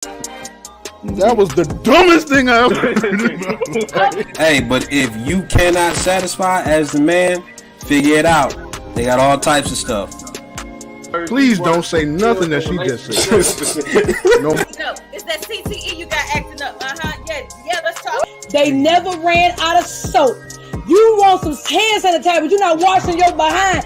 That was the dumbest thing I ever heard in my life. Hey, but if you cannot satisfy as the man, figure it out. They got all types of stuff. Please don't say nothing that she just said. No. No, it's that CTE you got acting up. Yeah, let's talk. They never ran out of soap. You want some hand sanitizer, but you're not washing your behind.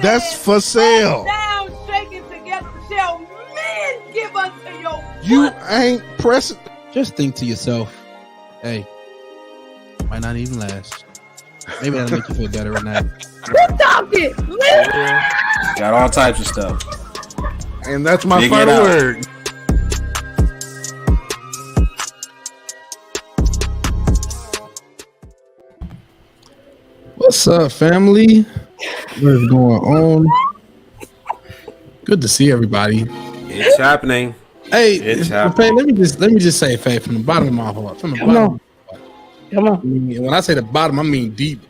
That's for sale. Down, shaking together, shall men give unto your You ain't pressing. Just think to yourself, hey, might not even last. Maybe that'll make you feel better at night. Who's talking? Got all types of stuff. And that's my Figure it final out. word. What's up, family? What's going on? Good to see everybody. It's happening. Hey, It's Faye, happening. let me just say, Faye, from the bottom of my heart, from the Come bottom. on. Come on. I mean, when I say the bottom, I mean deep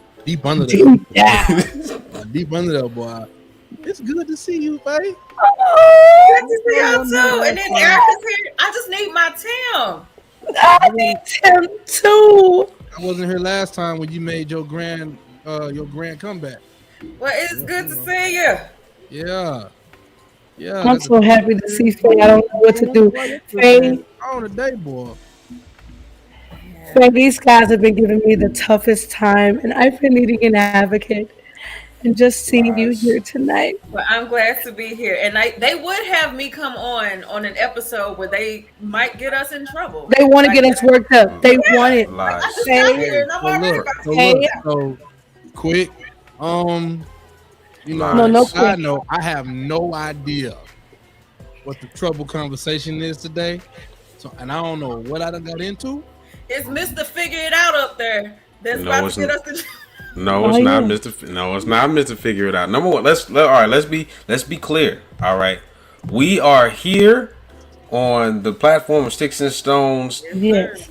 under Deep down. deep under there, boy. It's good to see you, Faye. Good to see y'all too. And then Erica's here. I just need my Tim. I need him too. I wasn't here last time when you made your grand comeback. Well, it's good to see you. Yeah. I'm so happy to see Faye. I don't know what to do. Faye, On the day, boy. these guys have been giving me the toughest time, and I've been needing an advocate. And just seeing you here tonight. Well, I'm glad to be here. And they would have me come on an episode where they might get us in trouble. They want to get us worked up. They want it. Lies. I just Hey. got here and I'm already about to So quick. No side quick. note, I have no idea what the trouble conversation is today. So, and I don't know what I done got into. It's Mr. Figure It Out up there. That's No, about it's to get not. us in trouble. No, Oh, it's not, yeah. Mr. No, it's not, Mr. Figure It Out. Number one, let's be clear. All right, we are here on the platform of Sticks and Stones Yes.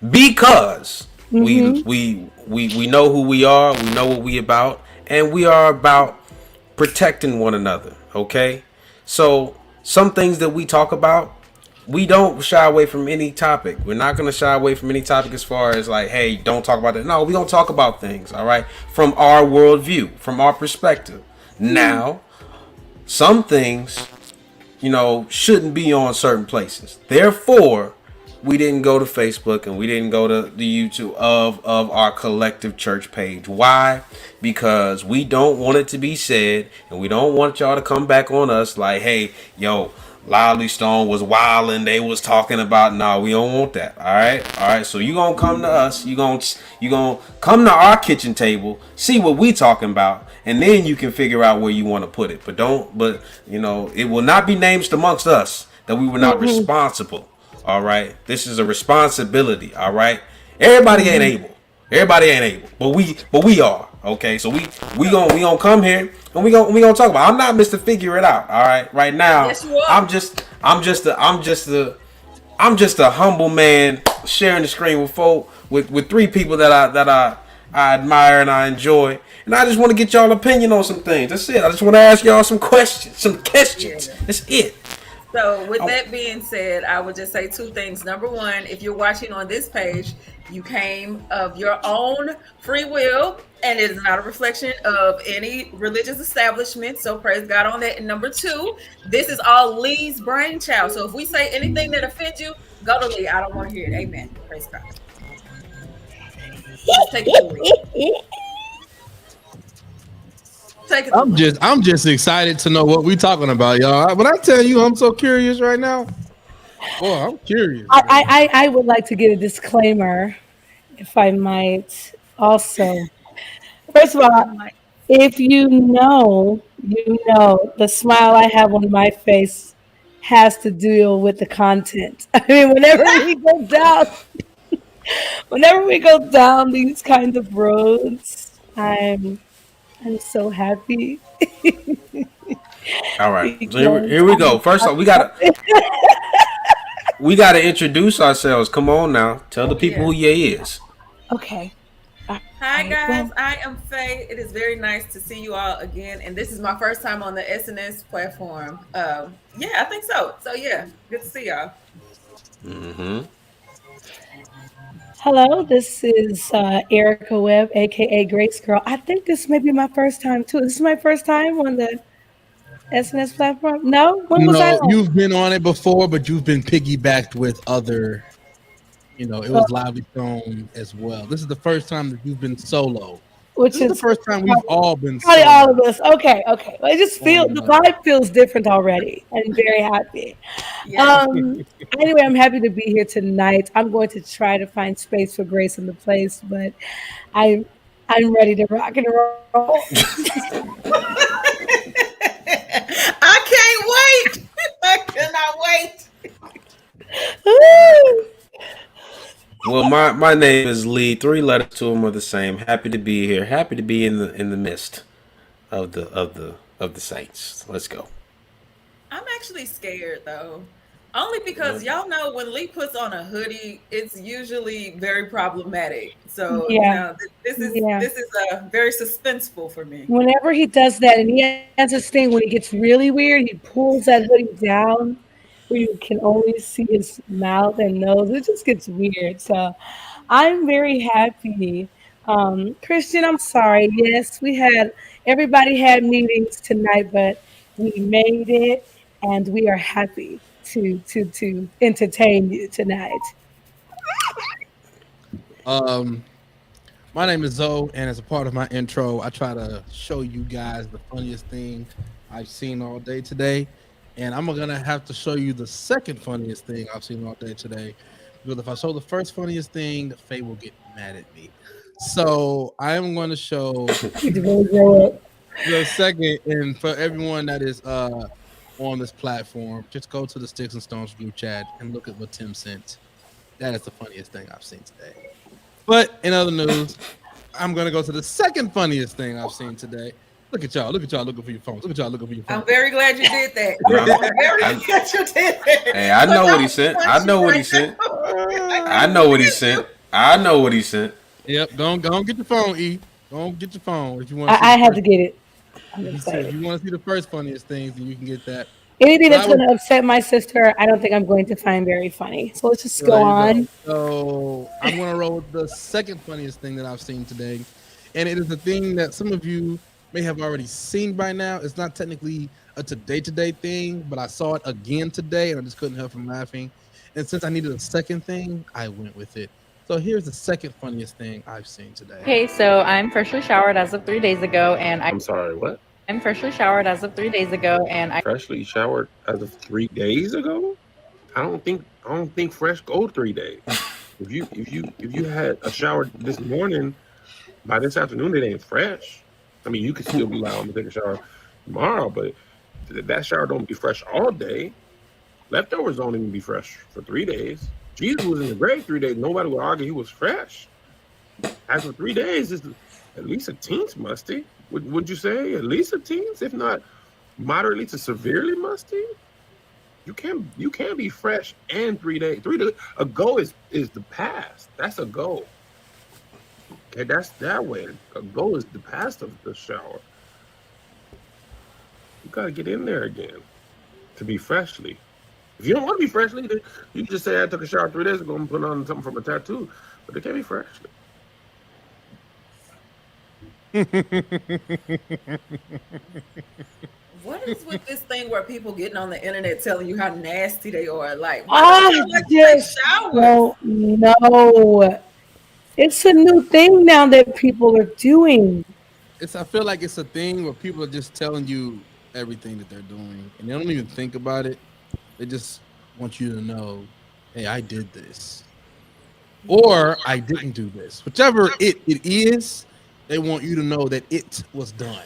because Mhm. we know who we are, we know what we about, and we are about protecting one another. Okay, so some things that we talk about, we don't shy away from any topic. We're not going to shy away from any topic as far as like, hey, don't talk about that. No, we're going to talk about things, all right, from our worldview, from our perspective. Now, some things, shouldn't be on certain places. Therefore, we didn't go to Facebook and we didn't go to the YouTube of our collective church page. Why? Because we don't want it to be said, and we don't want y'all to come back on us like, hey, yo, Lively Stone was wilding. They was talking about. No, we don't want that. All right. So you gonna come to us. You gonna come to our kitchen table, see what we talking about, and then you can figure out where you want to put it. But it will not be names amongst us that we were not responsible. All right. This is a responsibility. All right. Everybody ain't able, but we are. Okay, so we gonna come here and we gonna talk about. I'm not Mr. Figure It Out. All right, right now, Yes, you are. I'm just a humble man sharing the screen with folk with three people that I admire and I enjoy, and I just want to get y'all opinion on some things. That's it. I just want to ask y'all some questions. That's it. So with that being said, I would just say two things. Number one, if you're watching on this page, you came of your own free will, and it is not a reflection of any religious establishment. So praise God on that. And number two, this is all Lee's brainchild. So if we say anything that offends you, go to Lee. I don't want to hear it. Amen. Praise God. Just take it to Lee. Take it to Lee. I'm just excited to know what we talking about, y'all. When I tell you I'm so curious right now, boy, I'm curious. I would like to get a disclaimer, if I might. Also, first of all, if you know, the smile I have on my face has to deal with the content. I mean, whenever we go down these kinds of roads, I'm so happy. All right, so here we go. First off, we gotta introduce ourselves. Come on now, tell the people who you is. Okay. Hi Right, guys, well, I am Faye. It is very nice to see you all again, and this is my first time on the SNS platform. Yeah, I think so. So yeah, good to see y'all. Mm-hmm. hello, this is Erica Webb, aka Grace Girl. I think this may be my first time too. This is my first time on the SNS platform. No, when was I No, on? you've been on it before, but you've been piggybacked with other. It Oh, was lively thrown as well. This is the first time that you've been solo. This which is the is first time we've all been probably all of solo us. Okay, okay. Well, it just feels on. the vibe feels different already. I'm very happy. Yes. Um, anyway, I'm happy to be here tonight. I'm going to try to find space for Grace in the place, but I I'm ready to rock and roll. I can't wait. I cannot wait. Well, my name is Lee. Three letters to them are the same. Happy to be here. Happy to be in the midst of the saints. Let's go. I'm actually scared though. Only because Well, y'all know when Lee puts on a hoodie, it's usually very problematic. So, Yeah, yeah. this is very suspenseful for me. Whenever he does that, and he has this thing when he gets really weird, he pulls that hoodie down where you can only see his mouth and nose. It just gets weird. So I'm very happy. Christian, I'm sorry. Yes, everybody had meetings tonight, but we made it and we are happy to entertain you tonight. Um, my name is Zoe, and as a part of my intro, I try to show you guys the funniest thing I've seen all day today. And I'm gonna have to show you the second funniest thing I've seen all day today. Because if I show the first funniest thing, Faye will get mad at me. So I am going to show It's really good. the second, and for everyone that is on this platform, just go to the Sticks and Stones group chat and look at what Tim sent. That is the funniest thing I've seen today. But in other news, I'm gonna go to the second funniest thing I've seen today. Look at y'all looking for your phones. Look at y'all looking for your I'm phones. very glad you did that. No, I'm very I, glad you did that. hey, I know what he sent. I know what he sent. I know what he sent. I know what he sent. Yep, go on get your phone, E. Go on get your phone if you want to see I the had to first. get it. I'm If excited. you want to see the first funniest things, then you can get that. Anything But I that's was going to upset my sister, I don't think I'm going to find very funny. So let's just so go there you go. on. So I'm gonna roll with the second funniest thing that I've seen today, and it is a thing that some of you may have already seen by now. It's not technically a today thing, but I saw it again today, and I just couldn't help from laughing. And since I needed a second thing, I went with it. So here's the second funniest thing I've seen today. Okay, so I'm freshly showered as of 3 days ago, and I'm sorry, what? I'm freshly showered as of 3 days ago, and I Freshly showered as of 3 days ago? I don't think fresh go 3 days. If you had a shower this morning, by this afternoon it ain't fresh. I mean, you could still be like, I'm gonna take a shower tomorrow, but that shower don't be fresh all day. Leftovers don't even be fresh for 3 days. Jesus was in the grave 3 days. Nobody would argue he was fresh. As for 3 days, it's at least a teens musty. Would you say at least a teens, if not moderately to severely musty? You can't be fresh and 3 days. 3 days a go is the past. That's a go. Okay, that's that way. A go is the past of the shower. You gotta get in there again to be freshly. If you don't want to be freshly, then you can just say I took a shower 3 days ago and put on something from a tattoo. But it can't be freshly. What is with this thing where people getting on the internet telling you how nasty they are? Like, why I don't you like to take just showers? don't know. It's a new thing now that people are doing. I feel like it's a thing where people are just telling you everything that they're doing, and they don't even think about it. They just want you to know, hey, I did this, or I didn't do this. Whichever it is, they want you to know that it was done,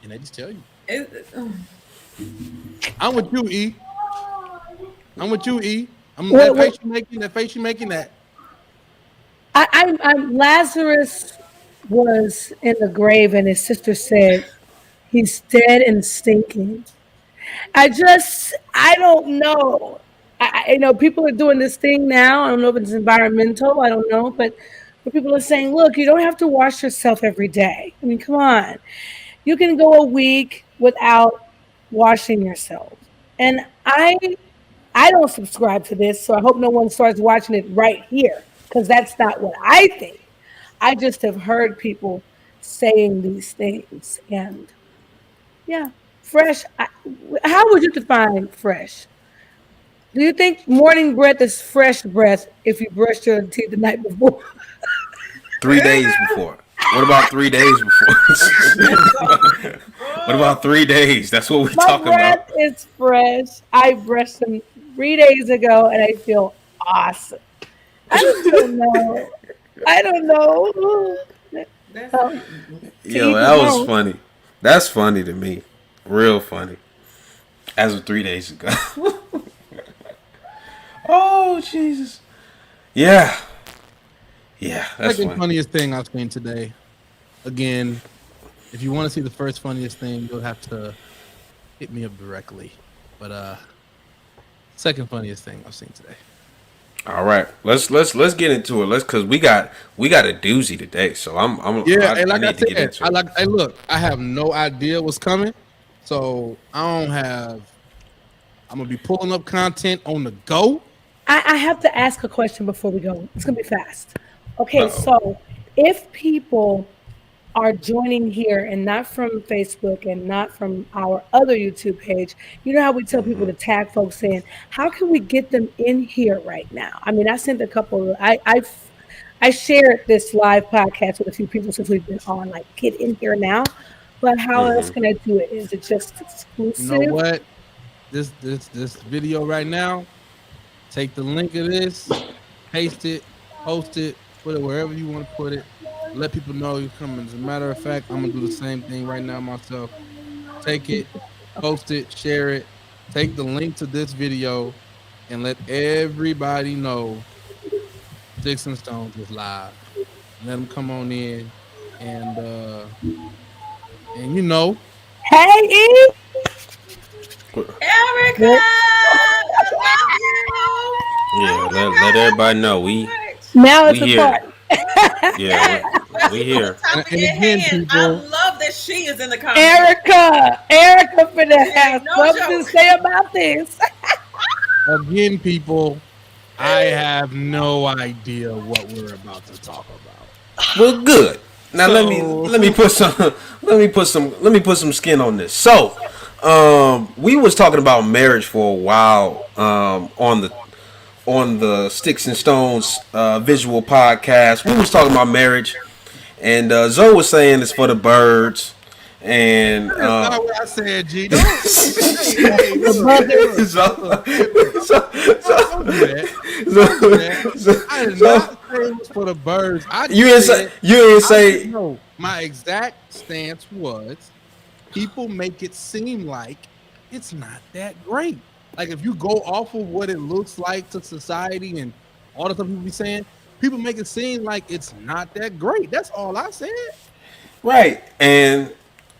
and they just tell you. I'm with you, E. I'm with you, E. What- That face you making that. I'm Lazarus was in the grave, and his sister said he's dead and stinking. I don't know. I know people are doing this thing now. I don't know if it's environmental. I don't know, but where people are saying, look, you don't have to wash yourself every day. I mean, come on. You can go a week without washing yourself. And I don't subscribe to this, so I hope no one starts watching it right here, because that's not what I think. I just have heard people saying these things. And yeah, fresh. How would you define fresh? Do you think morning breath is fresh breath if you brushed your teeth the night before? 3 days before. What about 3 days before? What about 3 days? That's what we're talking My breath about. is fresh. I brushed them 3 days ago, and I feel awesome. I just don't know. I don't know. Yo, that was funny. That's funny to me. Real funny. As of 3 days ago. Oh, Jesus. Yeah. Yeah, that's Second funny. funniest thing I've seen today. Again, if you want to see the first funniest thing, you'll have to hit me up directly. But second funniest thing I've seen today. All right, let's get into it. Cause we got a doozy today. So I'm Yeah, I and like I need to get said, into it. hey, look, I have no idea what's coming, so I'm gonna be pulling up content on the go. I have to ask a question before we go. It's going to be fast. Okay, Uh-oh. so if people are joining here and not from Facebook and not from our other YouTube page, you know how we tell people to tag folks in? How can we get them in here right now? I mean, I sent a couple. I shared this live podcast with a few people since we've been on. Like, get in here now. But how else can I do it? Is it just exclusive? You know what? This video right now. Take the link of this, paste it, post it, put it wherever you want to put it. Let people know you're coming. As a matter of fact, I'm gonna do the same thing right now myself. Take it, post it, share it. Take the link to this video and let everybody know Sticks and Stones is live. Let them come on in and you know. Hey, E! Erica, Yeah, let everybody know Now it's we a here. party. Yeah, we here. And again, I people, love that she is in the comments. Erica finna have no something to joke. say about this. again, people, I have no idea what we're about to talk about. Well, good. Now let me put some skin on this. So, we was talking about marriage for a while on the Sticks and Stones visual podcast. We was talking about marriage, and Zoe was saying it's for the birds, and That's not what I said, G. Don't I did not say it was for the birds. You didn't say no. My exact stance was people make it seem like it's not that great. Like if you go off of what it looks like to society and all the stuff people be saying, people make it seem like it's not that great. That's all I said. right. And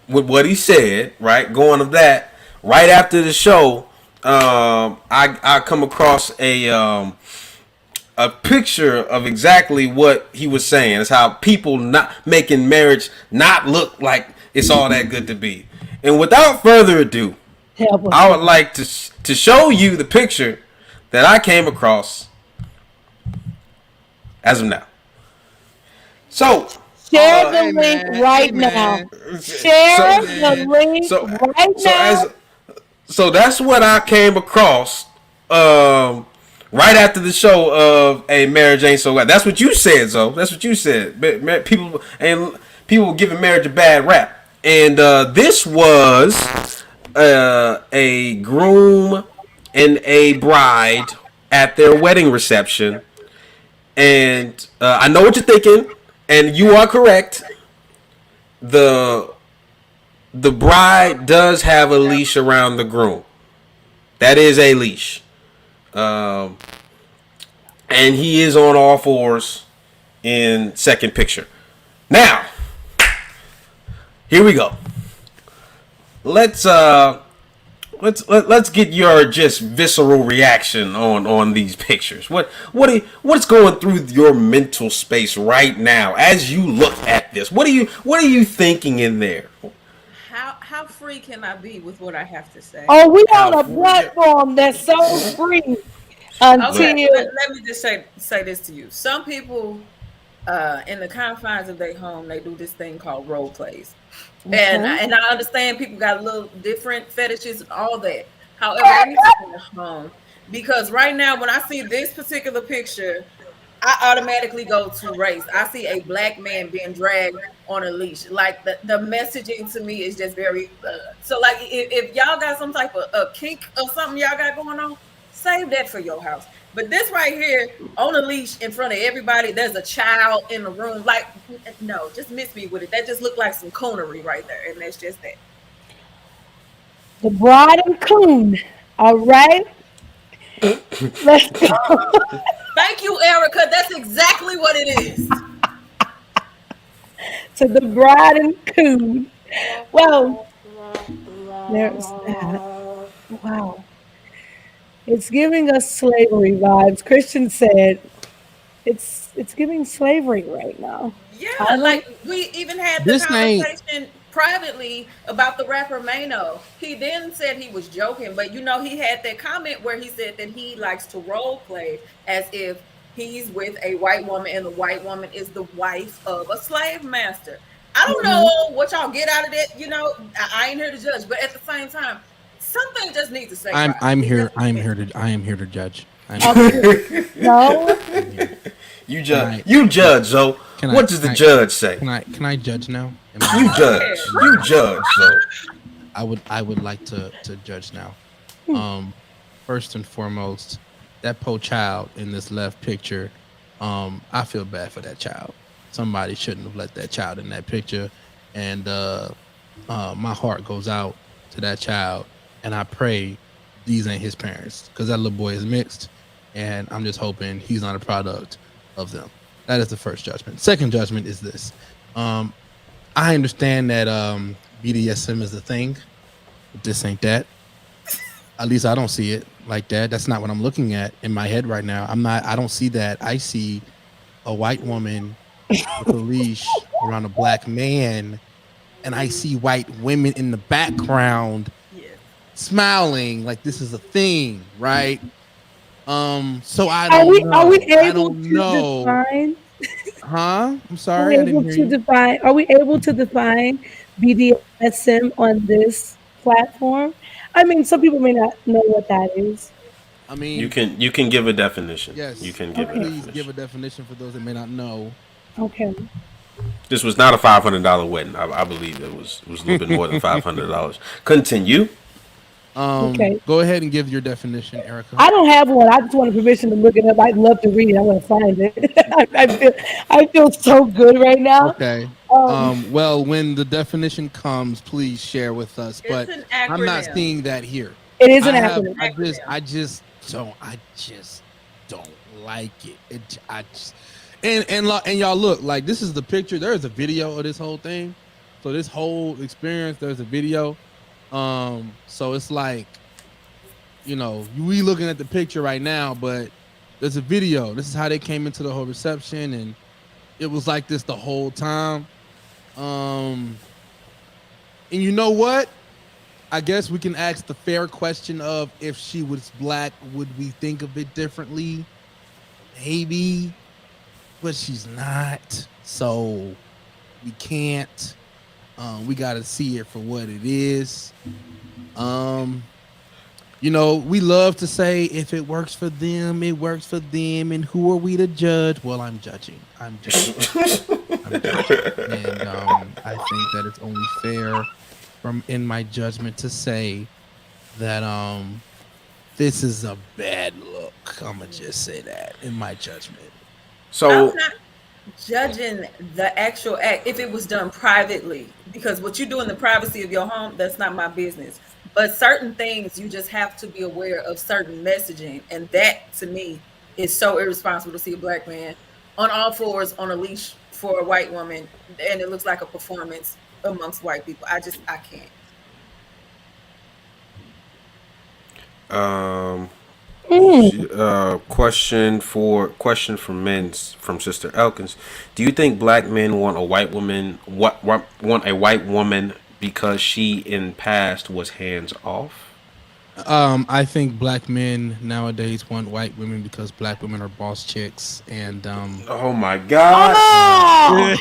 with what he said, right, going of that, right after the show, I come across a picture of exactly what he was saying. It's how people not making marriage not look like it's all that good to be. And without further ado, I would like to show you the picture that I came across as of now. So Share the link right now. Share the link right now. So that's what I came across right after the show of a marriage ain't so bad. That's what you said, Zoe. That's what you said. People giving marriage a bad rap. And this was a groom and a bride at their wedding reception. And I know what you're thinking, and you are correct. The bride does have a leash around the groom. That is a leash. And he is on all fours in second picture. Now, here we go. Let's let's get your just visceral reaction on these pictures. What's going through your mental space right now as you look at this? What are you thinking in there? How free can I be with what I have to say? Oh, we on a platform that's so free until Okay, let me just say this to you. Some people, in the confines of their home, they do this thing called role plays. And I understand people got a little different fetishes and all that. However, let me stay at home, because right now when I see this particular picture, I automatically go to race. I see a black man being dragged on a leash. Like the messaging to me is just very so like if y'all got some type of a kink or something y'all got going on, save that for your house. But this right here on a leash in front of everybody, there's a child in the room. Like, no, just miss me with it. That just looked like some coonery right there, and that's just that. the bride and coon. All right, let's go. Thank you, Erica. That's exactly what it is. To the bride and coon. Well, there's that. Wow. It's giving us slavery vibes. Christian said it's giving slavery right now. Yeah, like we even had the conversation privately about the rapper Mano. He then said he was joking, but you know, he had that comment where he said that he likes to role play as if he's with a white woman and the white woman is the wife of a slave master. I don't know what y'all get out of that. You know, I ain't here to judge, but at the same time, something just needs to say. I am here to judge. No. You judge, Zoe. What does the judge say? Can I judge now? You judge, Zoe. I would like to judge now. First and foremost, that poor child in this left picture, I feel bad for that child. Somebody shouldn't have let that child in that picture, and my heart goes out to that child, and I pray these ain't his parents, because that little boy is mixed, and I'm just hoping he's not a product of them. That is the first judgment. Second judgment is this. I understand that BDSM is a thing, but this ain't that. At least I don't see it like that. That's not what I'm looking at in my head right now. I don't see that. I see a white woman with a leash around a black man, and I see white women in the background smiling like this is a thing, right? So I don't know. Are we able to define? Huh? I'm sorry, I didn't hear you. Are we able to define BDSM on this platform? I mean, some people may not know what that is. I mean, you can give a definition. Yes, you can give a definition. Please give a definition for those that may not know. Okay. This was not a $500 wedding. I believe it was a little bit more than $500. Continue. Okay. Go ahead and give your definition, Erica. I don't have one. I just wanted permission to look it up. I'd love to read it. I want to find it. I feel so good right now. Okay. Well, when the definition comes, please share with us. But I'm not seeing that here. It is an acronym. I just don't like it. And y'all look, like, this is the picture. There is a video of this whole thing. So this whole experience, there's a video. So it's like, you know, we looking at the picture right now, but there's a video. This is how they came into the whole reception, and it was like this the whole time. And you know what? I guess we can ask the fair question of, if she was black, would we think of it differently? Maybe, but she's not. So we can't. We got to see it for what it is. You know, we love to say, if it works for them, it works for them. And who are we to judge? Well, I'm judging. And I think that it's only fair in my judgment to say that this is a bad look. I'm going to just say that in my judgment. So I'm not judging the actual act if it was done privately, because what you do in the privacy of your home, that's not my business. But certain things, you just have to be aware of certain messaging, and that to me is so irresponsible to see a black man on all fours on a leash for a white woman, and it looks like a performance amongst white people. I can't. Um, Mm. question for men from Sister Elkins. Do you think black men want a white woman? Want a white woman because she in past was hands off? I think black men nowadays want white women because black women are boss chicks, and Oh my God! Oh,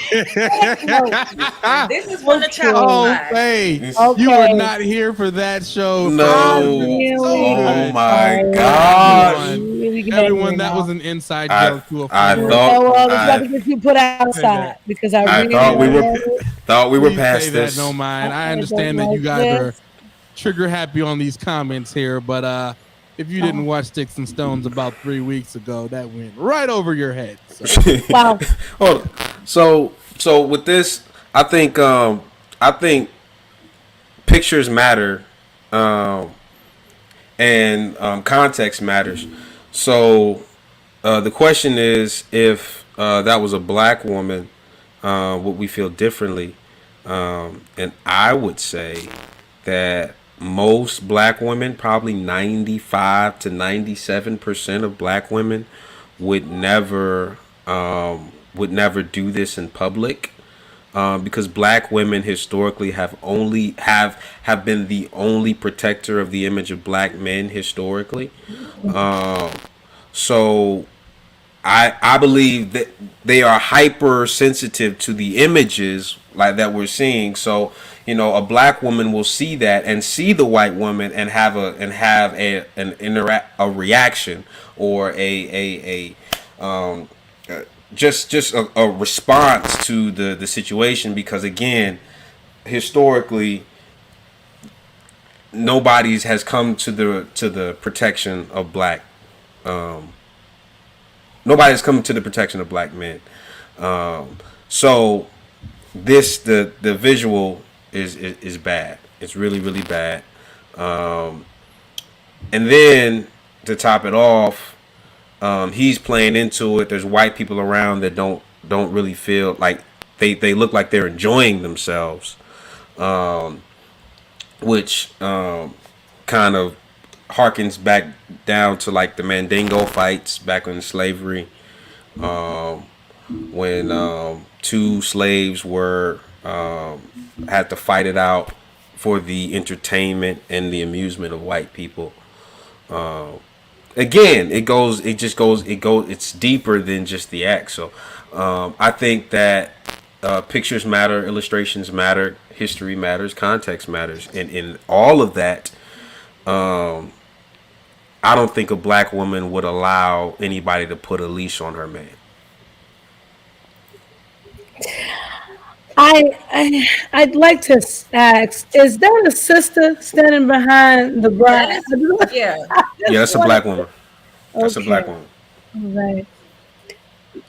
This is when the child oh, lies. Faye, okay. you were not here for that show. No. Faye. Really? Oh my Sorry. gosh! Really get Everyone, angry that now. was an inside I- joke to a I former- thought- Oh, well, it's about I- to get you put outside because I I really thought we were know thought we were Please past say this. that, no mind. I I understand don't that you like guys are this. trigger happy on these comments here, but if you didn't watch Sticks and Stones about 3 weeks ago, that went right over your head. So. Wow. Hold on. So with this, I think pictures matter, and context matters. So the question is, if that was a black woman, would we feel differently? And I would say that most black women, probably 95 to 97% of black women, would never do this in public, because black women historically have been the only protector of the image of black men historically. So I believe that they are hypersensitive to the images like that we're seeing. So a black woman will see that and see the white woman and have a reaction or just a response to the situation, because again, historically, nobody's has come to the protection of black. Nobody's come to the protection of black men. So the visual is bad. It's really, really bad. And then to top it off, he's playing into it. There's white people around that don't really feel like they look like they're enjoying themselves, which kind of harkens back down to like the Mandingo fights back in slavery, when two slaves were had to fight it out for the entertainment and the amusement of white people. Again, it's deeper than just the act. So I think that pictures matter, illustrations matter, history matters, context matters, and in all of that, I don't think a black woman would allow anybody to put a leash on her man. I'd like to ask: is that a sister standing behind the bride? Yeah. Yeah, that's a black woman. That's a black woman. Right.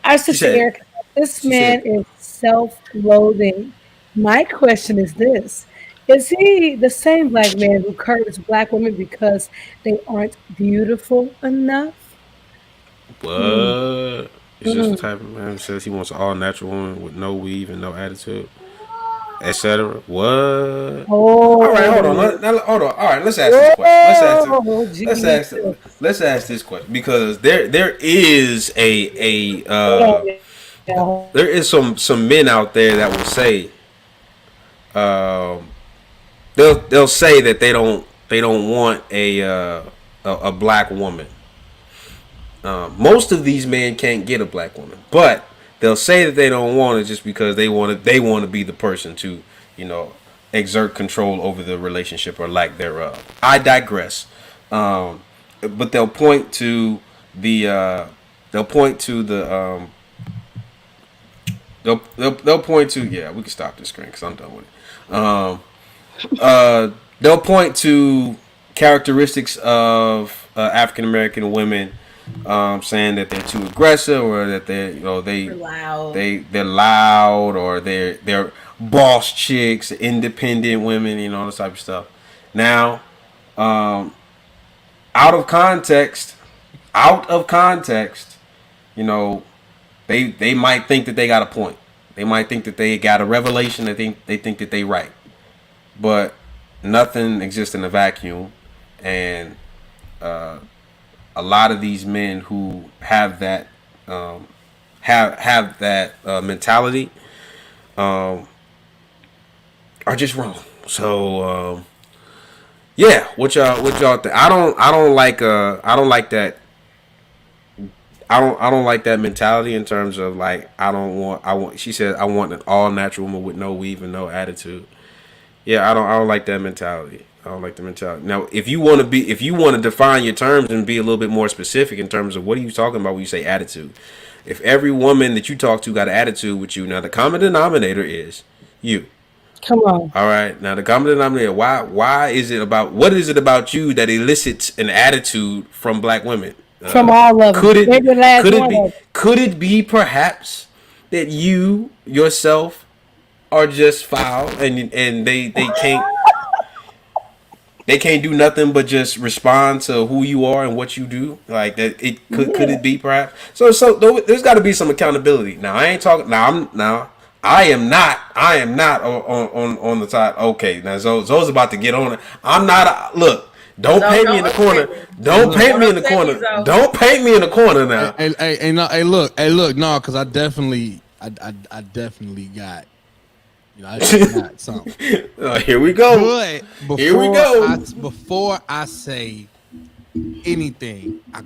Our sister said- Erica, this she man is self-loathing. My question is this: is he the same black man who curves black women because they aren't beautiful enough? What? Is this the type of man who says he wants an all natural woman with no weave and no attitude, etc.? What? Oh, All right, hold on. Hold on. All right, let's ask this question. Let's ask this question, because there is there is some men out there that will say, they'll say that they don't want a black woman. Most of these men can't get a black woman, but they'll say that they don't want it just because they want to be the person to, exert control over the relationship or lack thereof. I digress. But they'll point to the they'll point to yeah, we can stop this screen because I'm done with it. They'll point to characteristics of African American women, saying that they're too aggressive, or that they're Loud. they're loud, or they're boss chicks, independent women, all this type of stuff. Now, out of context, they might think that they got a point. They might think that they got a revelation. They think that they right, but nothing exists in a vacuum, and a lot of these men who have that have that mentality are just wrong. So yeah, what y'all think? I don't like that. I don't like that mentality in terms of like I want. She said I want an all natural woman with no weave and no attitude. Yeah, I don't like that mentality. I don't like the mentality. Now, if you want to define your terms and be a little bit more specific in terms of what are you talking about when you say attitude. If every woman that you talk to got an attitude with you, now the common denominator is you. Come on. All right. Now the common denominator. Why is it about? What is it about you that elicits an attitude from black women? From all of them. Could it be perhaps that you yourself are just foul and they can't do nothing but just respond to who you are and what you do? Like that, could it be perhaps? So there's got to be some accountability. Now I ain't talking. I am not on the side. Okay, now Zoe's about to get on it. I'm not. Look. Don't paint me in the corner. Don't paint me in the corner. Don't paint me in the corner now. Hey, look, no, because I definitely got, I got something. Here we go. But here we go. Before I say anything, I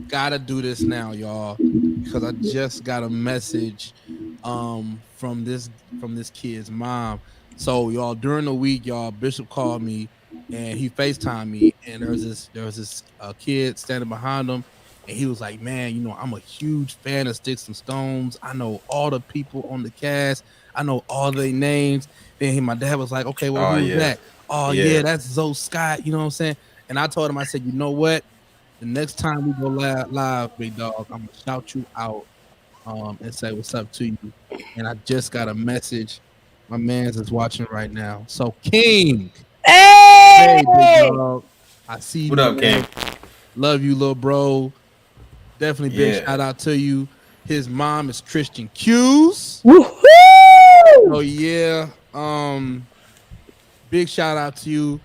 gotta do this now, y'all, because I just got a message from this kid's mom. So y'all, during the week, y'all, Bishop called me. And he FaceTimed me, and there was this kid standing behind him, and he was like, "Man, I'm a huge fan of Sticks and Stones. I know all the people on the cast. I know all their names." Then my dad was like, "Okay, well, who's that?" "Oh, yeah, that's Zoe Scott." You know what I'm saying? And I told him, I said, "You know what? The next time we go live, big dog, I'm gonna shout you out and say what's up to you." And I just got a message. My man's is watching right now. So King. Hey, big dog. I see you. What up, King? Love you, little bro. Definitely big shout out to you. His mom is Christian Q's. Woohoo! Oh yeah. Big shout out to you.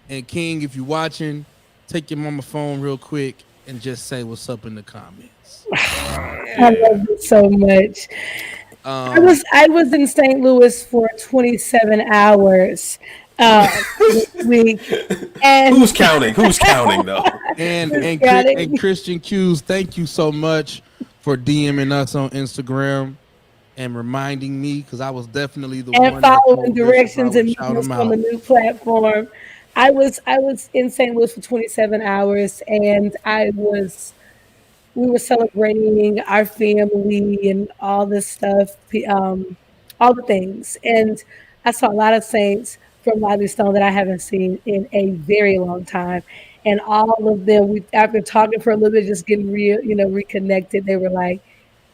And King, if you're watching, take your mama phone real quick and just say what's up in the comments. I love you so much. I was in St. Louis for 27 hours. This week. And Who's counting though? And Christian Q's, thank you so much for DMing us on Instagram and reminding me, because I was definitely the one and following directions and meeting us on the new platform. I was in St. Louis for 27 hours, and we were celebrating our family and all this stuff, all the things, and I saw a lot of saints from Lively Stone that I haven't seen in a very long time. And all of them, after talking for a little bit, just getting reconnected, they were like,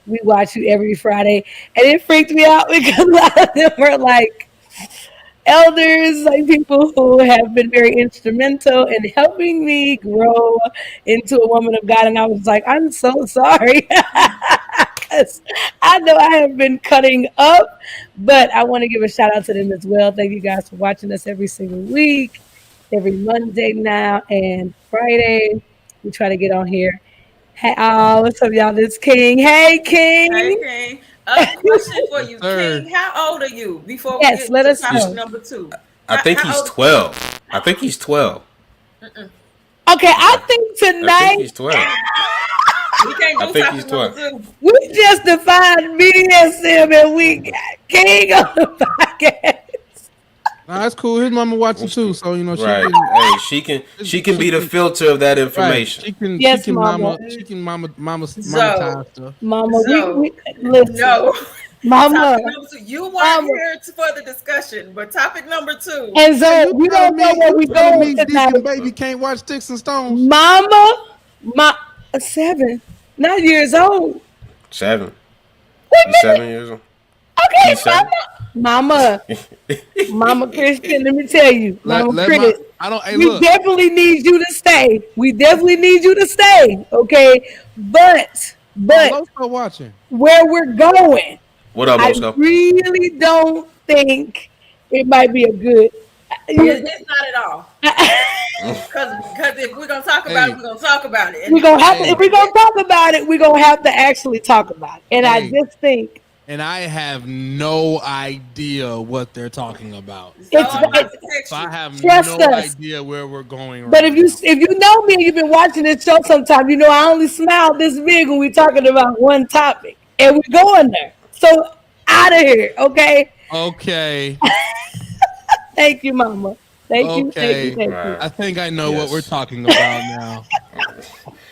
"We watch you every Friday." And it freaked me out because a lot of them were like elders, like people who have been very instrumental in helping me grow into a woman of God. And I was like, I'm so sorry. Because I know I have been cutting up, but I want to give a shout out to them as well. Thank you guys for watching us every single week, every Monday now and Friday. We try to get on here. Hey, what's up, y'all? This King. Hey, King. Hey, King. Question for you, King. How old are you? Before we get to topic number 2. I think he's 12. I think he's 12. Okay, I think tonight. I think he's 12. We can't do I think he's 12. We just defined BDSM and we got King on the podcast. Nah, that's cool. His mama watching too, so right. She can be the filter of that information. Right. Yes, she can mama. monetize stuff. Mama, so, we listen. No. Mama, you weren't here for the discussion, but topic number 2. And so we don't know where we going tonight. Baby can't watch Sticks and Stones. Mama, 7, not years old. 7. Wait, 7 years old. Okay, Mama, Christian. Let me tell you, Mama Chris. We definitely need you to stay. Okay, but Losco watching. Where we're going, what up, Losco? I really don't think it might be a good. It's not at all. Because because if we're gonna talk about it, we're gonna talk about it. We're gonna have to, if we're gonna talk about it, we're gonna have to actually talk about it. And I just think, and I have no idea what they're talking about. So I have trust no us. idea where we're going. But if you know me and you've been watching this show sometime, you know I only smile this big when we're talking about one topic, and we're going there. So out of here, okay? Okay. Thank you, Mama. Thank you. I think I know what we're talking about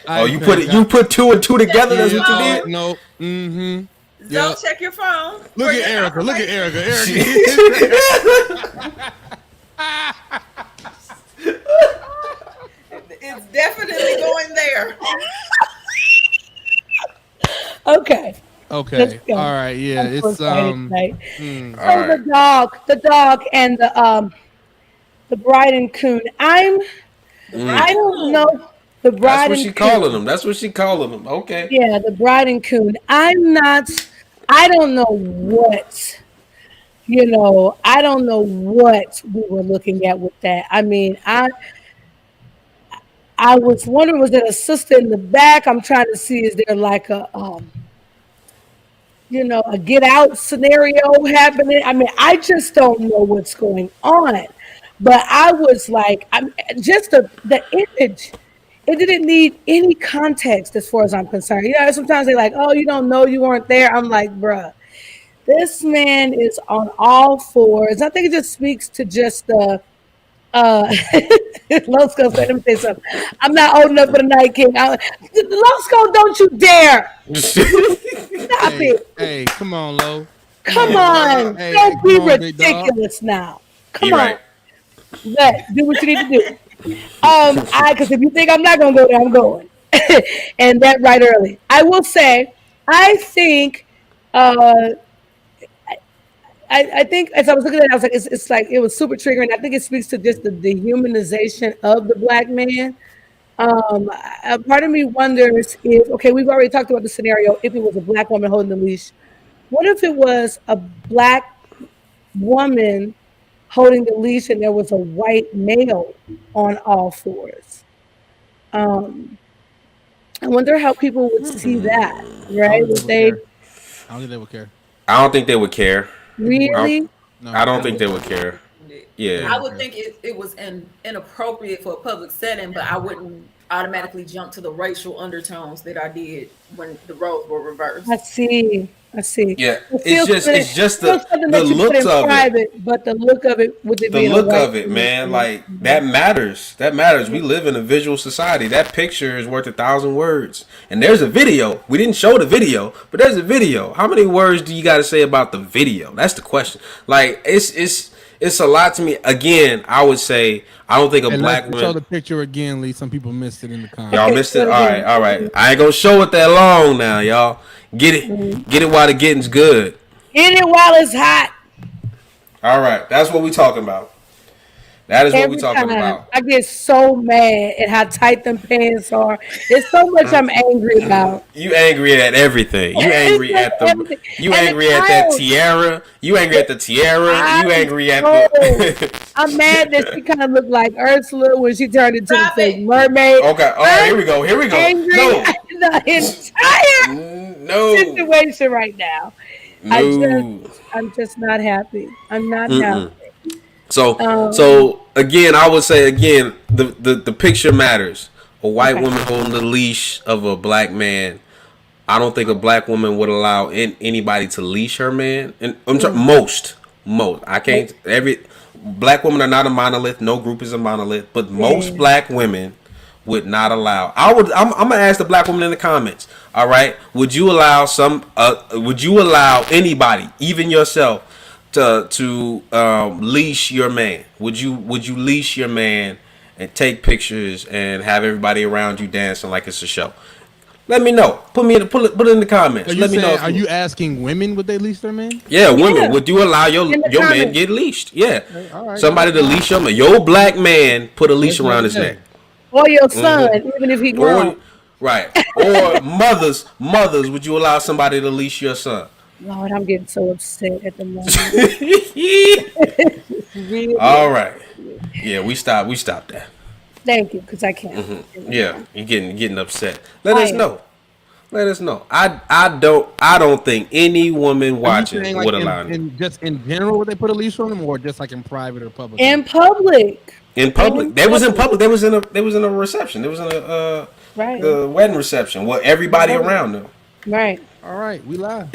now. You put two and two together. That's what you did. No. Mm-hmm. Don't check your phone. Look at Erica. Look at Erica. It's definitely going there. Okay. Okay. All right. Yeah. I'm so It's excited tonight. All right. the dog, and the bride and coon. I don't know the bride. That's what she calling them. That's what she calling them. Okay. Yeah, the bride and coon. I don't know what. I don't know what we were looking at with that. I mean, I was wondering, was there a sister in the back? I'm trying to see, is there like a a get out scenario happening? I mean, I just don't know what's going on. But I was like, just the image, it didn't need any context as far as I'm concerned. Sometimes they're like, oh, you don't know, you weren't there. I'm like, bruh, this man is on all fours. I think it just speaks to just the Losco said, let me say something. I'm not old enough for the Night King. Losco, don't you dare. Stop it. Hey, come on, Lo. Come on. Hey, don't be come on, big dog. ridiculous now. Come You're on. right. Do what you need to do. Because if you think I'm not gonna go there, I'm going. And that right early. I will say, I think I think as I was looking at it, I was like, it's like it was super triggering. I think it speaks to just the dehumanization of the black man. A part of me wonders if, okay, we've already talked about the scenario, if it was a black woman holding the leash. What if it was a black woman holding the leash and there was a white male on all fours? I wonder how people would see that, right? Would they? I don't think they would care. I don't think they would care. Really? No, I don't think they would care. Yeah. I would think it was inappropriate for a public setting, but I wouldn't automatically jump to the racial undertones that I did when the roles were reversed. I see. Yeah, it's just the looks of it. But the look of it, with it the being look a white of it, man, like that matters. That matters. We live in a visual society. That picture is worth 1,000 words. And there's a video. We didn't show the video, but there's a video. How many words do you got to say about the video? That's the question. Like it's a lot to me. Again, I would say I don't think a black woman. Show the picture again, Lee. Some people missed it in the comments. Y'all missed it. All right. I ain't gonna show it that long now, y'all. Get it while the getting's good. Get it while it's hot. All right, that's what we talking about. That is what we talking about. I get so mad at how tight them pants are. There's so much I'm angry about. You angry at everything. You angry at the. You angry at that tiara. You angry at the tiara. You angry at the. I'm mad that she kind of looked like Ursula when she turned into the fake mermaid. Okay. All right. Here we go. Angry No. The entire situation right now. No. I'm just not happy. I'm not happy. So again, I would say the picture matters. A white woman holding the leash of a black man. I don't think a black woman would allow anybody to leash her man. And I'm talking most. I can't. Every black women are not a monolith. No group is a monolith. But most black women would not allow. I'm gonna ask the black woman in the comments. All right. Would you allow would you allow anybody, even yourself, to leash your man? Would you leash your man and take pictures and have everybody around you dancing like it's a show? Let me know. Put it in the comments. Let me know. Are you asking women would they leash their men? Yeah, women. Yeah. Would you allow your man get leashed? Yeah. All right, somebody to leash your man. Your black man put a leash around his neck. Or your son, even if he grown. Right. Or mothers, would you allow somebody to leash your son? Lord, I'm getting so upset at the moment. Really? All right. Yeah, we stopped that. Thank you, because I can't. Yeah, you're getting upset. Let us know. Let us know. I don't think any woman watching would allow it. Just in general, would they put a leash on them, or just like in private or public? In public. In public, they was in public. They was in a reception. They was in a the wedding reception. Well, everybody around them. Right. All right, we live.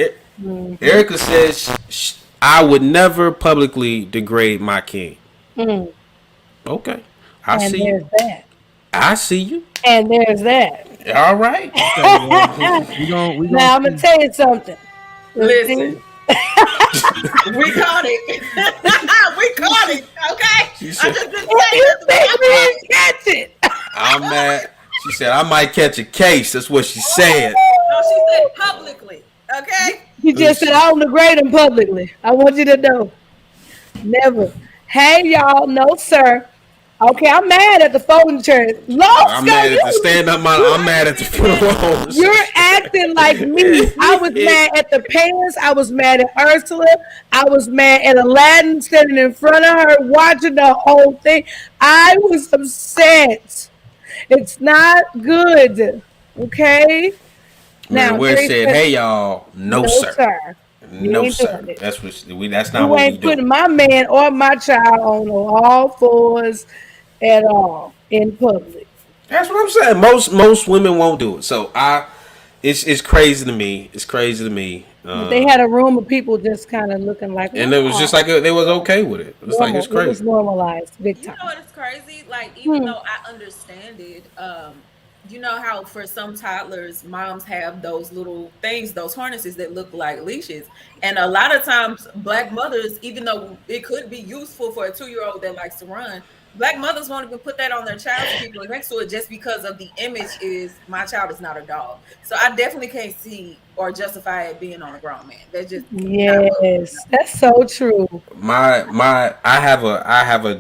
Erica says I would never publicly degrade my king. Okay, I and see there's you. that. I see you. And there's that. All right. Now I'm gonna tell you something. Listen, we caught it. We caught it. Okay. She said, I just didn't You say think we didn't catch it? I'm mad. She said I might catch a case. That's what she said. No, she said publicly. Okay. You just said I don't degrade him publicly. I want you to know. Never. Hey y'all, no sir. Okay, I'm mad at the folding chair. I'm mad at the stand-up model. I'm mad at the funeral. You're acting like me. I was mad at the pants. I was mad at Ursula. I was mad at Aladdin standing in front of her watching the whole thing. I was upset. It's not good. Okay? Now, where said, "Hey y'all, no sir. You No ain't sir." doing it. That's that's not You what we ain't do. putting my man or my child on all fours at all in public. That's what I'm saying. Most women won't do it. So it's crazy to me. It's crazy to me. But they had a room of people just kind of looking like, and it was just like they was okay with it. It was like it's It was crazy. normalized, big You time. know what is crazy? Like, even though I understand it, you know how for some toddlers, moms have those little things, those harnesses that look like leashes. And a lot of times, Black mothers, even though it could be useful for a 2-year-old that likes to run, Black mothers won't even put that on their child to people next to it just because of the image is my child is not a dog. So I definitely can't see or justify it being on a grown man. That's just Yes, that's so true. I have a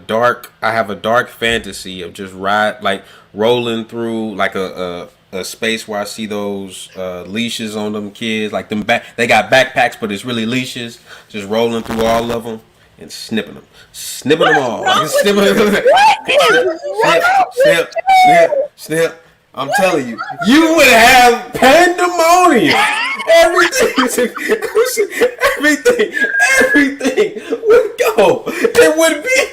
dark fantasy of just rolling through like a space where I see those leashes on them kids, like they got backpacks but it's really leashes, just rolling through all of them and snipping them all. Like, snip. I'm telling you, you would have pandemonium. Everything would go. It would be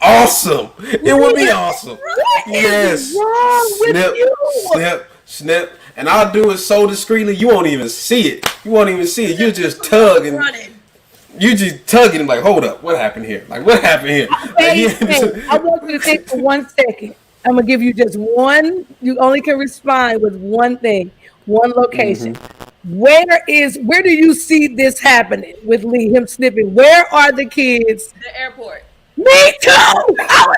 awesome. It would be awesome. Yes. Snip. And I'll do it so discreetly you won't even see it. You just tug and you just tugging like, hold up, what happened here? Like, what happened here? I want you to think for 1 second. I'm gonna give you just one. You only can respond with one thing, one location. Where do you see this happening with Lee? Him snipping. Where are the kids? the airport. Me too. I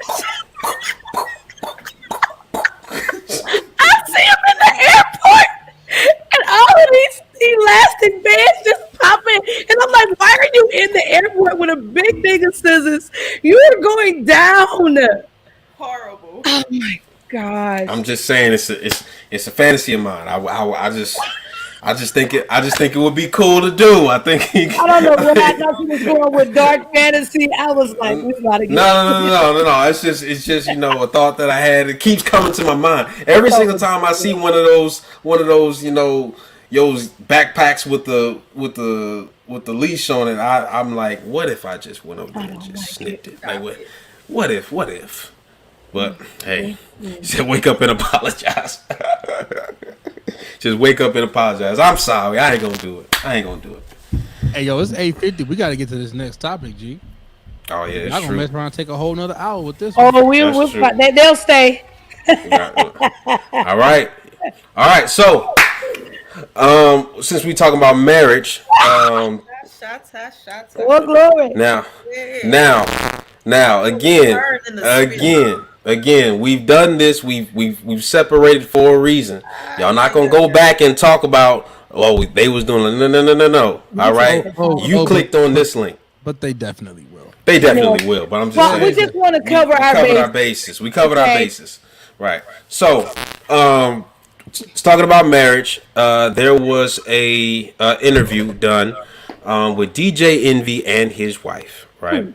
see him in the airport, and all of these elastic bands just popping, and I'm like, why are you in the airport with a big thing of scissors? You are going down. Horrible. Oh my God. I'm just saying it's a fantasy of mine. I just think it would be cool to do. I don't know what I thought you was going with dark fantasy. I was like, we gotta get No. It's just a thought that I had. It keeps coming to my mind every single time I see one of those those backpacks with the leash on it. I'm like, what if I just went over there and just snipped it? Like what if? But hey, he said wake up and apologize. Just wake up and apologize. I'm sorry. I ain't gonna do it. Hey, yo, it's 8:50. We got to get to this next topic, G. Oh, yeah, I'm going to mess around and take a whole nother hour with this. Oh, they'll stay. All right. So, since we talking about marriage, Shots. Oh, glory. Now, again, we've done this. We've separated for a reason. Y'all not gonna go back and talk about. Oh, they was doing no. All right, you clicked on this link, but they definitely will. They definitely will. But I'm just saying. We just want to cover our bases. We covered our bases, right? So, talking about marriage, there was a interview done with DJ Envy and his wife, right?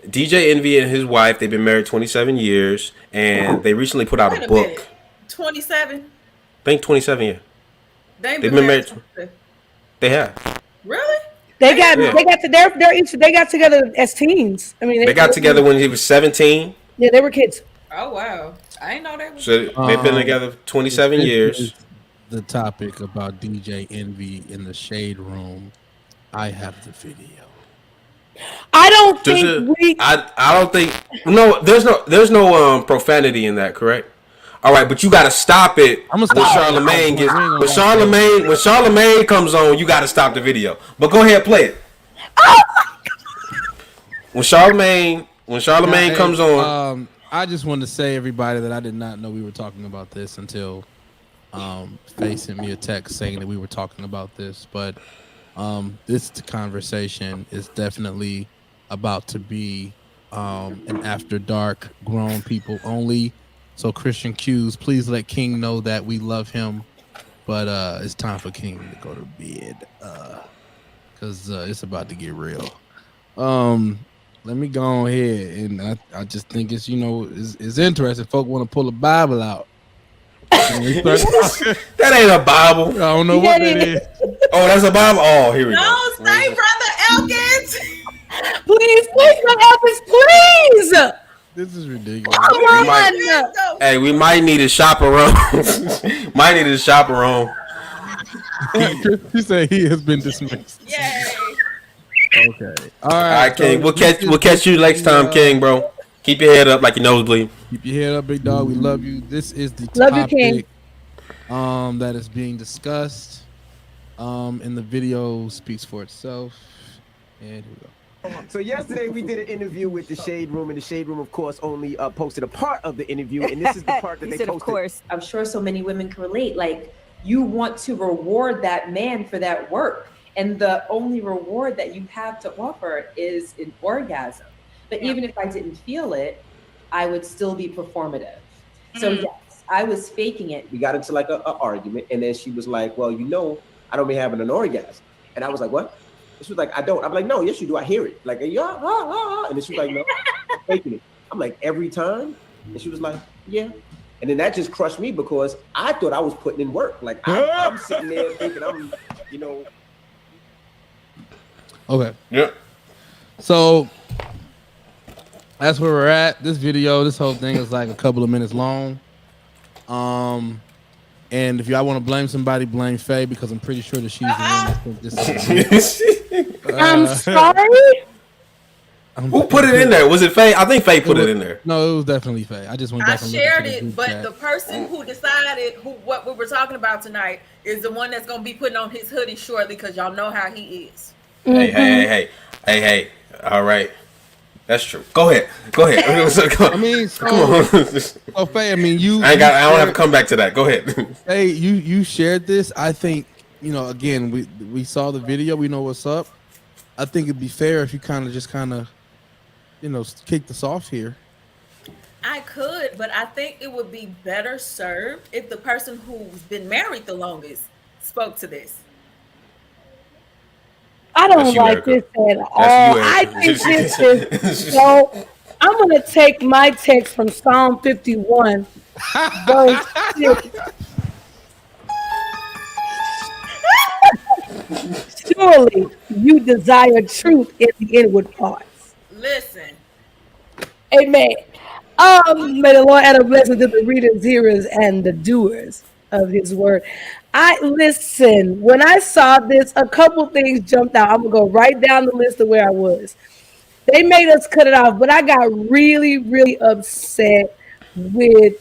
DJ Envy and his wife, they've been married 27 years, and they recently put out Wait a a book. minute. 27? I think 27 years. They've They've been married. 27. They have. Really? They got Yeah. they got together as teens. I mean, They got together when he was 17. Yeah, they were kids. Oh wow. I didn't know that was. So they've been together 27 This years. is the topic about DJ Envy in the Shade Room. I have the video. I don't Does think it- we. I don't think no. There's no profanity in that, correct? All right, but you got to stop it I'ma when stop it. Charlemagne gets We ain't gonna when Charlemagne comes on. You got to stop the video. But go ahead, play it. When Charlemagne Hey, comes on, I just wanted to say, everybody, that I did not know we were talking about this until Faye sent me a text saying that we were talking about this. But this conversation is definitely about to be an after dark, grown people only. So Christian Q's, please let King know that we love him, but it's time for King to go to bed because it's about to get real. Let me go ahead, and I just think it's it's interesting. Folk want to pull a Bible out. that ain't a Bible. I don't know what that is. Oh, that's a Bible. Oh, here we No, go. stay, brother Elkins. Please, Elvis, please. This is ridiculous. Come on. Hey, we might need a chaperone. Might need a chaperone. He said he has been dismissed. Yay. Okay. All All right, right, King. so We'll catch you next time, King, bro. Keep your head up like your nose bleed. Keep your head up, big dog. We love you. This is the Love you, King. topic that is being discussed. And the video speaks for itself. And here we go. So yesterday we did an interview with the Shade Room, and the Shade Room, of course, only posted a part of the interview, and this is the part that they said, posted. of course. I'm sure so many women can relate. Like, you want to reward that man for that work, and the only reward that you have to offer is an orgasm. But even if I didn't feel it, I would still be performative. So yes, I was faking it. We got into like a argument, and then she was like, well, I don't be having an orgasm. And I was like, what? And she was like, I don't. I'm like, no, yes, you do. I hear it. Like, yeah, and then she was like, no, I'm faking it. I'm like, every time? And she was like, yeah. And then that just crushed me because I thought I was putting in work. Like, I'm sitting there thinking I'm. Okay. Yeah. So that's where we're at. This video, this whole thing is like a couple of minutes long. And if y'all want to blame somebody, blame Faye, because I'm pretty sure that she's the one that think this is. I'm sorry. Who put it in there? Was it Faye? I think Faye put it in there. No, it was definitely Faye. I just went I back and looked shared at the it, group but chat. the person who decided what we were talking about tonight is the one that's gonna be putting on his hoodie shortly, because y'all know how he is. Hey. All right. That's true. Go ahead. I mean, come on. So Faye, I mean, I don't have to come back to that. Go ahead. Hey, you shared this. I think, again, we saw the video. We know what's up. I think it'd be fair if you kind of kick this off here. I could, but I think it would be better served if the person who's been married the longest spoke to this. I don't That's you, like Erica. this at all. That's you, I Erica. think this is so. I'm gonna take my text from Psalm 51, verse 6. Surely you desire truth in the inward parts. Listen, Amen. May the Lord add a blessing to the readers, hearers, and the doers of his word. Listen, when I saw this, a couple things jumped out. I'm gonna go right down the list of where I was. They made us cut it off, but I got really, really upset with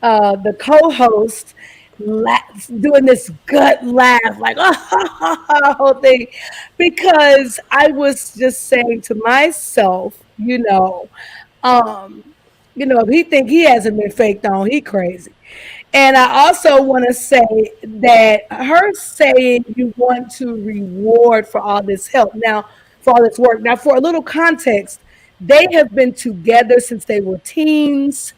the co-host doing this gut laugh, like whole thing, because I was just saying to myself, if he think he hasn't been faked on, he crazy. And I also want to say that her saying you want to reward for all this help now, for all this work. Now, for a little context, they have been together since they were teens.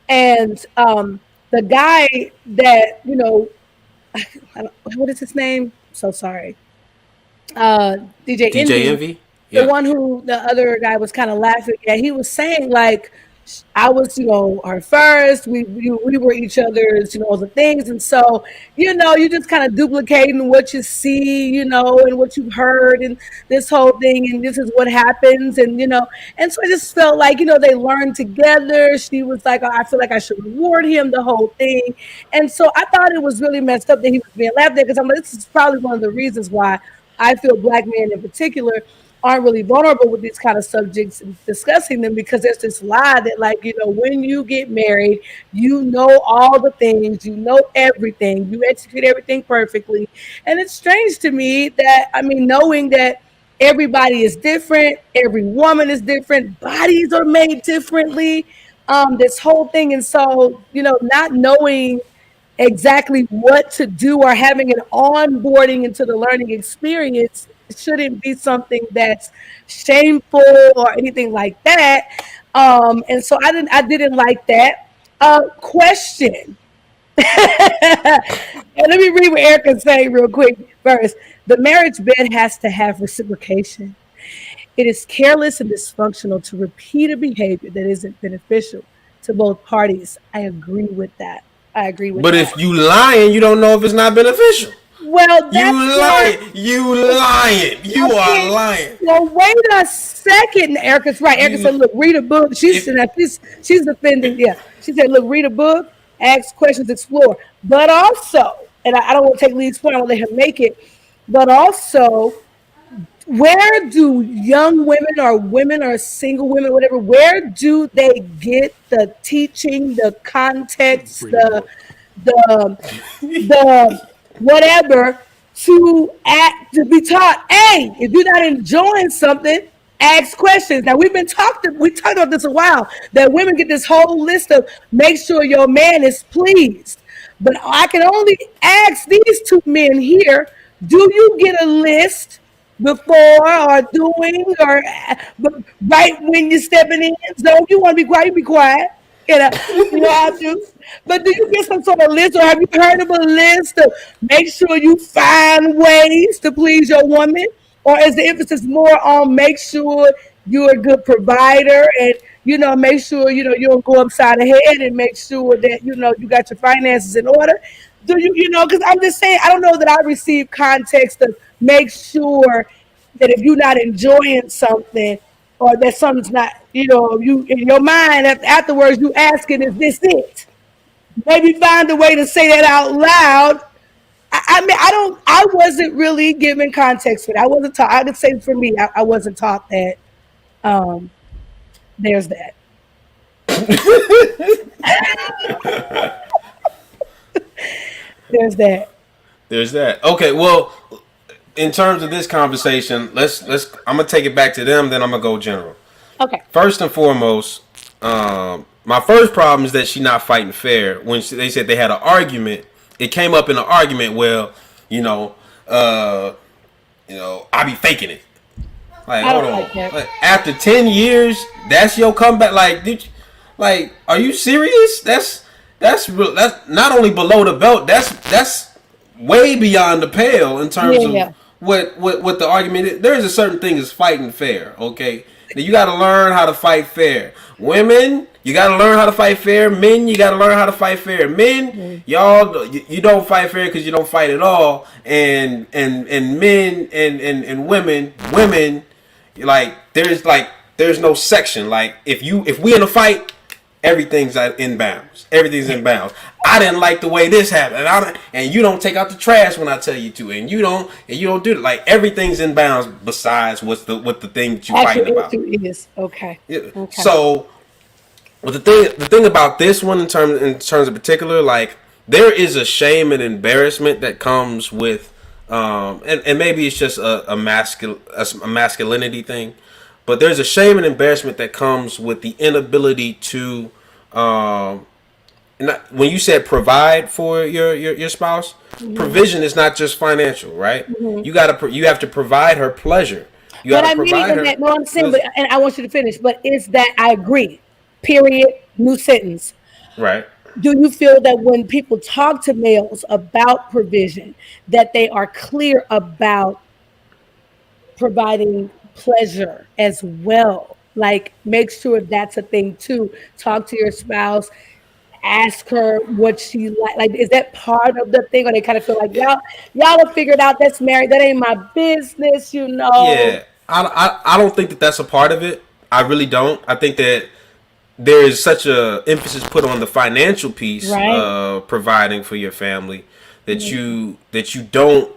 And the guy that, what is his name? So sorry. DJ DJ Envy? the one who the other guy was kind of laughing at, he was saying like, I was, her first. We were each other's, the things, and so, you just kind of duplicating what you see, and what you've heard, and this whole thing, and this is what happens, and and so I just felt like, they learned together. She was like, I feel like I should reward him, the whole thing, and so I thought it was really messed up that he was being laughed at, because I'm like, this is probably one of the reasons why I feel Black men in particular aren't really vulnerable with these kind of subjects and discussing them, because there's this lie that like, when you get married, all the things, everything, you execute everything perfectly. And it's strange to me that, knowing that everybody is different, every woman is different, bodies are made differently, this whole thing. And so, not knowing exactly what to do or having an onboarding into the learning experience shouldn't be something that's shameful or anything like that. And so I didn't like that. Question. And let me read what Erica's saying real quick first. The marriage bed has to have reciprocation. It is careless and dysfunctional to repeat a behavior that isn't beneficial to both parties. I agree with that. But if you lying, you don't know if it's not beneficial. Well, you lying. You are lying. Well, wait a second. Erica's right. Erica said, look, read a book. She's defending. Yeah. She said, look, read a book, ask questions, explore. But also, and I don't want to take Lee's point, I want to let him make it, but also, where do young women or single women, whatever, where do they get the teaching, the context, the whatever to be taught? Hey, if you're not enjoying something, ask questions. Now we talked about this a while, that women get this whole list of make sure your man is pleased. But I can only ask these two men here, do you get a list before or doing or right when you're stepping in? So if you want to be quiet, you be quiet. You have to. But do you get some sort of list, or have you heard of a list of make sure you find ways to please your woman? Or is the emphasis more on make sure you're a good provider and, make sure, you don't go upside the head, and make sure that, you got your finances in order? Do you, because I'm just saying, I don't know that I receive context of make sure that if you're not enjoying something, or that something's not, you in your mind afterwards, you asking, is this it? Maybe find a way to say that out loud. I wasn't really given context for that. I wasn't taught. I could say for me, I wasn't taught that. There's that. There's that. Okay, well, in terms of this conversation, let's I'm gonna take it back to them, then I'm gonna go general. Okay. First and foremost, my first problem is that she's not fighting fair. When they said they had an argument, it came up in an argument. Well, I be faking it. Like, hold on. Like, after 10 years, that's your comeback. Like, are you serious? That's not only below the belt. That's way beyond the pale in terms of what the argument is. There is a certain thing as fighting fair. Okay, now you got to learn how to fight fair. Women, you got to learn how to fight fair. Men, you got to learn how to fight fair. Men, y'all, you don't fight fair because you don't fight at all. And men and women, like there's no section. Like if we in a fight, everything's in bounds. Everything's in bounds. I didn't like the way this happened, and you don't take out the trash when I tell you to, and you don't do it. Like everything's in bounds. Besides what the thing that you fighting about is okay. So, but the thing about this one in terms of particular, like there is a shame and embarrassment that comes with, and maybe it's just a masculinity thing, but there's a shame and embarrassment that comes with the inability to. When you said provide for your spouse, provision is not just financial, right? You have to provide her pleasure. But I mean, I'm saying, and I want you to finish. But is that I agree? Period. New sentence. Right. Do you feel that when people talk to males about provision, that they are clear about providing pleasure as well. Like, make sure that's a thing too. Talk to your spouse, ask her what she like. Like, is that part of the thing? Or they kind of feel like y'all have figured out that's married. That ain't my business, you know. Yeah, I don't think that that's a part of it. I really don't. I think that there is such a emphasis put on the financial piece of providing for your family that you don't.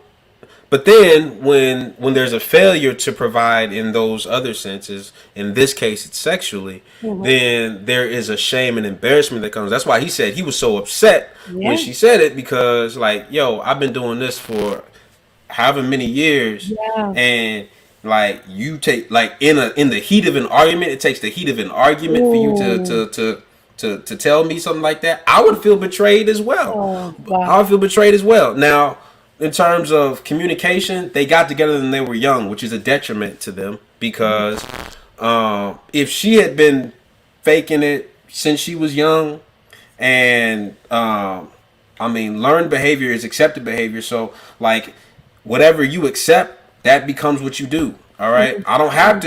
But then when there's a failure to provide in those other senses, in this case it's sexually, then there is a shame and embarrassment that comes. That's why he said he was so upset when she said it, because like, yo, I've been doing this for however many years, and like you take like in the heat of an argument, it takes the heat of an argument for you to tell me something like that. I would feel betrayed as well. I would feel betrayed as well. Now, in terms of communication, they got together when they were young, which is a detriment to them, because if she had been faking it since she was young, and I mean, learned behavior is accepted behavior. So like, whatever you accept, that becomes what you do. All right. I don't have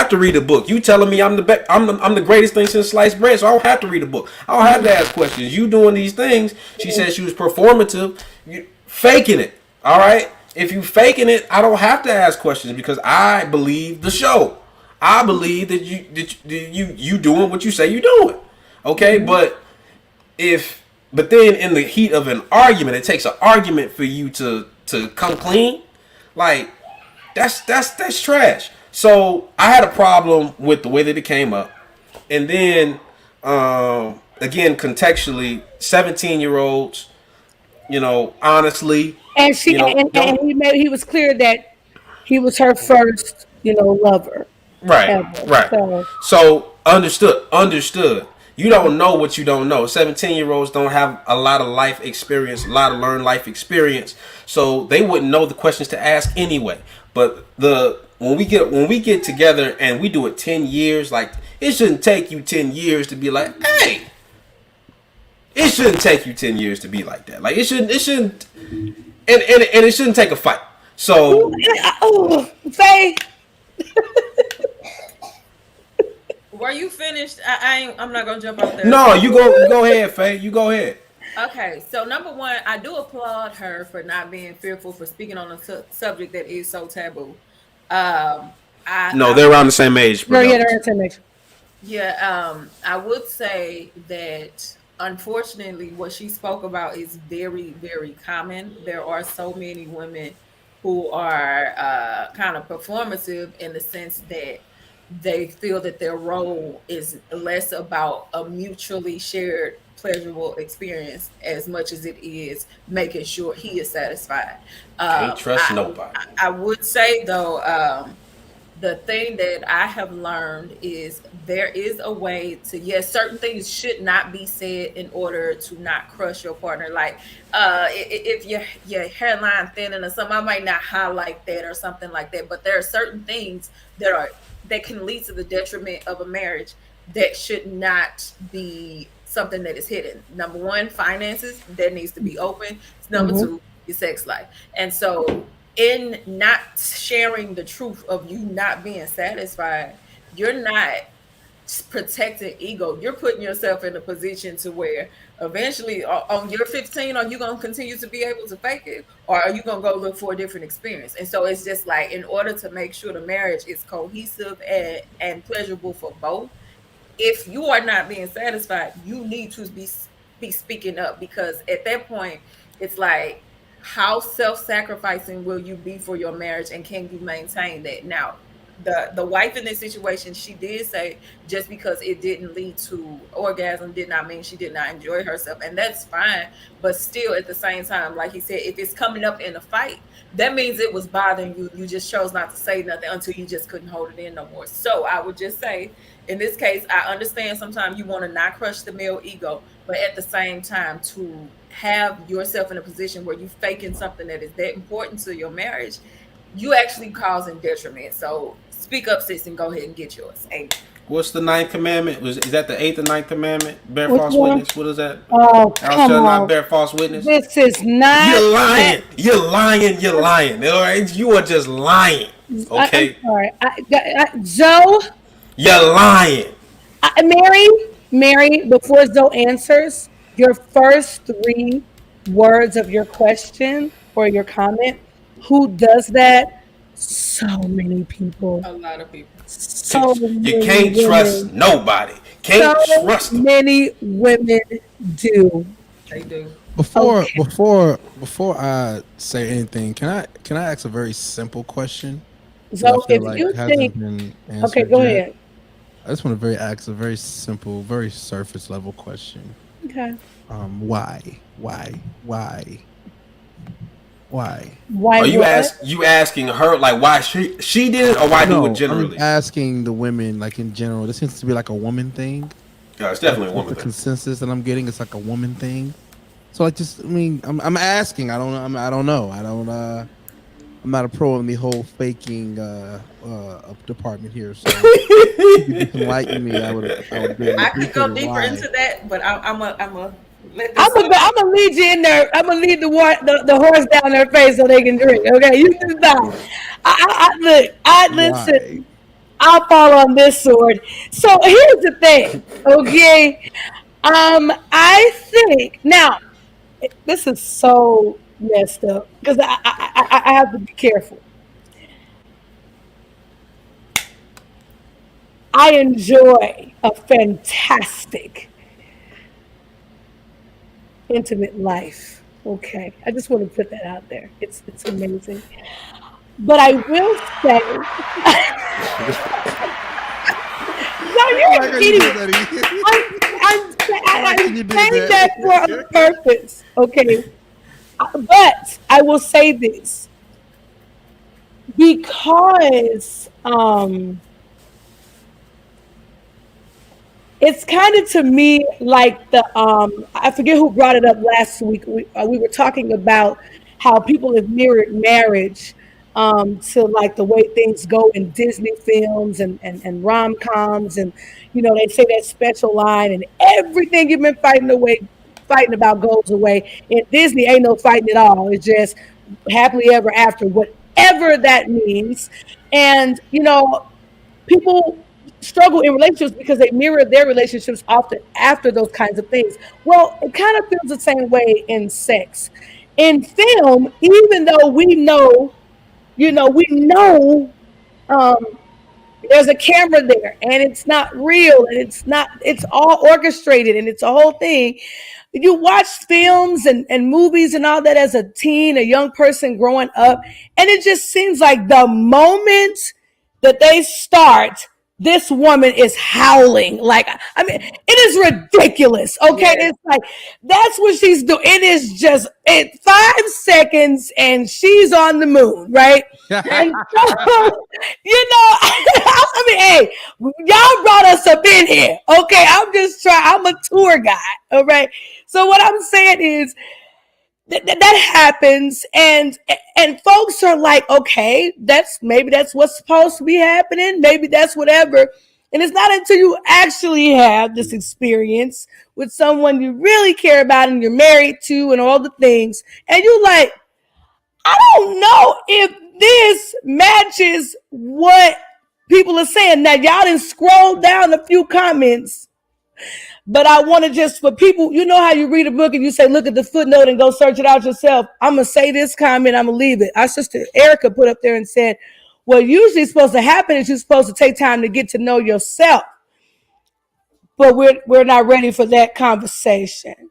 to read a book. You telling me I'm the greatest thing since sliced bread, so I don't have to read a book. I don't have to ask questions. You doing these things. She said she was performative. You faking it. All right. If you faking it, I don't have to ask questions, because I believe the show. I believe that you doing what you say you doing. Okay. But then in the heat of an argument, it takes an argument for you to come clean. Like, that's trash. So I had a problem with the way that it came up. And then again, contextually, 17-year-olds, honestly, and she he was clear that he was her first, lover. Right. Ever. Right. So understood. You don't know what you don't know. 17-year-olds don't have a lot of life experience, a lot of learned life experience, so they wouldn't know the questions to ask anyway. But when we get together and we do it 10 years, like, it shouldn't take you 10 years to be like, hey. It shouldn't take you 10 years to be like that. Like, it shouldn't, and it shouldn't take a fight. So, Faye. Were you finished? I'm not gonna jump out there. No, you go ahead, Faye. You go ahead. Okay, so number one, I do applaud her for not being fearful for speaking on a subject that is so taboo. They're around the same age. No, yeah, they're around the same age. Yeah, I would say that unfortunately what she spoke about is very, very common. There are so many women who are kind of performative in the sense that they feel that their role is less about a mutually shared pleasurable experience as much as it is making sure he is satisfied. Can't trust nobody. I would say though, the thing that I have learned is there is a way to, yes, certain things should not be said in order to not crush your partner. Like if your hairline thinning or something, I might not highlight that or something like that. But there are certain things that can lead to the detriment of a marriage that should not be something that is hidden. Number one, finances, that needs to be open. Number two, your sex life. And so in not sharing the truth of you not being satisfied, you're not protecting ego. You're putting yourself in a position to where eventually on your 15, are you going to continue to be able to fake it, or are you going to go look for a different experience? And so it's just like, in order to make sure the marriage is cohesive and pleasurable for both, if you are not being satisfied, you need to be speaking up, because at that point it's like, how self-sacrificing will you be for your marriage, and can you maintain that? Now, the wife in this situation, she did say just because it didn't lead to orgasm did not mean she did not enjoy herself, and that's fine. But still, at the same time, like he said, if it's coming up in a fight, that means it was bothering you. You just chose not to say nothing until you just couldn't hold it in no more. So I would just say, in this case, I understand sometimes you want to not crush the male ego, but at the same time, to have yourself in a position where you faking something that is that important to your marriage, you actually causing detriment. So speak up, sis, and go ahead and get yours. Amen. What's the 9th commandment? Is that the 8th or 9th commandment? Bear false witness. What is that? Oh, Thou shalt not bear false witness. This is not. You're lying. You're lying. You're lying. All right, you are just lying. Okay, I'm sorry. Zoe, you're lying. Mary, before Zoe answers, your first 3 words of your question or your comment, who does that? So many people. A lot of people. So You many can't trust women. nobody. Can't So trust them. many women do. They do. Before Okay. before I say anything, can I ask a very simple question? That I So feel if like you hasn't think, been okay, answered go yet. ahead. I just want to ask a very simple, very surface level question. Okay. Why? Why? Why Are you what? asking her like why she did it or why do it No, generally? I'm asking the women, like in general. This seems to be like a woman thing. Yeah, it's definitely a That's woman the thing. consensus that I'm getting. It's like a woman thing. So like, just I mean, I'm asking. I don't know. I don't know. I'm not a pro in the whole faking department here. So if you could enlighten me, I would really I could go appreciate it. deeper Why? into that, but I'm a let this. I'm gonna lead you in there. I'm gonna lead the horse down their face so they can drink. Okay, you can stop. I listen. Why? I'll fall on this sword. So here's the thing. Okay, I think now this is so messed up because I have to be careful. I enjoy a fantastic intimate life. Okay, I just want to put that out there. It's amazing. But I will say, no, you're an idiot. I'm saying that for a purpose. Okay, but I will say this because it's kind of to me like the I forget who brought it up last week. We were talking about how people have mirrored marriage to like the way things go in Disney films and rom-coms, and they say that special line and everything you've been fighting about goes away. In Disney ain't no fighting at all. It's just happily ever after, whatever that means. And people struggle in relationships because they mirror their relationships often after those kinds of things. Well, it kind of feels the same way in sex. In film, even though we know um, there's a camera there and it's not real and it's all orchestrated and it's a whole thing. You watch films and movies and all that as a teen, a young person growing up, and it just seems like the moment that they start, this woman is howling. Like, I mean, it is ridiculous. Okay. Yeah. It's like, that's what she's doing. It is just 5 seconds and she's on the moon. Right. And so, I mean, hey, y'all brought us up in here. Okay. I'm a tour guide. All right. So what I'm saying is, that happens, and folks are like, okay, that's what's supposed to be happening, maybe that's whatever. And it's not until you actually have this experience with someone you really care about and you're married to and all the things, and you're like, I don't know if this matches what people are saying. Now y'all didn't scroll down a few comments, but I want to just, for people, how you read a book and you say, look at the footnote and go search it out yourself. I'm going to say this comment, I'm going to leave it. Our sister Erica put up there and said, what usually is supposed to happen is you're supposed to take time to get to know yourself. But we're not ready for that conversation.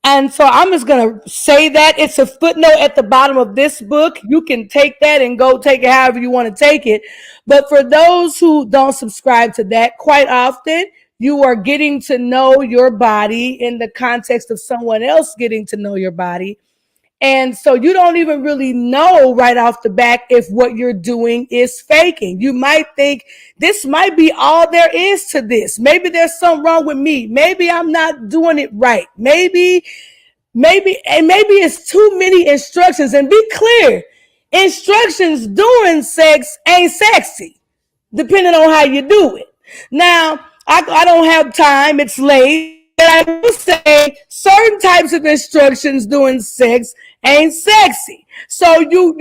And so I'm just going to say that it's a footnote at the bottom of this book. You can take that and go take it however you want to take it. But for those who don't subscribe to that, quite often you are getting to know your body in the context of someone else getting to know your body. And so you don't even really know right off the bat if what you're doing is faking. You might think this might be all there is to this. Maybe there's something wrong with me. Maybe I'm not doing it right. Maybe it's too many instructions. And be clear, instructions during sex ain't sexy, depending on how you do it. Now, I don't have time. It's late. But I will say certain types of instructions during sex ain't sexy. So you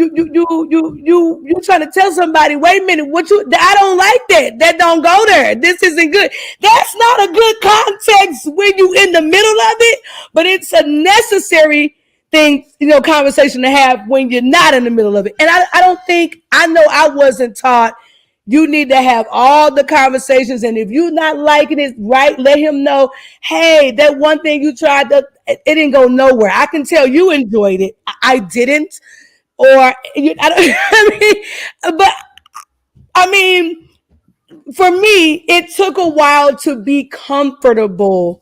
trying to tell somebody, wait a minute, I don't like that. That don't go there. This isn't good. That's not a good context when you in the middle of it, but it's a necessary thing, conversation to have when you're not in the middle of it. And I know I wasn't taught you need to have all the conversations, and if you're not liking it, right, let him know, hey, that one thing you tried, it didn't go nowhere. I can tell you enjoyed it. I didn't. Or, for me, it took a while to be comfortable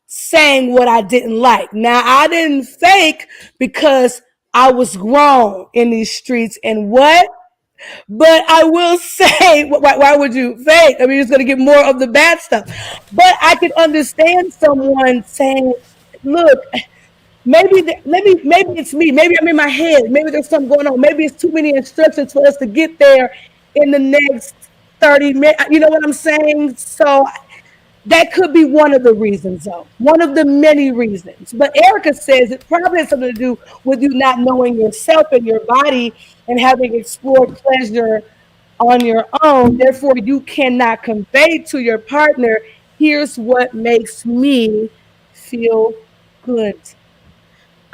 saying what I didn't like. Now, I didn't fake because I was grown in these streets, and what? But I will say, why would you fake? I mean, it's going to get more of the bad stuff. But I could understand someone saying, look, maybe it's me. Maybe I'm in my head. Maybe there's something going on. Maybe it's too many instructions for us to get there in the next 30 minutes. You know what I'm saying? So that could be one of the reasons, though. One of the many reasons. But Erica says it probably has something to do with you not knowing yourself and your body and having explored pleasure on your own. Therefore, you cannot convey to your partner, here's what makes me feel good.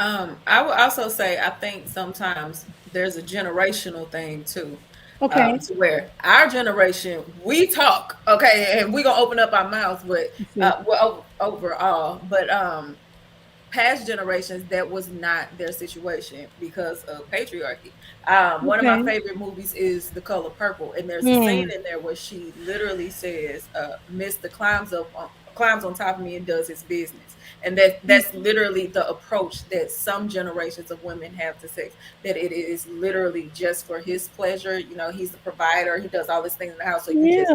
I would also say, I think sometimes there's a generational thing too. Okay. To where our generation, we talk, okay, and we're gonna open up our mouths, but overall, but past generations, that was not their situation because of patriarchy. One of my favorite movies is The Color Purple, and there's a scene in there where she literally says, "Mr. climbs on top of me and does his business." And that's literally the approach that some generations of women have to sex, that it is literally just for his pleasure. He's the provider. He does all these things in the house. So you're just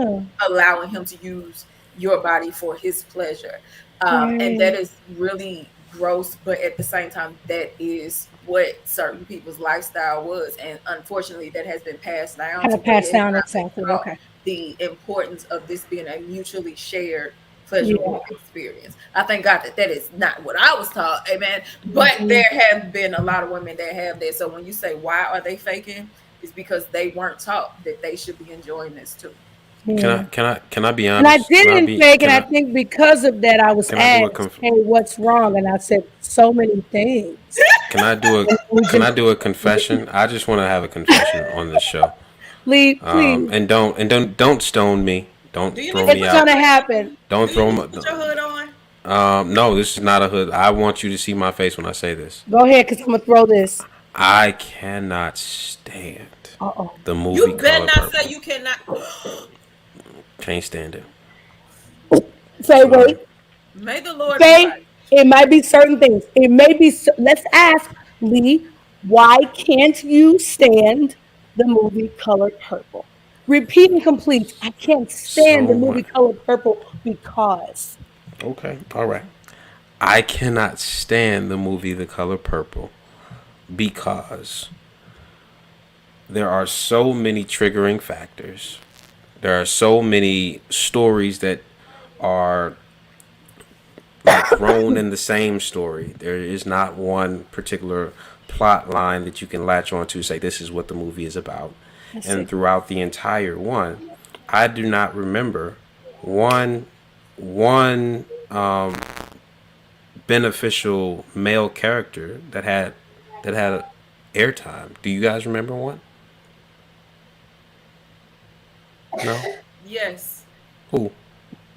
allowing him to use your body for his pleasure. And that is really gross. But at the same time, that is what certain people's lifestyle was. And unfortunately, that has been passed down. Exactly. Okay. The importance of this being a mutually shared pleasurable experience. I thank God that is not what I was taught, amen. But there have been a lot of women that have that. So when you say why are they faking, it's because they weren't taught that they should be enjoying this too. Can I be honest? And I didn't fake, and I think because of that, I was asked, "Hey, what's wrong?" And I said so many things. Can I do a confession? I just want to have a confession on this show. Please. And don't stone me. Don't throw me out. It's gonna happen. Don't throw me. Put your hood on. No, this is not a hood. I want you to see my face when I say this. Go ahead, because I'm gonna throw this. I cannot stand the movie. You better Color not Purple. say you cannot. Can't stand it. Say wait. May the Lord. Say it might be certain things. It may be. Let's ask Lee. Why can't you stand the movie Color Purple? Repeat and complete. I can't stand the movie Color Purple because. Okay, all right. I cannot stand the movie The Color Purple because there are so many triggering factors. There are so many stories that are like thrown in the same story. There is not one particular plot line that you can latch on to say this is what the movie is about. And throughout the entire one, I do not remember one beneficial male character that had airtime. Do you guys remember one? No? Yes. Who?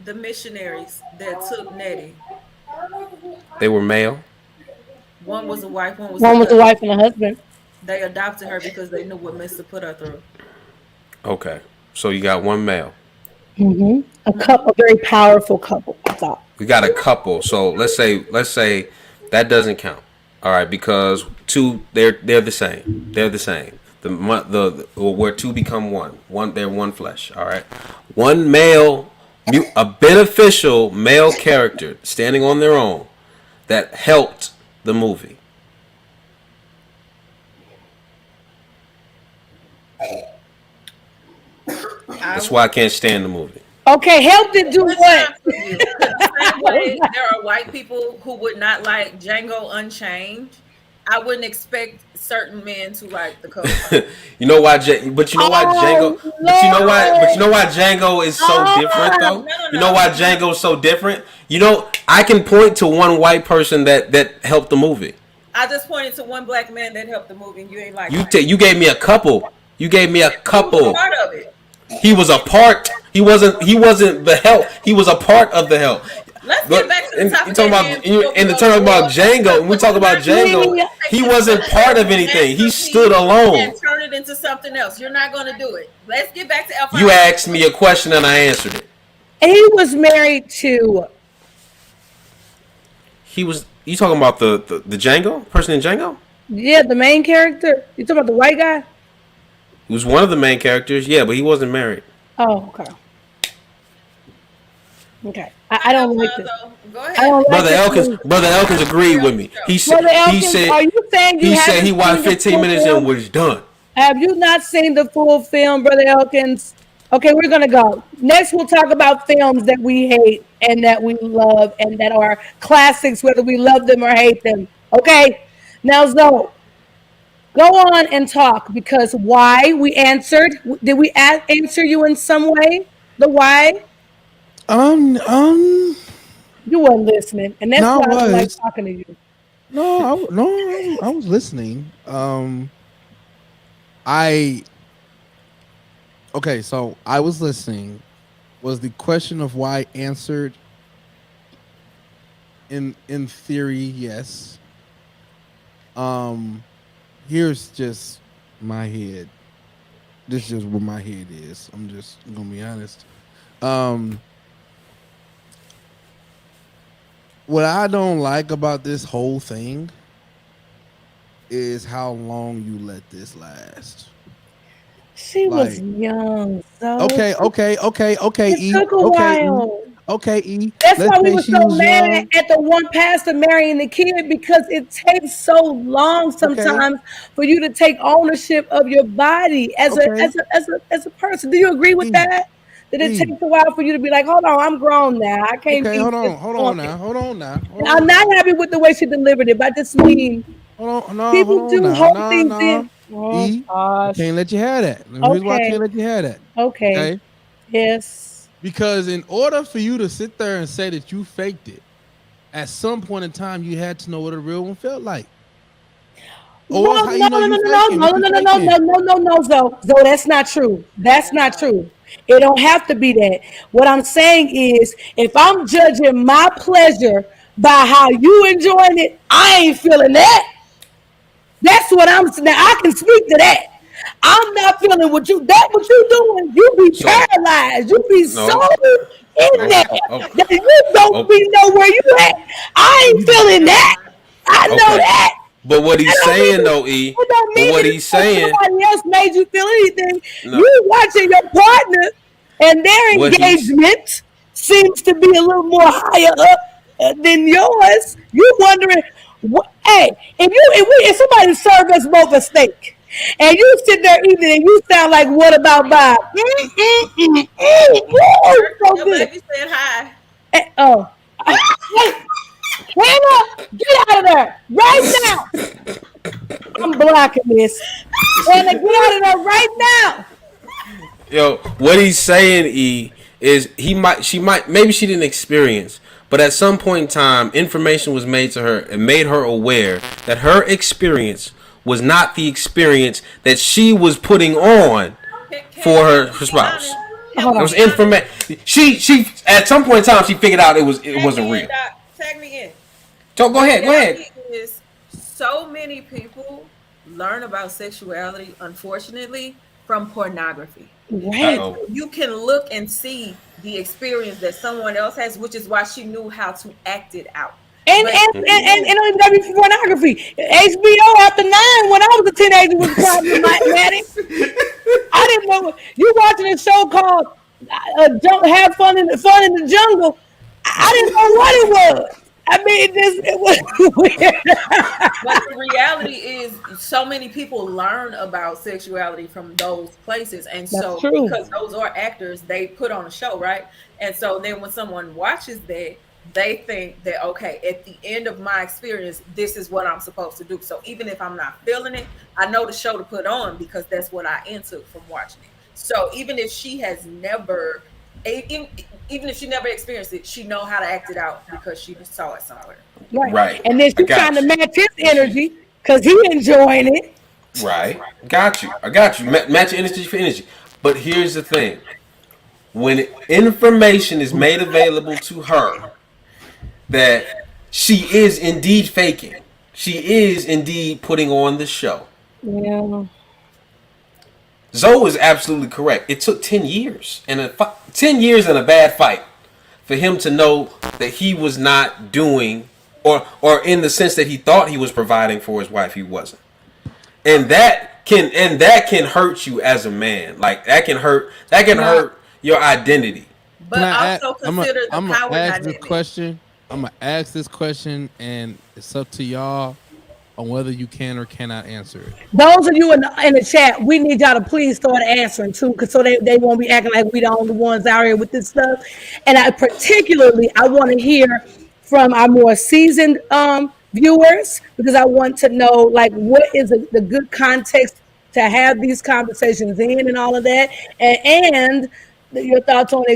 The missionaries that took Nettie. They were male? One was a wife, one was a wife and a husband. They adopted her because they knew what Mr. put her through. Okay. So you got one male. A couple, a very powerful couple, I thought. We got a couple. So let's say that doesn't count. All right, because two they're the same. They're the same. Where two become one. They're one flesh. All right. One male, a beneficial male character standing on their own that helped the movie. That's why I can't stand the movie. Okay, help it do what? The same way there are white people who would not like Django Unchained. I wouldn't expect certain men to like the color. You know why? But you know why Django? But you know why? But you know why Django is so different though? You know why Django is so different? You know, I can point to one white person that helped the movie. I just pointed to one black man that helped the movie, and you ain't like. You gave me a couple. You gave me a couple. He was part of it. He was a part. He wasn't the help. He was a part of the help. Let's get back to the topic. You talking about in the talking about Django? When we talk about Django, he wasn't part of anything. He stood alone. And turn it into something else. You're not going to do it. Let's get back to Alfonso. You asked me a question and I answered it. He was married to. He was. You talking about the Django person in Django? Yeah, the main character. You talking about the white guy? He was one of the main characters. Yeah, but he wasn't married. Oh, okay. Okay, I don't like this. Go ahead. Brother Elkins agreed with me. He said are you saying he watched 15 minutes and was done. Have you not seen the full film, Brother Elkins? Okay, we're gonna go. Next, we'll talk about films that we hate and that we love and that are classics, whether we love them or hate them. Okay, now Zoe, go on and talk, because why we answered. Did we answer you in some way? The why? You weren't listening, and that's why I don't like talking to you. I was listening. Okay, so I was listening. Was the question of why answered? In theory, yes. Here's just my head. This is just where my head is. I'm just gonna be honest. What I don't like about this whole thing is how long you let this last. She was young, so okay. It took a while. Okay, E. That's why we were so mad at the one pastor marrying the kid, because it takes so long sometimes for you to take ownership of your body as a person. Do you agree with that? That it takes a while for you to be like, hold on, I'm grown now. I can't. Okay, hold on now. I'm not happy with the way she delivered it, but I just mean people do hold things in. Oh, I can't let you have that. Here's why I can't let you have that. Okay. Yes. Because in order for you to sit there and say that you faked it, at some point in time you had to know what a real one felt like. No, Zoe, that's not true. That's not true. It don't have to be that. What I'm saying is, if I'm judging my pleasure by how you enjoying it, I ain't feeling that. That's what I'm saying. Now I can speak to that. I'm not feeling what you doing. You be paralyzed. You be so in there that you don't be know where you at. I ain't feeling that. I know that. But what he's saying though, E. But what he's saying, somebody else made you feel anything. No. You watching your partner and their engagement seems to be a little more higher up than yours. You wondering, hey, if somebody served us both a steak and you sit there eating and you sound like, what about Bob? Your baby said hi. Hannah, get out of there right now. I'm blocking this. Hannah, get out of there right now. Yo, what he's saying, E, is maybe she didn't experience, but at some point in time, information was made to her and made her aware that her experience was not the experience that she was putting on for her spouse. It was information. She at some point in time she figured out it wasn't real. Tag me in. So go ahead. So many people learn about sexuality, unfortunately, from pornography. Right. You can look and see the experience that someone else has, which is why she knew how to act it out. And don't even gotta be pornography. HBO after 9 when I was a teenager was problematic. I didn't know you watching a show called "Don't Have Fun in the Jungle." I didn't know what it was. I mean, it was weird. But the reality is, so many people learn about sexuality from those places, and so because those are actors, they put on a show, right? And so then when someone watches that, they think that, okay, at the end of my experience, this is what I'm supposed to do. So even if I'm not feeling it, I know the show to put on because that's what I intook from watching it. So even if she has never, even if she never experienced it, she know how to act it out because she saw it somewhere. Right. And then she's trying to match his energy because he enjoying it. Right. Got you. I got you. Match energy for energy. But here's the thing. When information is made available to her that she is indeed faking, she is indeed putting on the show. Yeah. Zoe is absolutely correct. It took 10 years and 10 years and a bad fight for him to know that he was not doing, or in the sense that he thought he was providing for his wife, he wasn't. And that can hurt you as a man. Like that can hurt your identity. But also consider the power dynamic. I'm gonna ask this question, and it's up to y'all on whether you can or cannot answer it. Those of you in the chat, we need y'all to please start answering too, because so they won't be acting like we the only ones out here with this stuff. And I want to hear from our more seasoned viewers, because I want to know like what is the good context to have these conversations in and all of that, and your thoughts on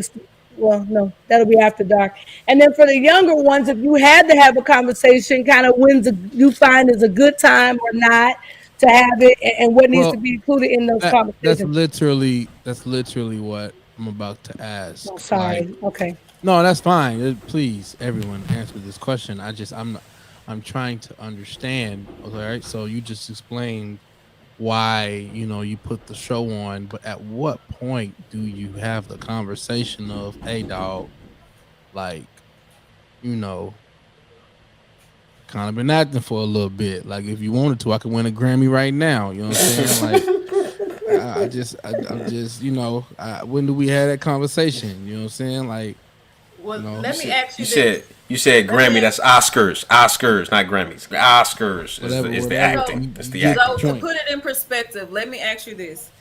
well, no, that'll be after dark. And then for the younger ones, if you had to have a conversation, kind of when you find is a good time or not to have it, and what needs to be included in those conversations. That's literally what I'm about to ask. Oh, sorry. Okay. No, that's fine. Please, everyone, answer this question. I'm trying to understand. Okay, right? So you just explained why you put the show on, but at what point do you have the conversation of, hey dog, like kind of been acting for a little bit, like if you wanted to I could win a Grammy right now, you know what I'm saying? Like I'm just when do we have that conversation, you know what I'm saying? Like, well, let me ask you You said Grammy, that's Oscars, not Grammys. Oscars is the acting. It's the acting. So to put it in perspective, let me ask you this.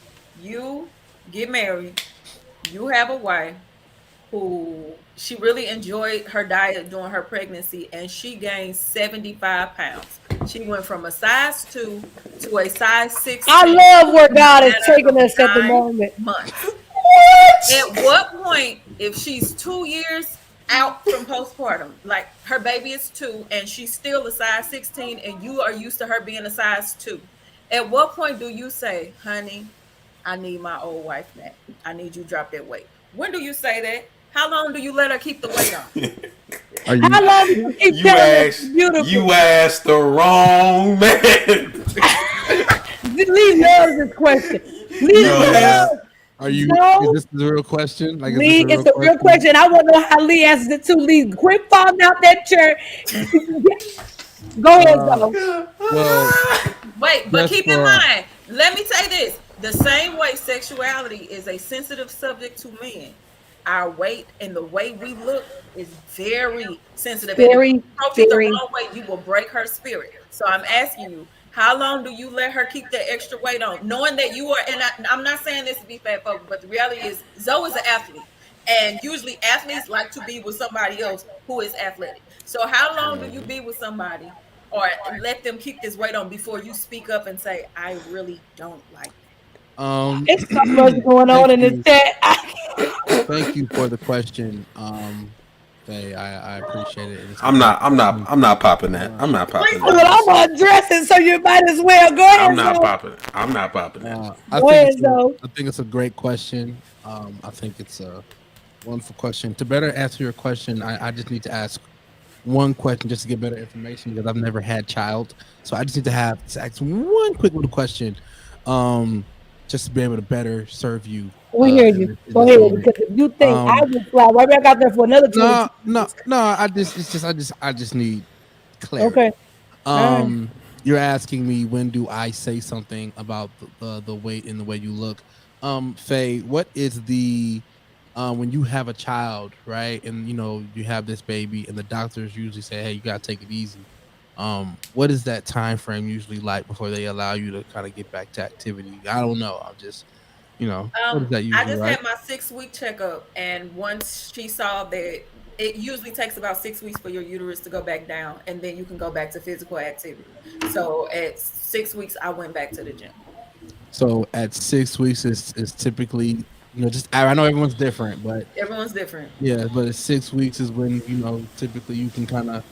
You get married, you have a wife who she really enjoyed her diet during her pregnancy, and she gained 75 pounds. She went from a size 2 to a size 16. I love where God is taking us at the moment. Months. At what point, if she's 2 years out from postpartum, like her baby is 2 and she's still a size 16 and you are used to her being a size 2, at what point do you say, honey, I need my old wife back, I need you to drop that weight? When do you say that? How long do you let her keep the weight on? How long do you keep you asked the wrong man. Lee loves this question. Lee loves. Is this the real question? Like, Lee, it's a real question. I want to know how Lee answers it too. Lee, quit falling out that chair. Go ahead, though. Well, wait, but keep in mind, let me say this. The same way sexuality is a sensitive subject to men, our weight and the way we look is very sensitive. Very. The wrong way, you will break her spirit. So I'm asking you, how long do you let her keep that extra weight on, knowing that you are, and I'm not saying this to be fat folks, but the reality is Zoe is an athlete, and usually athletes like to be with somebody else who is athletic. So how long do you be with somebody or let them keep this weight on before you speak up and say, I really don't like it? It's so much going on in the chat. Thank you for the question. Faye, I appreciate it. I'm not popping that. I'm not popping that. I'm addressing, so you might as well go ahead. I'm not popping that. I think it's a great question. I think it's a wonderful question. To better answer your question, I just need to ask one question just to get better information, because I've never had child. So I just need to ask one quick little question, just to be able to better serve you. We hear you. Go ahead, because if you think I will fly right back out there for another 2 No. I just need clarity. Okay. You're asking me, when do I say something about the weight and the way you look? Faye, what is the when you have a child, right, and you have this baby, and the doctors usually say, hey, you gotta take it easy. What is that time frame usually like before they allow you to kind of get back to activity? I don't know. I'm just what is that usually, I just right? had my 6-week checkup, and once she saw that it usually takes about 6 weeks for your uterus to go back down, and then you can go back to physical activity. So at 6 weeks, I went back to the gym. So at 6 weeks is typically, just I know everyone's different, but Everyone's different. yeah, but at 6 weeks is when typically you can kind of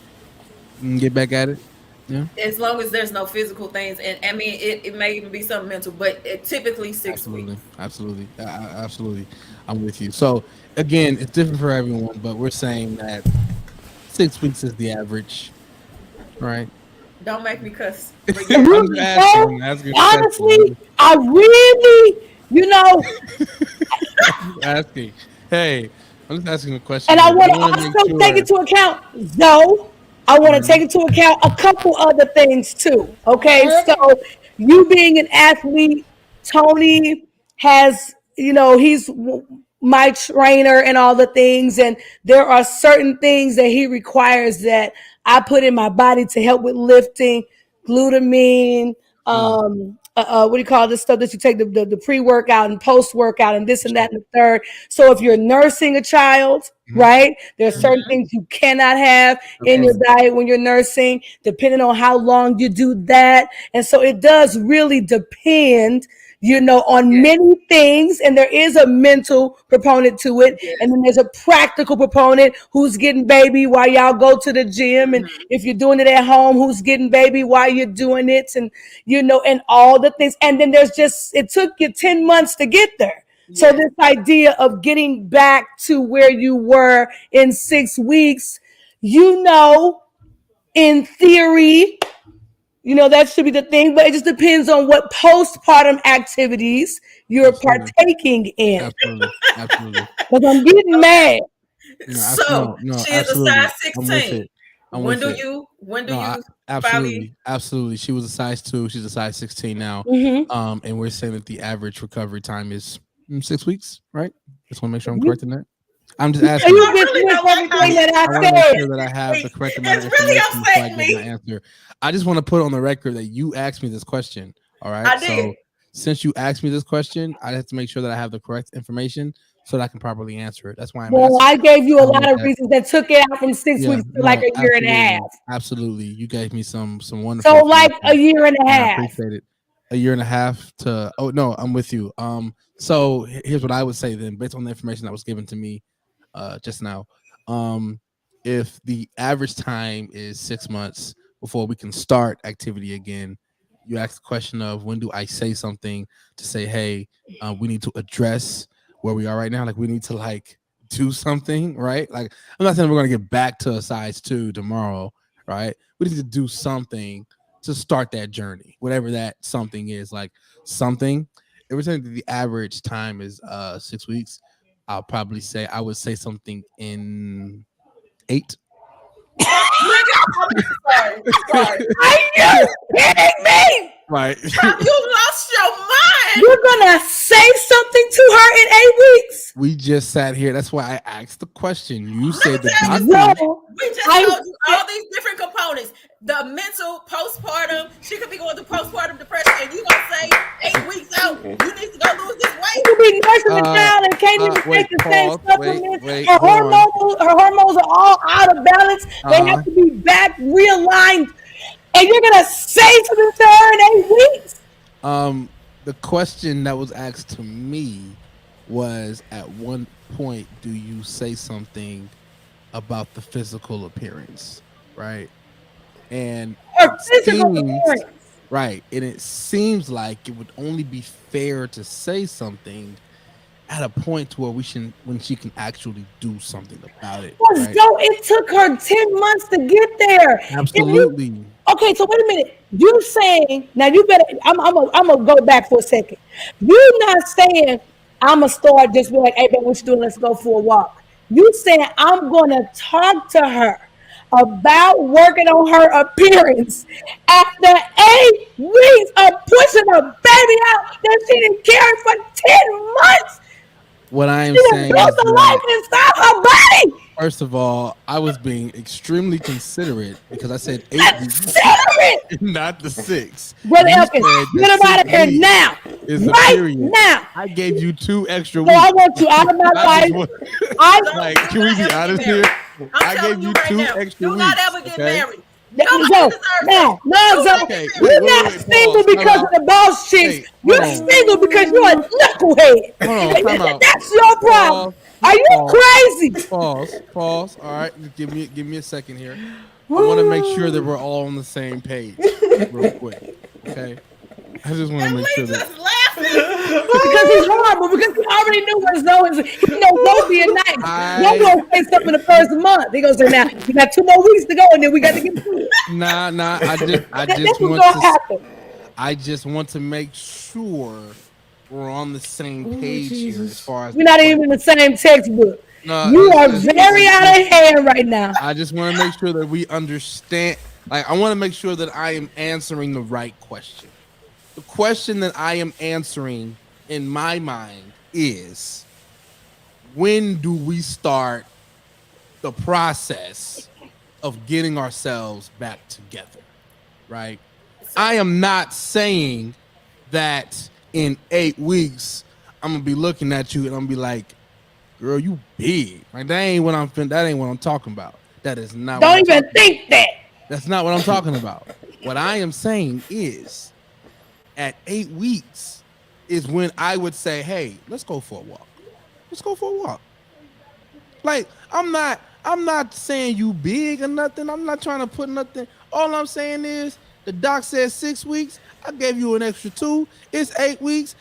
get back at it. Yeah, As long as there's no physical things, and I mean, it may even be something mental, but it typically 6 weeks. absolutely, absolutely. I'm with you. So again, it's different for everyone, but we're saying that 6 weeks is the average, right? Don't make me cuss. I'm asking Honestly, I really, asking. Hey, I'm just asking a question. and I want to wanna also make take sure- into account, though, I want to take into account a couple other things too. Okay, so you being an athlete, Tony has, he's my trainer and all the things, and there are certain things that he requires that I put in my body to help with lifting, glutamine, what do you call this stuff that you take the pre-workout and post-workout and this and that and the third. So if you're nursing a child, right, there are certain things you cannot have in your diet when you're nursing, depending on how long you do that. And so it does really depend, on many things. And there is a mental proponent to it. And then there's a practical proponent who's getting baby while y'all go to the gym. And if you're doing it at home, who's getting baby while you're doing it, and, and all the things. And then there's it took you 10 months to get there. So this idea of getting back to where you were in 6 weeks, in theory, that should be the thing, but it just depends on what postpartum activities you're partaking in. Absolutely. Because I'm getting mad. So she is a size 16. When do you Absolutely. She was a size 2. She's a size 16 now. And we're saying that the average recovery time is 6 weeks, right? Just want to make sure I'm correct in that. I'm just asking. You dismiss everything that I want to make said. sure that I have the correct amount of It's really information before I upsetting give my me. answer. I just want to put on the record that you asked me this question. All right. I did. So since you asked me this question, I have to make sure that I have the correct information so that I can properly answer it. That's why I'm asking. I gave you a lot of that. reasons that took it out from 6 weeks to like a year and a half. Absolutely. You gave me some wonderful. So like a year and a I half. appreciate it. A year and a half to. Oh no, I'm with you. So here's what I would say then, based on the information that was given to me, just now. If the average time is 6 months before we can start activity again, you ask the question of when do I say something to say, hey, we need to address where we are right now. Like we need to do something, right? Like I'm not saying we're gonna get back to a size 2 tomorrow, right? We need to do something to start that journey, whatever that something is. Like something. If we're saying that the average time is 6 weeks, I would say something in 8. Sorry. Are you kidding me? Right. You lost your mind. You're gonna say something to her in 8 weeks? We just sat here. That's why I asked the question. You said the Let me doctor. No. We just told you all these different components. The mental, postpartum. She could be going through postpartum depression, and you gonna say 8 weeks out, you need to go lose this weight. You could be nursing the child and can't even wait, take the same pause, supplements. wait, her hold on. hormones are all out of balance. They have to be back realigned. And you're gonna say something to her in 8 weeks? The question that was asked to me was, at one point, do you say something about the physical appearance, right? And Her it physical seems- appearance. right, and it seems like it would only be fair to say something at a point to where when she can actually do something about it. Because Right? though it took her 10 months to get there. Absolutely. Okay, so wait a minute. You saying now? You better. I'm gonna go back for a second. You're not saying I'm gonna start just be like, "Hey, babe, what you doing? Let's go for a walk." You saying I'm gonna talk to her about working on her appearance after 8 weeks of pushing a baby out that she didn't carry for 10 months. What I am She done saying is built a that, life inside her body. first of all, I was being extremely considerate because I said 8 weeks, Considerate. not the 6. Brother You Elkins, said get the him out of 6 here weeks now. is a Right period. now. I gave you 2 extra So weeks. I want you out of my I just life. want- I like, can we be honest here? I'm telling you right now, do not ever get married. Nobody Okay, You're not single because of the boss chicks. You're single because you're a knucklehead. That's your problem. Are you crazy? Pause. All right, give me a second here. I want to make sure that we're all on the same page, real quick. Okay. I just want to make sure that. Because he's horrible. Because he already knew what Zoe is. He knows Zoe being nice. Zoe gonna say something in the first month. He gonna say, "Now we got 2 more weeks to go, and then we got to get through it." Nah. I just want to make sure we're on the same page here as far as we're not even in the same textbook. You are very out of hand right now. I just want to make sure that we understand. Like, I want to make sure that I am answering the right question. The question that I am answering in my mind is, when do we start the process of getting ourselves back together, right? I am not saying that in 8 weeks I'm gonna be looking at you and I'm gonna be like, girl, you big. Like, that ain't what I'm talking about. That is not. Don't even think that. That's not what I'm talking about. What I am saying is, at 8 weeks is when I would say, hey, let's go for a walk. Let's go for a walk. Like, I'm not saying you big or nothing. I'm not trying to put nothing. All I'm saying is, the doc said 6 weeks. I gave you an extra 2. It's 8 weeks.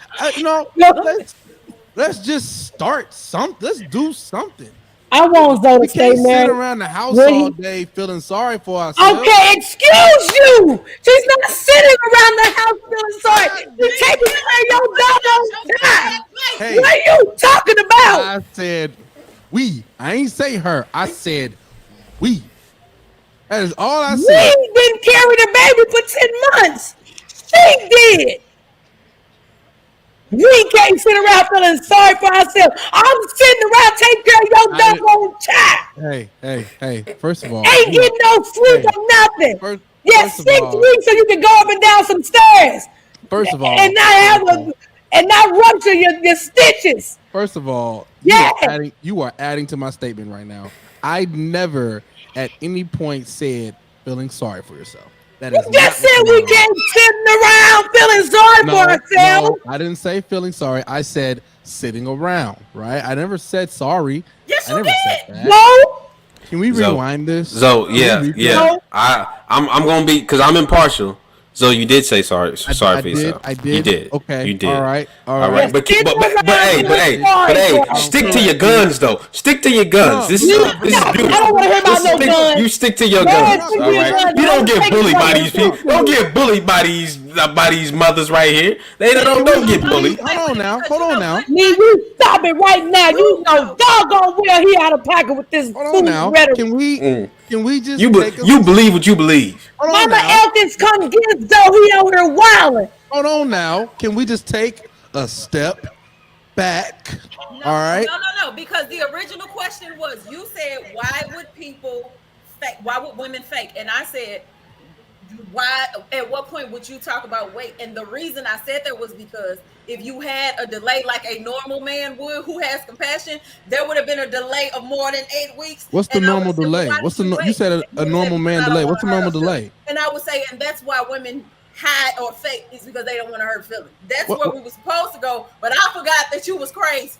Let's just start something. Let's do something. I want Zoe to stay married. Sit around the house all day feeling sorry for ourselves. Okay, excuse you. She's not sitting around the house feeling sorry. She's taking care of your doggone time. Hey, what are you talking about? I said we. I ain't say her. I said we. That is all I said. We didn't carry the baby for 10 months. She did. We can't sit around feeling sorry for ourselves. I'm sitting around taking care of your doggone child. Hey. First of all, ain't getting no sleep or nothing. 6 weeks so you can go up and down some stairs. First of all, and not rupture your stitches. First of all, you are adding to my statement right now. I never at any point said feeling sorry for yourself. That is just said we can't sitting around feeling sorry for ourselves. No, I didn't say feeling sorry. I said sitting around, right? I never said sorry. Yes, you did. Said that. No. Can we rewind this? Yeah. I'm gonna be, because I'm impartial. So you did say sorry for yourself. I did. You did. Okay. You did. All right. But hey, stick to your guns though. Stick to your guns. This is beautiful. I don't want to hear about no guns. You stick to your guns. All right. You don't get bullied by these people. Don't get bullied by these mothers right here. They don't get bullied. Hold on now. You stop it right now. You know doggone well he out of pocket with this food rhetoric. Can we just you believe what you believe. Mama Elkins come get Zoe over here wilding. Hold on now. Can we just take a step back? No, all right. No. Because the original question was, you said, why would people fake? Why would women fake? And I said, why? At what point would you talk about weight? And the reason I said that was because if you had a delay like a normal man would, who has compassion, there would have been a delay of more than 8 weeks. What's the normal delay? You said a normal man delay. What's the normal delay? And I would say, and that's why women hide or fake, is because they don't want to hurt feelings. That's where we were supposed to go, but I forgot that you was crazy.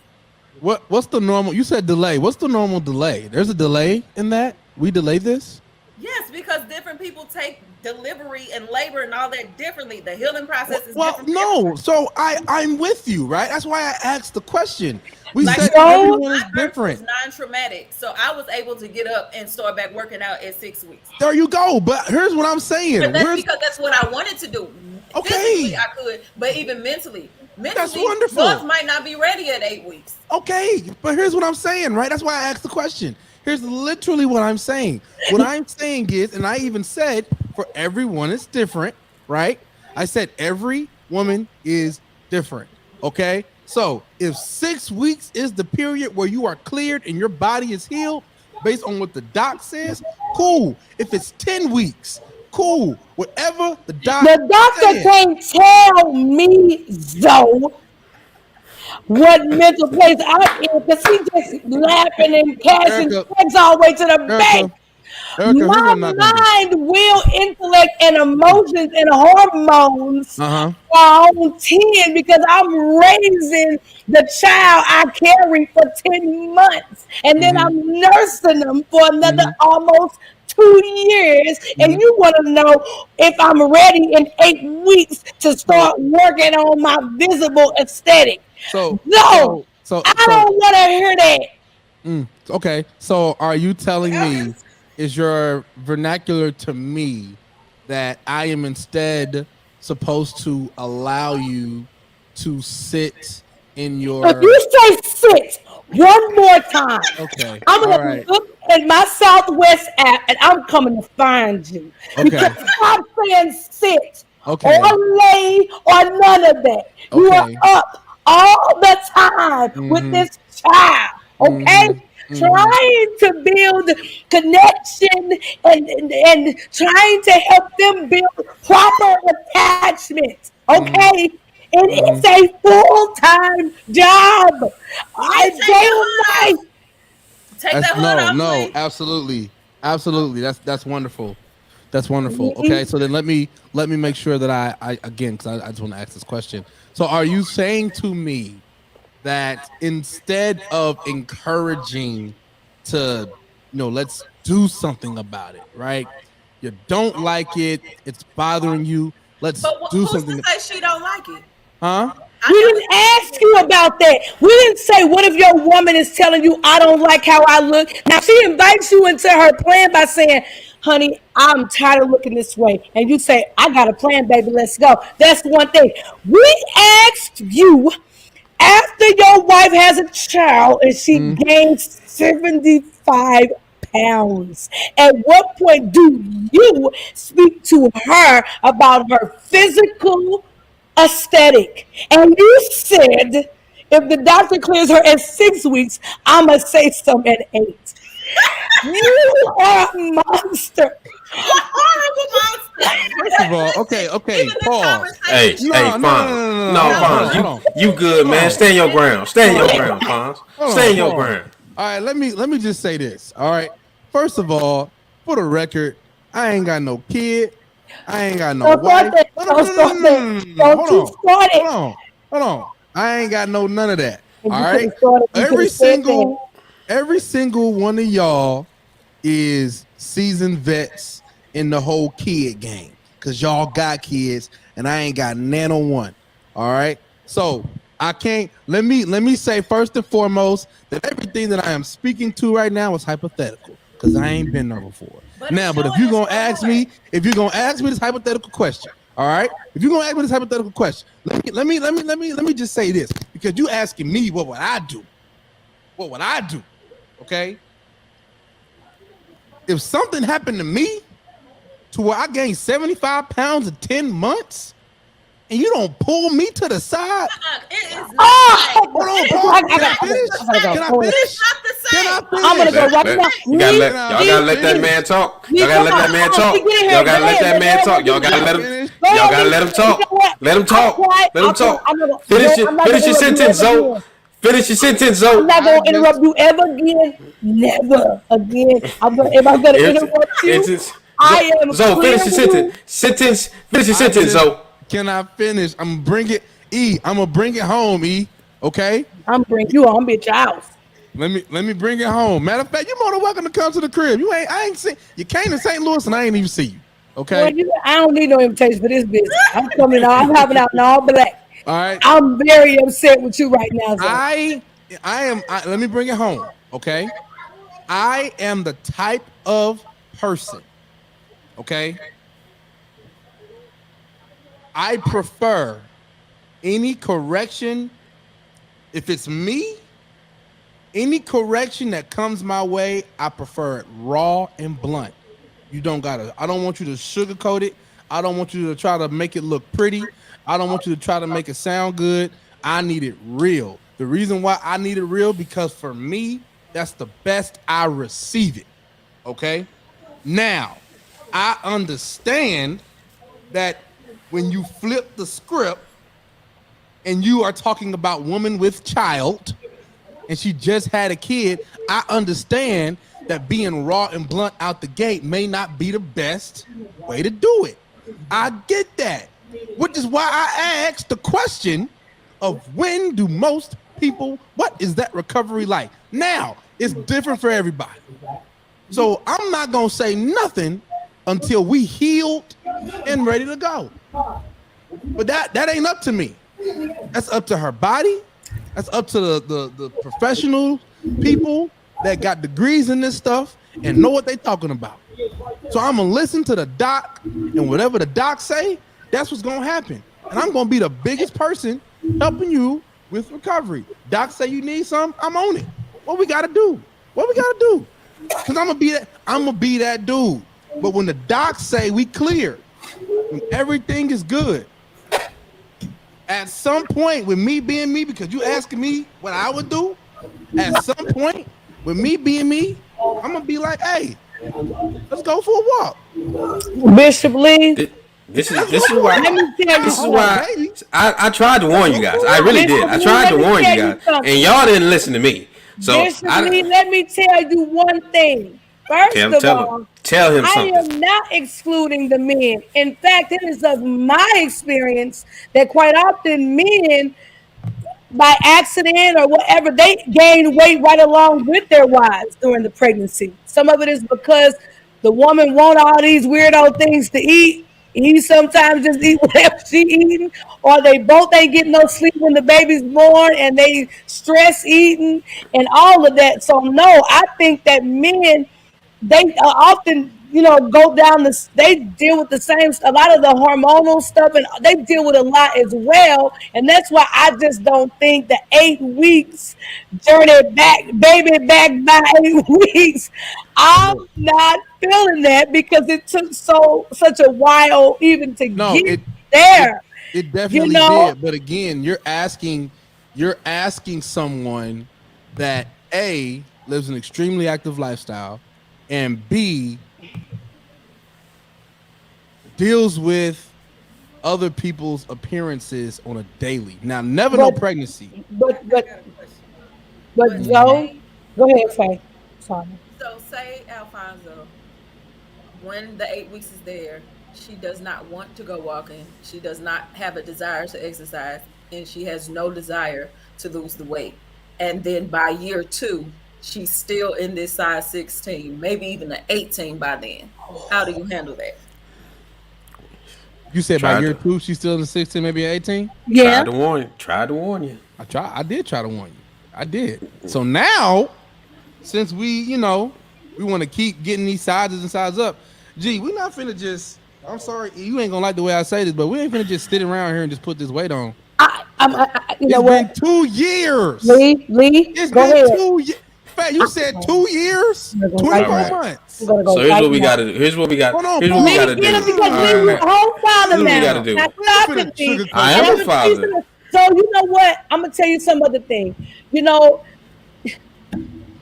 What's the normal? You said delay. What's the normal delay? There's a delay in that? We delay this? Yes, because different people take delivery and labor and all that differently. The healing process is different. No. So I'm with you, right? That's why I asked the question. We like said everyone is different. Non-traumatic, so I was able to get up and start back working out at 6 weeks. There you go. But here's what I'm saying. But that's because that's what I wanted to do. Okay, physically I could, but even mentally, that's wonderful. Buzz might not be ready at 8 weeks. Okay, but here's what I'm saying, right? That's why I asked the question. Here's literally what I'm saying. What I'm saying is, and I even said, for everyone it's different, right? I said every woman is different, okay? So if 6 weeks is the period where you are cleared and your body is healed based on what the doc says, cool. If it's 10 weeks, cool. Whatever the doctor can't tell me, Zoe, what mental place I'm in because he just laughing and cashing Erica. checks all the way to the bank. Erica, here's what My I'm not gonna do. mind, will, intellect, and emotions and hormones Uh-huh. are on 10 because I'm raising the child I carry for 10 months. And then I'm nursing them for another almost 2 years. And you want to know if I'm ready in 8 weeks to start working on my visible aesthetic. So No, I don't want to hear that. Okay, so are you telling me, is your vernacular to me that I am instead supposed to allow you to sit in your... If you say sit one more time, Okay, I'm all going right. to look at my Southwest app and I'm coming to find you. Okay. Because stop saying sit Okay. or lay or none of that. You are Okay. up all the time with this child, okay? Trying to build connection and trying to help them build proper attachment, okay? It is a full-time job. I don't like. Take that hood off, please. Absolutely. That's wonderful. That's wonderful. Okay, so then let me make sure that I again, because I just want to ask this question. So are you saying to me that instead of encouraging to, let's do something about it, right? You don't like it, it's bothering you. Let's But do who's something. to say she don't like it? Huh? We didn't ask you about that. We didn't say, what if your woman is telling you, I don't like how I look? Now, she invites you into her plan by saying, honey, I'm tired of looking this way. And you say, I got a plan, baby, let's go. That's one thing. We asked you, after your wife has a child and she gains 75 pounds, at what point do you speak to her about her physical aesthetic? And you said, if the doctor clears her at 6 weeks, I'm going to say something at 8. You are a monster. First of all, okay, pause. Hey, Fonz, you good, man. Stay in your ground. Stay in your ground, Fonz. Stay in your ground. All right, let me just say this. All right, first of all, for the record, I ain't got no kid. I ain't got no wife. Hold on. I ain't got none of that. All right. Every single one of y'all is seasoned vets in the whole kid game, because y'all got kids and I ain't got nano one. All right. So I can't let me say first and foremost that everything that I am speaking to right now is hypothetical, because I ain't been there before. But if you're gonna ask me this hypothetical question, all right, if you're gonna ask me this hypothetical question, let me just say this, because you asking me what would I do? What would I do? Okay. If something happened to me to where I gained 75 pounds in 10 months and you don't pull me to the side. Hold on, can I finish? I'm gonna go right now. Y'all gotta let that man talk. Y'all gotta let that man talk. Y'all gotta let that man talk. Y'all gotta let him talk. Let him talk. Let him talk. Finish your sentence, Zoe. Finish your sentence, Zoe. I'm not gonna interrupt you ever again. Never again. If I'm gonna interrupt you, I am. Zoe, finish your sentence. Finish your sentence, Zoe. Can I finish? I'm gonna bring it home, E. Okay? I'm bring you home, bitch, house. Let me bring it home. Matter of fact, you're more than welcome to come to the crib. I ain't seen you came to St. Louis and I ain't even see you. Okay. Well, I don't need no invitation for this business. I'm coming out. I'm hopping out in all black. All right. I'm very upset with you right now. Let me bring it home. Okay. I am the type of person. Okay. I prefer any correction. If it's me, any correction that comes my way, I prefer it raw and blunt. I don't want you to sugarcoat it. I don't want you to try to make it look pretty. I don't want you to try to make it sound good. I need it real. The reason why I need it real, because for me, that's the best I receive it. Okay? Now, I understand that when you flip the script and you are talking about woman with child, and she just had a kid, I understand that being raw and blunt out the gate may not be the best way to do it. I get that, which is why I asked the question of when do most people, what is that recovery like? Now, it's different for everybody. So I'm not going to say nothing until we healed and ready to go. But that ain't up to me. That's up to her body. That's up to the professional people that got degrees in this stuff and know what they talking about. So I'm gonna listen to the doc, and whatever the doc say, that's what's gonna happen. And I'm gonna be the biggest person helping you with recovery. Doc say you need something, I'm on it. What we gotta do? What we gotta do? Cause I'm gonna be that dude. But when the docs say we clear, when everything is good, at some point with me being me, because you asking me what I would do, at some point with me being me, I'm gonna be like, hey, let's go for a walk. Bishop Lee. This is why I tried to warn you guys. I really did. I tried to warn you guys, and y'all didn't listen to me. So Bishop Lee, let me tell you one thing. First of all, tell him something. I am not excluding the men. In fact, it is of my experience that quite often men, by accident or whatever, they gain weight right along with their wives during the pregnancy. Some of it is because the woman want all these weirdo things to eat. He sometimes just eat whatever she eating, or they both ain't getting no sleep when the baby's born, and they stress eating and all of that. So no, I think that men, they often, go down this, they deal with the same, a lot of the hormonal stuff, and they deal with a lot as well. And that's why I just don't think the 8 weeks journey back, baby back by 8 weeks, I'm not feeling that, because it took such a while even to get there. It definitely did. But again, you're asking someone that A, lives an extremely active lifestyle, and B, deals with other people's appearances on a daily. Now, never no pregnancy. But Joe, go ahead, Faye. Sorry. So say Alfonso, when the 8 weeks is there, she does not want to go walking. She does not have a desire to exercise, and she has no desire to lose the weight. And then by year 2, she's still in this size 16, maybe even an 18 by then. How do you handle that? You said by year 2, she's still in the 16, maybe 18? Yeah. Tried to warn you. I did try to warn you. I did. So now, since we want to keep getting these sizes and size up, we not finna just, I'm sorry, you ain't gonna like the way I say this, but we ain't finna just sit around here and just put this weight on. You know what? It's been 2 years. Lee, it's go been ahead. 2 years. You said 2 years? 24 months. So here's what we gotta do. Here's what we got to do. Because we whole father now. I am a father. So you know what? I'm gonna tell you some other thing.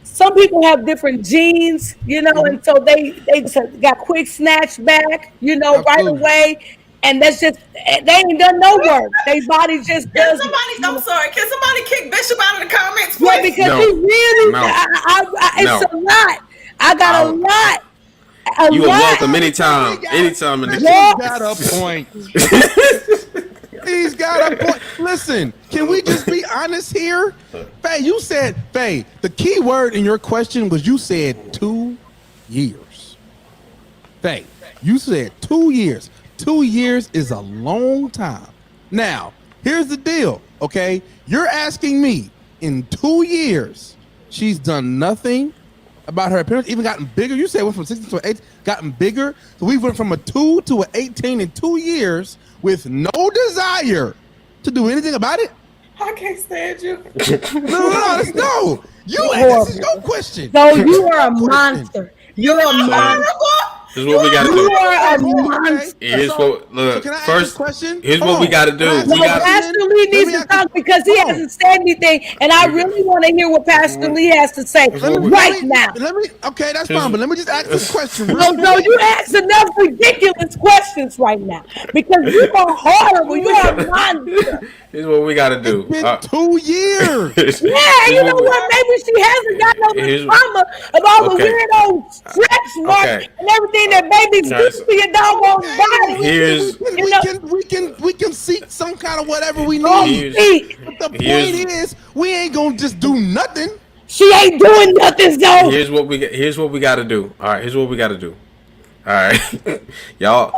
Some people have different genes, and so they just got quick snatch back, right away. And that's just, they ain't done no work. Their body just does. I'm sorry. Can somebody kick Bishop out of the comments, please? Yeah, because he really, it's a lot. I got a lot. You are welcome anytime in the got a point. He's got a point. Listen, can we just be honest here? Faye, the key word in your question was you said 2 years. Faye, you said 2 years. 2 years is a long time. Now, here's the deal, okay? You're asking me, in 2 years, she's done nothing about her appearance, even gotten bigger. You said went from 16 to 18, gotten bigger. So we went from a 2 to an 18 in 2 years with no desire to do anything about it? I can't stand you. No. This is your question. No, you are a monster. You're a monster. This is what we gotta You do. are a monster. Here's what look. can I ask First, a question? here's Hold what we on. gotta do. Can I ask We No, a got question? Pastor Lee needs to talk because he hasn't said anything, and I really want to hear what Pastor Lee has to say right now. Okay, that's fine, but let me just ask this question. No, you ask enough ridiculous questions right now because you are horrible. You are a monster. Here's what we gotta do. It's been 2 years. Yeah, you know what? Maybe she hasn't got no Here's- trauma of all Okay. the weirdo stretch marks Okay. and everything that babies do Nice. to your doggone body. Here's We can seek some kind of whatever we Oh, need. Here's- see, The here's- point is, we ain't gonna just do nothing. she ain't doing nothing, though. here's what we gotta do. All right, here's what we gotta do. All right, y'all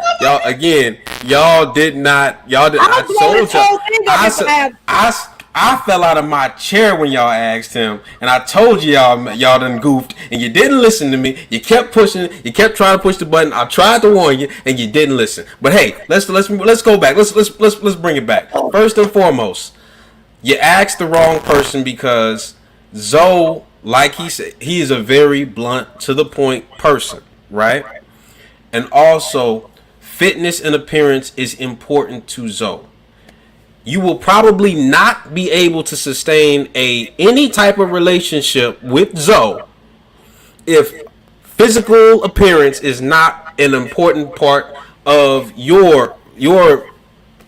again. Y'all did not. Y'all did. I'll blow this whole thing up if I have- I fell out of my chair when y'all asked him, and I told you y'all done goofed, and you didn't listen to me. You kept pushing. You kept trying to push the button. I tried to warn you, and you didn't listen. But hey, let's go back. Let's bring it back. First and foremost, you asked the wrong person because Zoe, like he said, he is a very blunt, to the point person, right? And also, fitness and appearance is important to Zoe. You will probably not be able to sustain any type of relationship with Zoe if physical appearance is not an important part of your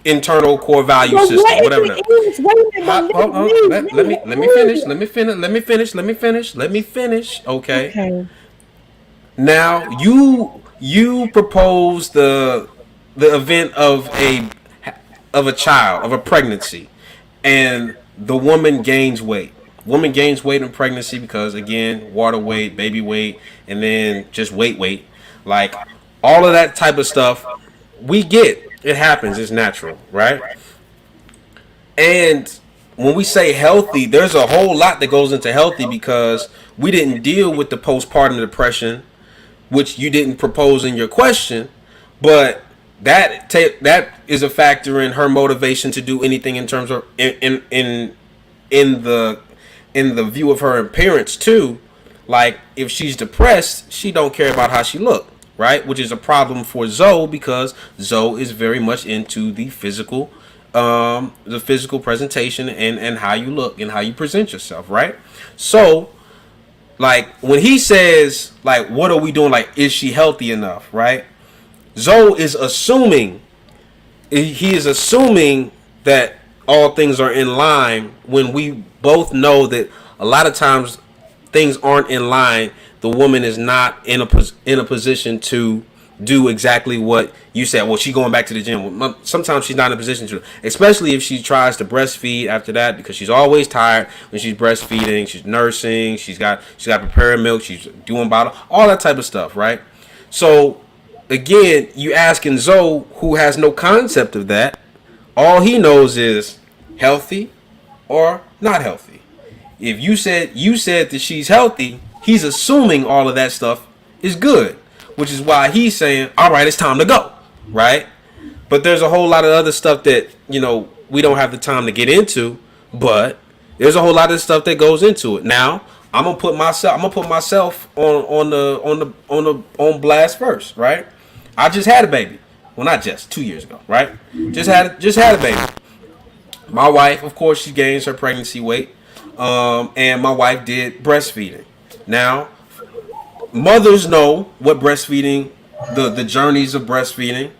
internal core value But system, what whatever if that. it is? Wait a minute, Hold on. please, Let me finish. Okay. Now you propose the event of a child, of a pregnancy, and the woman gains weight. Woman gains weight in pregnancy because, again, water weight, baby weight, and then just weight. Like all of that type of stuff, we get. It happens. It's natural, right? And when we say healthy, there's a whole lot that goes into healthy because we didn't deal with the postpartum depression, which you didn't propose in your question, but that is a factor in her motivation to do anything in terms of in the view of her appearance too. Like if she's depressed, she don't care about how she look, right? Which is a problem for Zoe because Zoe is very much into the physical presentation and how you look and how you present yourself, right? So like when he says like, what are we doing? Like, is she healthy enough, right? Zoe is assuming, he is assuming that all things are in line when we both know that a lot of times things aren't in line. The woman is not in a position to do exactly what you said. Well, she going back to the gym. Sometimes she's not in a position to, especially if she tries to breastfeed after that, because she's always tired when she's breastfeeding. She's nursing. She's got preparing milk. She's doing bottle, all that type of stuff, right? So again, you asking Zoe, who has no concept of that. All he knows is healthy or not healthy. If you said that she's healthy, he's assuming all of that stuff is good, which is why he's saying, all right, it's time to go, right? But there's a whole lot of other stuff that, you know, we don't have the time to get into, but there's a whole lot of stuff that goes into it. Now, I'm gonna put myself on blast first, right? I just had a baby. Well, not just 2 years ago, right? Just had a baby. My wife, of course, she gains her pregnancy weight, and my wife did breastfeeding. Now, mothers know what breastfeeding, the journeys of breastfeeding.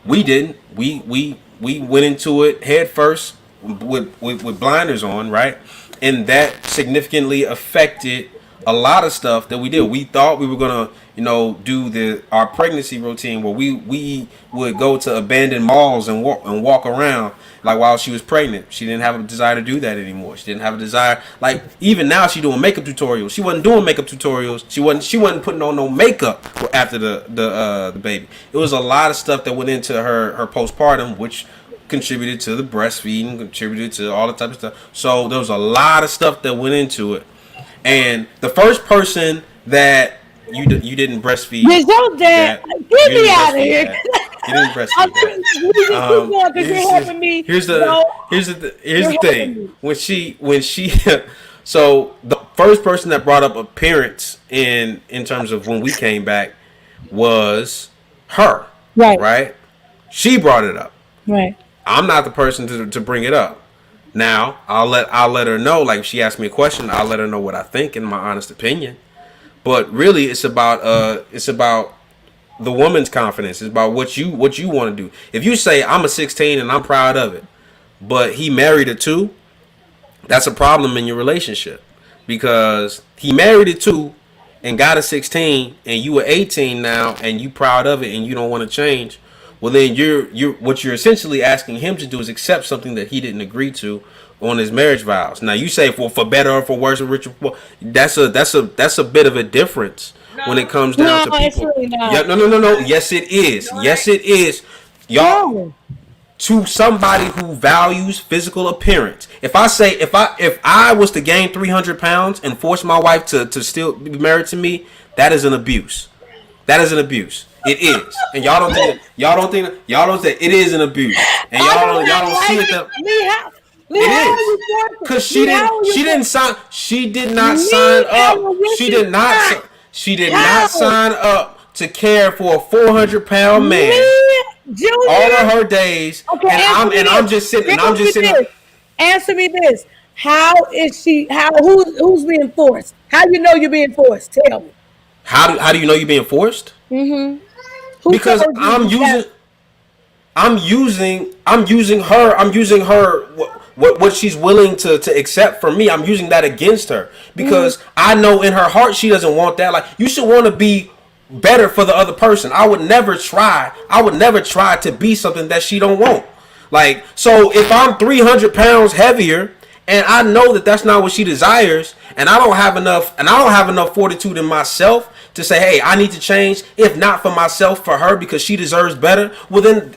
We didn't. We went into it head first with blinders on, right? And that significantly affected a lot of stuff that we did. We thought we were gonna, you know, do our pregnancy routine where we would go to abandoned malls and walk around like while she was pregnant. She didn't have a desire to do that anymore. She didn't have a desire. Like even now, she doing makeup tutorials. She wasn't doing makeup tutorials. She wasn't putting on no makeup after the baby. It was a lot of stuff that went into her postpartum, which contributed to the breastfeeding, contributed to all the type of stuff. So there was a lot of stuff that went into it. And the first person that you didn't breastfeed. Get your dad. Get me out of here. You didn't breastfeed. Here's the thing. When she so the first person that brought up appearance in terms of when we came back, was her. Right. Right? She brought it up. Right. I'm not the person to bring it up. Now, I'll let her know, like if she asks me a question, I'll let her know what I think in my honest opinion. But really it's about the woman's confidence. It's about what you want to do. If you say I'm a 16 and I'm proud of it, but he married a 2, that's a problem in your relationship. Because he married a 2 and got a 16 and you were 18 now and you proud of it and you don't want to change. Well, then what you're essentially asking him to do is accept something that he didn't agree to on his marriage vows. Now you say for better or for worse or richer, that's a bit of a difference when it comes down to people. It's really not. Yeah, no. Yes, it is. Yes, it is. Y'all, to somebody who values physical appearance. If I was to gain 300 pounds and force my wife to still be married to me, that is an abuse. That is an abuse. It is, and y'all don't think it is an abuse, and y'all don't see it. It is because she did not sign up. She did not sign up to care for a 400-pound man all of her days. Okay, and I'm just sitting. Answer me this: how is she? Who's being forced? How do you know you're being forced? Tell me. How do you know you're being forced? Mm-hmm. Because I'm using her what she's willing to accept from me. I'm using that against her because I know in her heart she doesn't want that. Like, you should want to be better for the other person. I would never try to be something that she don't want. Like, so if I'm 300 pounds heavier and I know that that's not what she desires, and I don't have enough fortitude in myself to say, hey, I need to change, if not for myself, for her, because she deserves better. Well, then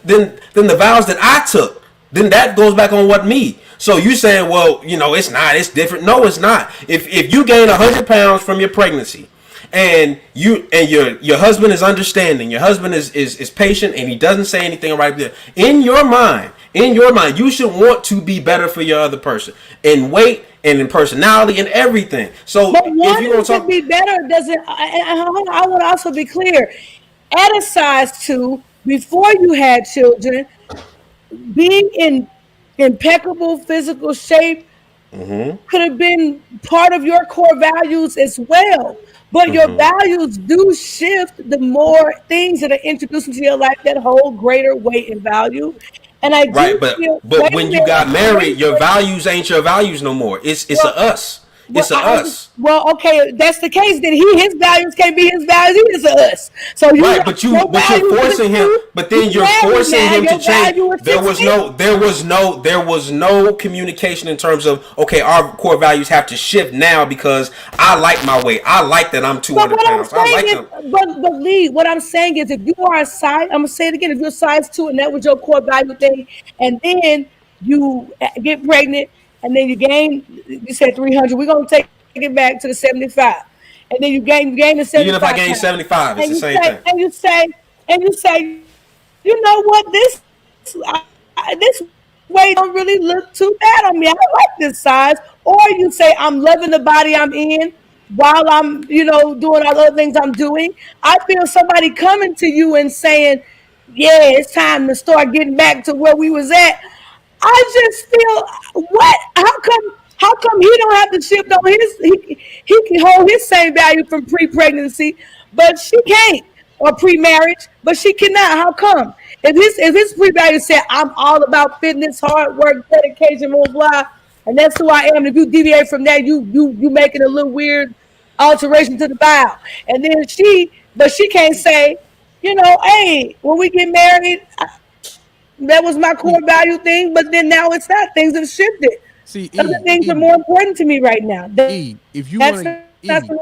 the vows that I took, then that goes back on what me. So you saying, well, it's not, it's different. No, it's not. If you gain 100 pounds from your pregnancy, and your husband is understanding, your husband is patient, and he doesn't say anything right there, in your mind, you should want to be better for your other person in weight and in personality and everything. So but if you want to be better doesn't. I want to also be clear. At a size 2, before you had children, being in impeccable physical shape could have been part of your core values as well. But your values do shift the more things that are introduced into your life that hold greater weight and value. And I do right, but when you got married, your values ain't your values no more. It's a us. It's us. Well, okay, if that's the case, then his values can't be his values. It's a us. So right, but you're forcing him. But then you're forcing him to change. There was no communication in terms of, okay, our core values have to shift now because I like my weight. I like that I'm 200 pounds. I like them. But Lee, what I'm saying is, if you are a size, I'm gonna say it again. If you're a size 2 and that was your core value thing, and then you get pregnant. And then you said 300. We're going to take it back to the 75. And then you gain the 75. Even if I gain 75, it's the same thing. And you say, you know what? This weight don't really look too bad on me. I like this size. Or you say, I'm loving the body I'm in while I'm, doing all the other things I'm doing. I feel somebody coming to you and saying, yeah, it's time to start getting back to where we was at. I just feel how come he don't have to shift on he can hold his same value from pre-pregnancy, but she can't, or pre-marriage, but she cannot. How come? If his pre-value said, I'm all about fitness, hard work, dedication, blah blah, and that's who I am. And if you deviate from that, you making a little weird alteration to the vow. And then she can't say, hey, when we get married, that was my core value thing, but then now it's not. Things have shifted. See, other things are more important to me right now. If you want to gain weight,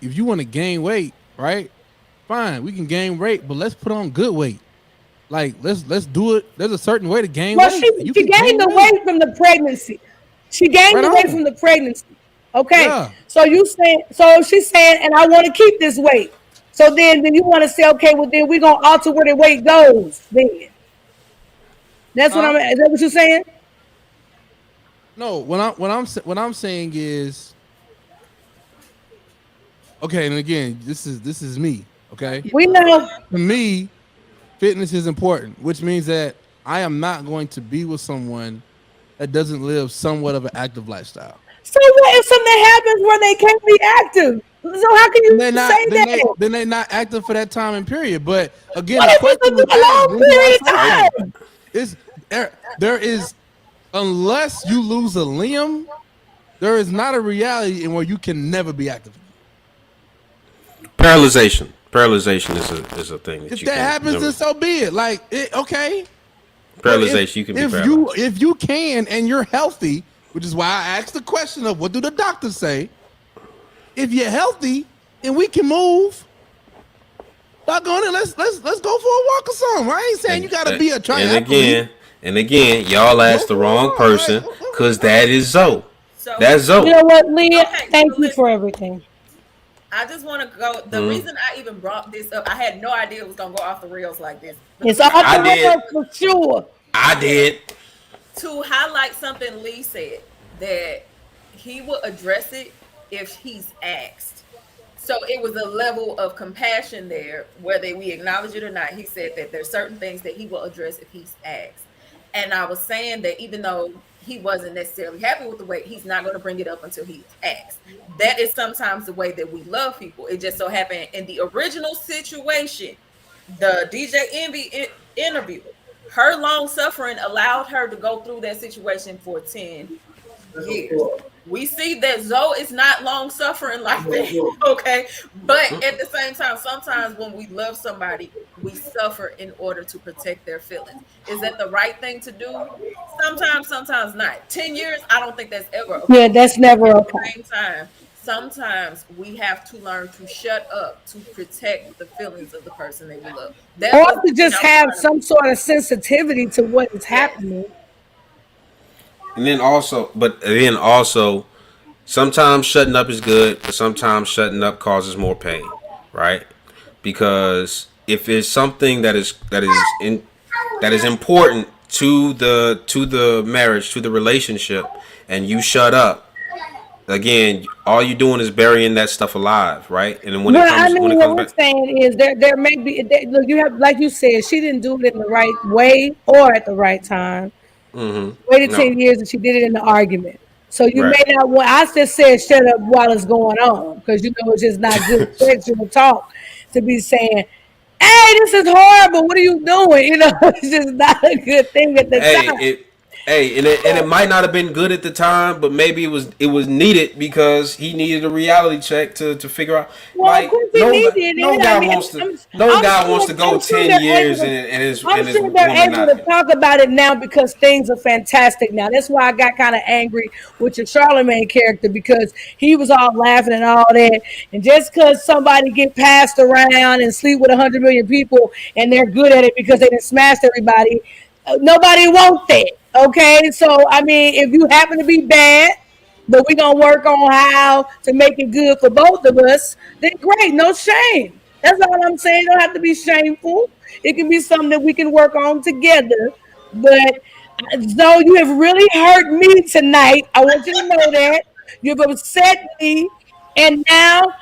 if you want to gain weight, right? Fine, we can gain weight, but let's put on good weight. Like let's do it. There's a certain way to gain weight. She gained the weight from the pregnancy. She gained the weight from the pregnancy. Okay, yeah. So she's saying, and I want to keep this weight. So then you want to say, okay, well then we're gonna alter where the weight goes. Then that's what is that what you're saying? No, what I'm saying is, Okay, and again, this is me. Okay, We know. to me, fitness is important, which means that I am not going to be with someone that doesn't live somewhat of an active lifestyle. So what if something happens where they can't be active? So how can you They're not. say Then that? they're not active for that time and period. But again, What the if question it's was a long asked, when do I period of say that? time? Is there is, unless you lose a limb, there is not a reality in where you can never be active. Paralyzation is a thing that If you that can happens, never- then so be it. Like, okay. paralyzation. You can be paralyzed. if you can and you're healthy, which is why I asked the question of what do the doctors say? If you're healthy and we can move, doggone it, let's go for a walk or something. I ain't saying you gotta be a triathlete. And again, y'all asked the wrong person because that is Zoe. So That's Zoe. You know what, Leah? Okay, Thank so you listen. for everything. I just want to go. The reason I even brought this up, I had no idea it was gonna go off the rails like this. It's off I the did. rails for sure. I did. To highlight something Lee said, that he will address it if he's asked. So it was a level of compassion there, whether we acknowledge it or not. He said that there's certain things that he will address if he's asked. And I was saying that even though he wasn't necessarily happy with the way, he's not going to bring it up until he's asked. That is sometimes the way that we love people. It just so happened in the original situation, the DJ Envy interview, her long suffering allowed her to go through that situation for 10 years. We see that Zoe is not long suffering like that, okay? But at the same time, sometimes when we love somebody, we suffer in order to protect their feelings. Is that the right thing to do? Sometimes not. 10 years, I don't think that's ever okay. Yeah, that's never At okay. the same time, sometimes we have to learn to shut up to protect the feelings of the person that we love. That Or was to just the thing I have was trying to- some sort of sensitivity to what is happening. And then also, sometimes shutting up is good, but sometimes shutting up causes more pain, right? Because if it's something that is important to the marriage, to the relationship, and you shut up, again, all you're doing is burying that stuff alive, right? And then when Well, it comes what we're back, saying is there may be look, you have, like you said, she didn't do it in the right way or at the right time. Waited 10 years and she did it in the argument. So you Right. may not want. I just said shut up while it's going on because you know it's just not good sexual talk to be saying, "Hey, this is horrible. What are you doing?" You know, it's just not a good thing at the time. and it might not have been good at the time, but maybe it was needed because he needed a reality check to figure out. Well, Like of course he needed it. no I guy mean, wants to I'm go sure 10 they're years able to- and his I'm sure woman they're able not. to talk about it now because things are fantastic now. That's why I got kind of angry with your Charlemagne character because he was all laughing and all that. And just because somebody get passed around and sleep with 100 million people and they're good at it because they done smashed everybody, nobody wants that. Okay, so I mean, if you happen to be bad, but we're gonna work on how to make it good for both of us, then great, no shame. That's all I'm saying. Don't have to be shameful. It can be something that we can work on together. But Zoe, you have really hurt me tonight. I want you to know that. You've upset me. And now,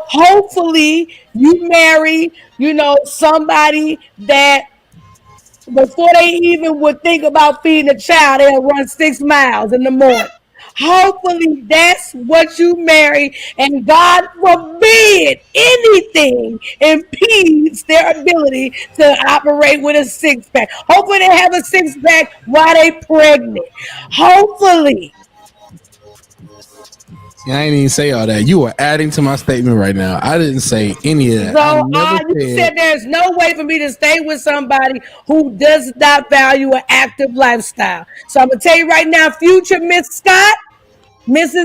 hopefully you marry, somebody that before they even would think about feeding a child, they'll run 6 miles in the morning. Hopefully that's what you marry, and God forbid anything impedes their ability to operate with a 6-pack. Hopefully they have a 6-pack while they pregnant. Hopefully. I ain't even say all that. You are adding to my statement right now. I didn't say any of that. So you said there's no way for me to stay with somebody who does not value an active lifestyle. So I'm gonna tell you right now, future Mrs.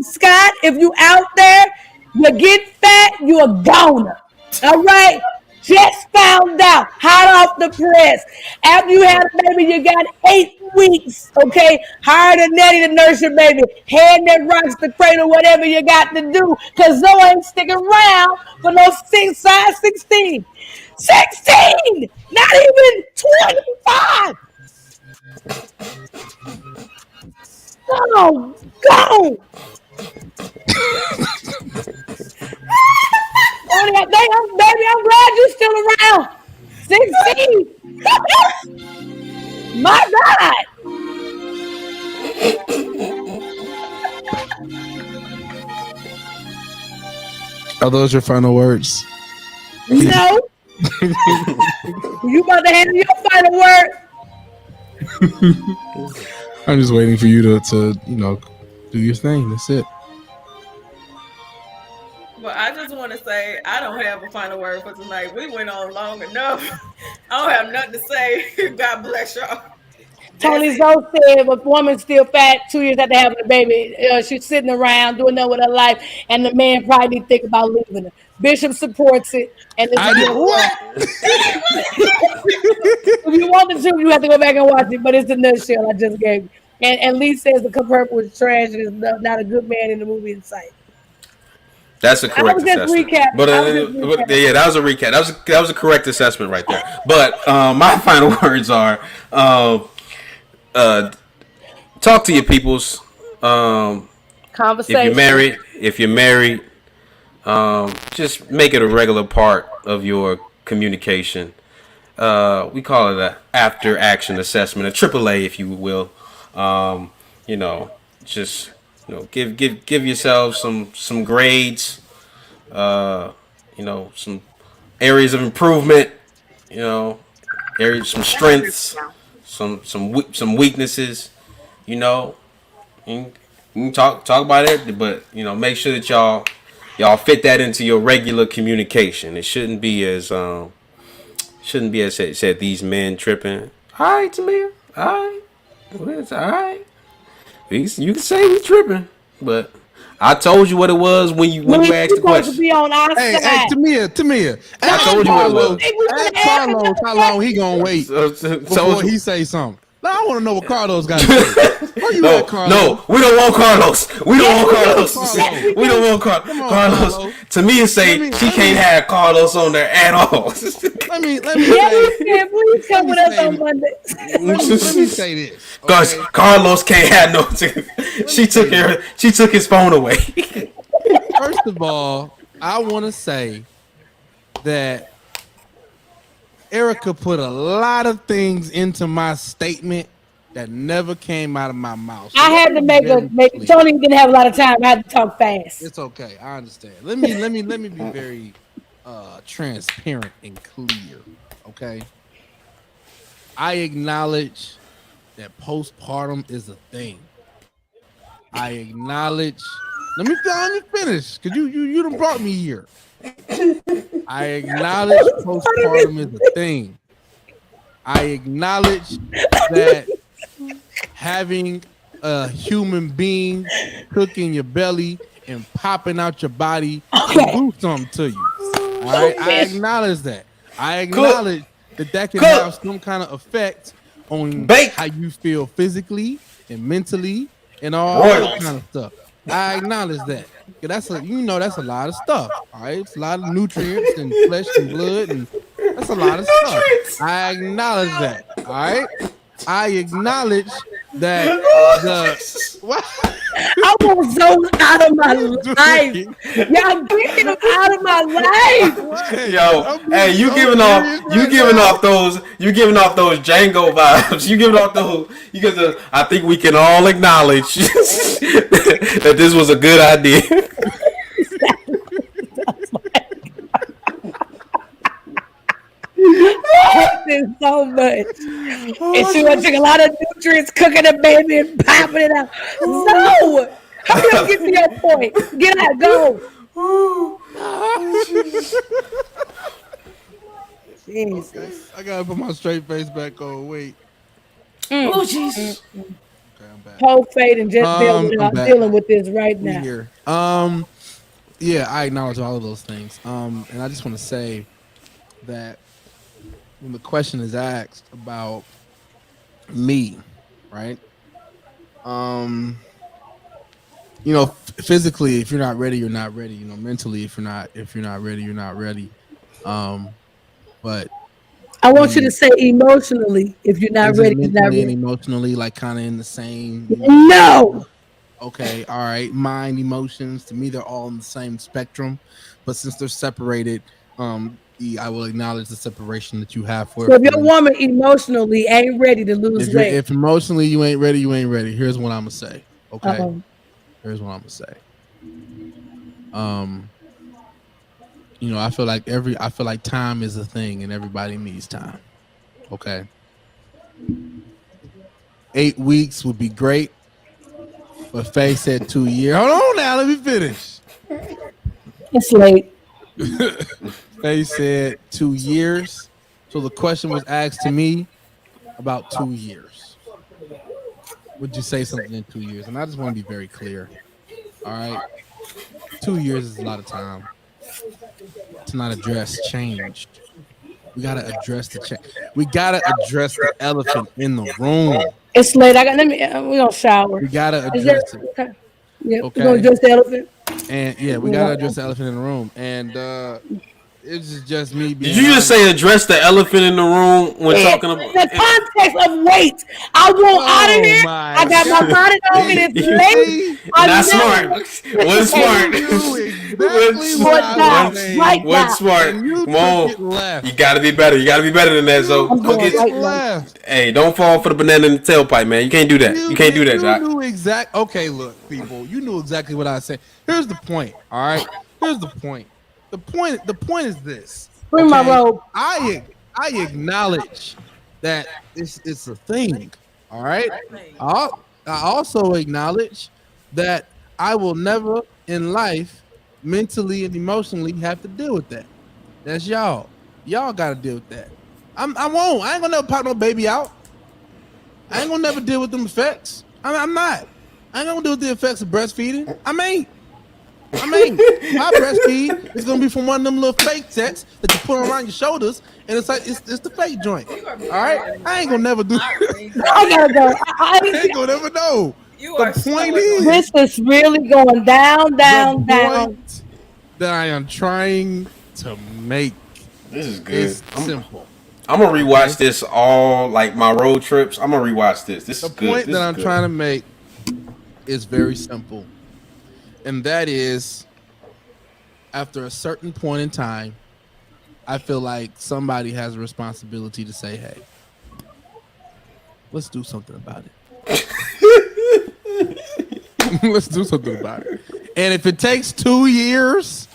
Scott, if you out there, you get fat, you a goner. All right? Just found out, hot off the press. After you had a baby, you got 8 weeks, okay? Hired a nanny to nurse your baby. Hand that rocks the cradle, whatever you got to do, because Zoe ain't sticking around for no size 16. 16! Not even 25! Go! My God. Are those your final words? No. You about to handle your final word? I'm just waiting for you to do your thing. That's it. Well, I just want to say I don't have a final word for tonight. We went on long enough. I don't have nothing to say. God bless y'all. Tony Zoe said, if a woman's still fat 2 years after having a baby, she's sitting around doing that with her life, and the man probably need to think about leaving her. Bishop supports it. And I did what? If you want the truth, you have to go back and watch it, but it's the nutshell I just gave you. And Lee says the Kirk was trash and is not a good man in the movie in sight. That's a correct assessment. But yeah, that was a recap. That was a correct assessment right there. But my final words are talk to your peoples. Conversation. If you're married, just make it a regular part of your communication. We call it an after action assessment, a AAA, if you will. Just give yourself some grades. Some areas of improvement. Some strengths, some weaknesses. You can talk about it, but make sure that y'all fit that into your regular communication. It shouldn't be as said these men tripping. All right, Tamir. All right. Well, it's all right. You can say we tripping, but I told you what it was when you asked the question. Be on our Hey, Tamir. I told you what it was. Ask Carlos how long he gonna wait before he say something. Now I want to know what Carlos got to say. Where you at, Carlos? No, we don't want Carlos. We don't want Carlos. We don't want Carlos. Tamia say she can't have Carlos on there at all. Let me please come with us on Monday. Let me say this. Because Carlos can't have no. She took his phone away. First of all, I want to say that Erica put a lot of things into my statement that never came out of my mouth. So I had to make Tony didn't have a lot of time. I had to talk fast. It's okay. I understand. Let me be very transparent and clear. Okay. I acknowledge that postpartum is a thing. I acknowledge. Let me finish, because you done brought me here. I acknowledge postpartum is a thing. I acknowledge that having a human being cooking your belly and popping out your body can do something to you. All right, I acknowledge that. I acknowledge that can have some kind of effect on how you feel physically and mentally and all that kind of stuff. I acknowledge that. That's a lot of stuff. All right, it's a lot of nutrients and flesh and blood, and that's a lot of stuff. I acknowledge that. All right, I acknowledge that I want Zoe out of my life. Y'all get him out of my life. Yo, hey, you giving off those Django vibes. You giving off those. I think we can all acknowledge that this was a good idea. So much. And she would take a lot of nutrients, cooking the baby and popping it out. No! How you get to your point? Get out, go. Jesus. I gotta put my straight face back on. Wait. Oh Jesus. Okay, I'm back. Whole fate and just dealing with this right now. Here. Yeah, I acknowledge all of those things. And I just want to say that when the question is asked about me, right? Physically, if you're not ready, you're not ready. Mentally, if you're not ready, you're not ready. But I want you to say emotionally, if you're not ready, you're not ready. And emotionally, like kind of in the same. No. Okay, all right. Mind, emotions, to me, they're all in the same spectrum, but since they're separated, I will acknowledge the separation that you have for. So if your woman emotionally ain't ready to lose weight, if emotionally you ain't ready, you ain't ready. Here's what I'm gonna say. Okay. Here's what I'm gonna say. You know, I feel like time is a thing, and everybody needs time. Okay. 8 weeks would be great, but Faye said 2 years. Hold on now, let me finish. it's late. Faye said 2 years. So the question was asked to me about 2 years. Would you say something in 2 years? And I just want to be very clear. All right. 2 years is a lot of time to not address change. We gotta address the change. We gotta address the elephant in the room. It's late. We gonna shower. We gotta address it. Okay. Yeah, Okay. we're gonna address the elephant. And yeah, we gotta address the elephant in the room. And it's just me being. Did you just say address the elephant in the room when talking about the context of weight? I want out of here. I got my bonnet on and it's late. Not smart. What's smart? What's smart? Come on. You gotta be better. You gotta be better than that. So hey, don't fall for the banana in the tailpipe, man. You can't do that. You can't do that, Doc. Okay, look, people. You knew exactly what I said. Here's the point. All right. Here's the point. The point is this. Bring my robe. I acknowledge that it's a thing. All right. I also acknowledge that I will never in life mentally and emotionally have to deal with that. That's y'all. Y'all got to deal with that. I won't. I ain't gonna never pop no baby out. I ain't gonna never deal with them effects. I'm not. I ain't gonna deal with the effects of breastfeeding. I mean, my breastfeed is gonna be from one of them little fake sets that you put around your shoulders, and it's like it's the fake joint. All right, I ain't gonna never do. I gotta go. I ain't gonna never know. The point is, this is really going down. That I am trying to make. This is good. It's simple. I'm gonna rewatch this all like my road trips. I'm gonna rewatch this. This is good. The point that I'm trying to make is very simple. And that is, after a certain point in time, I feel like somebody has a responsibility to say, hey, let's do something about it. Let's do something about it. And if it takes 2 years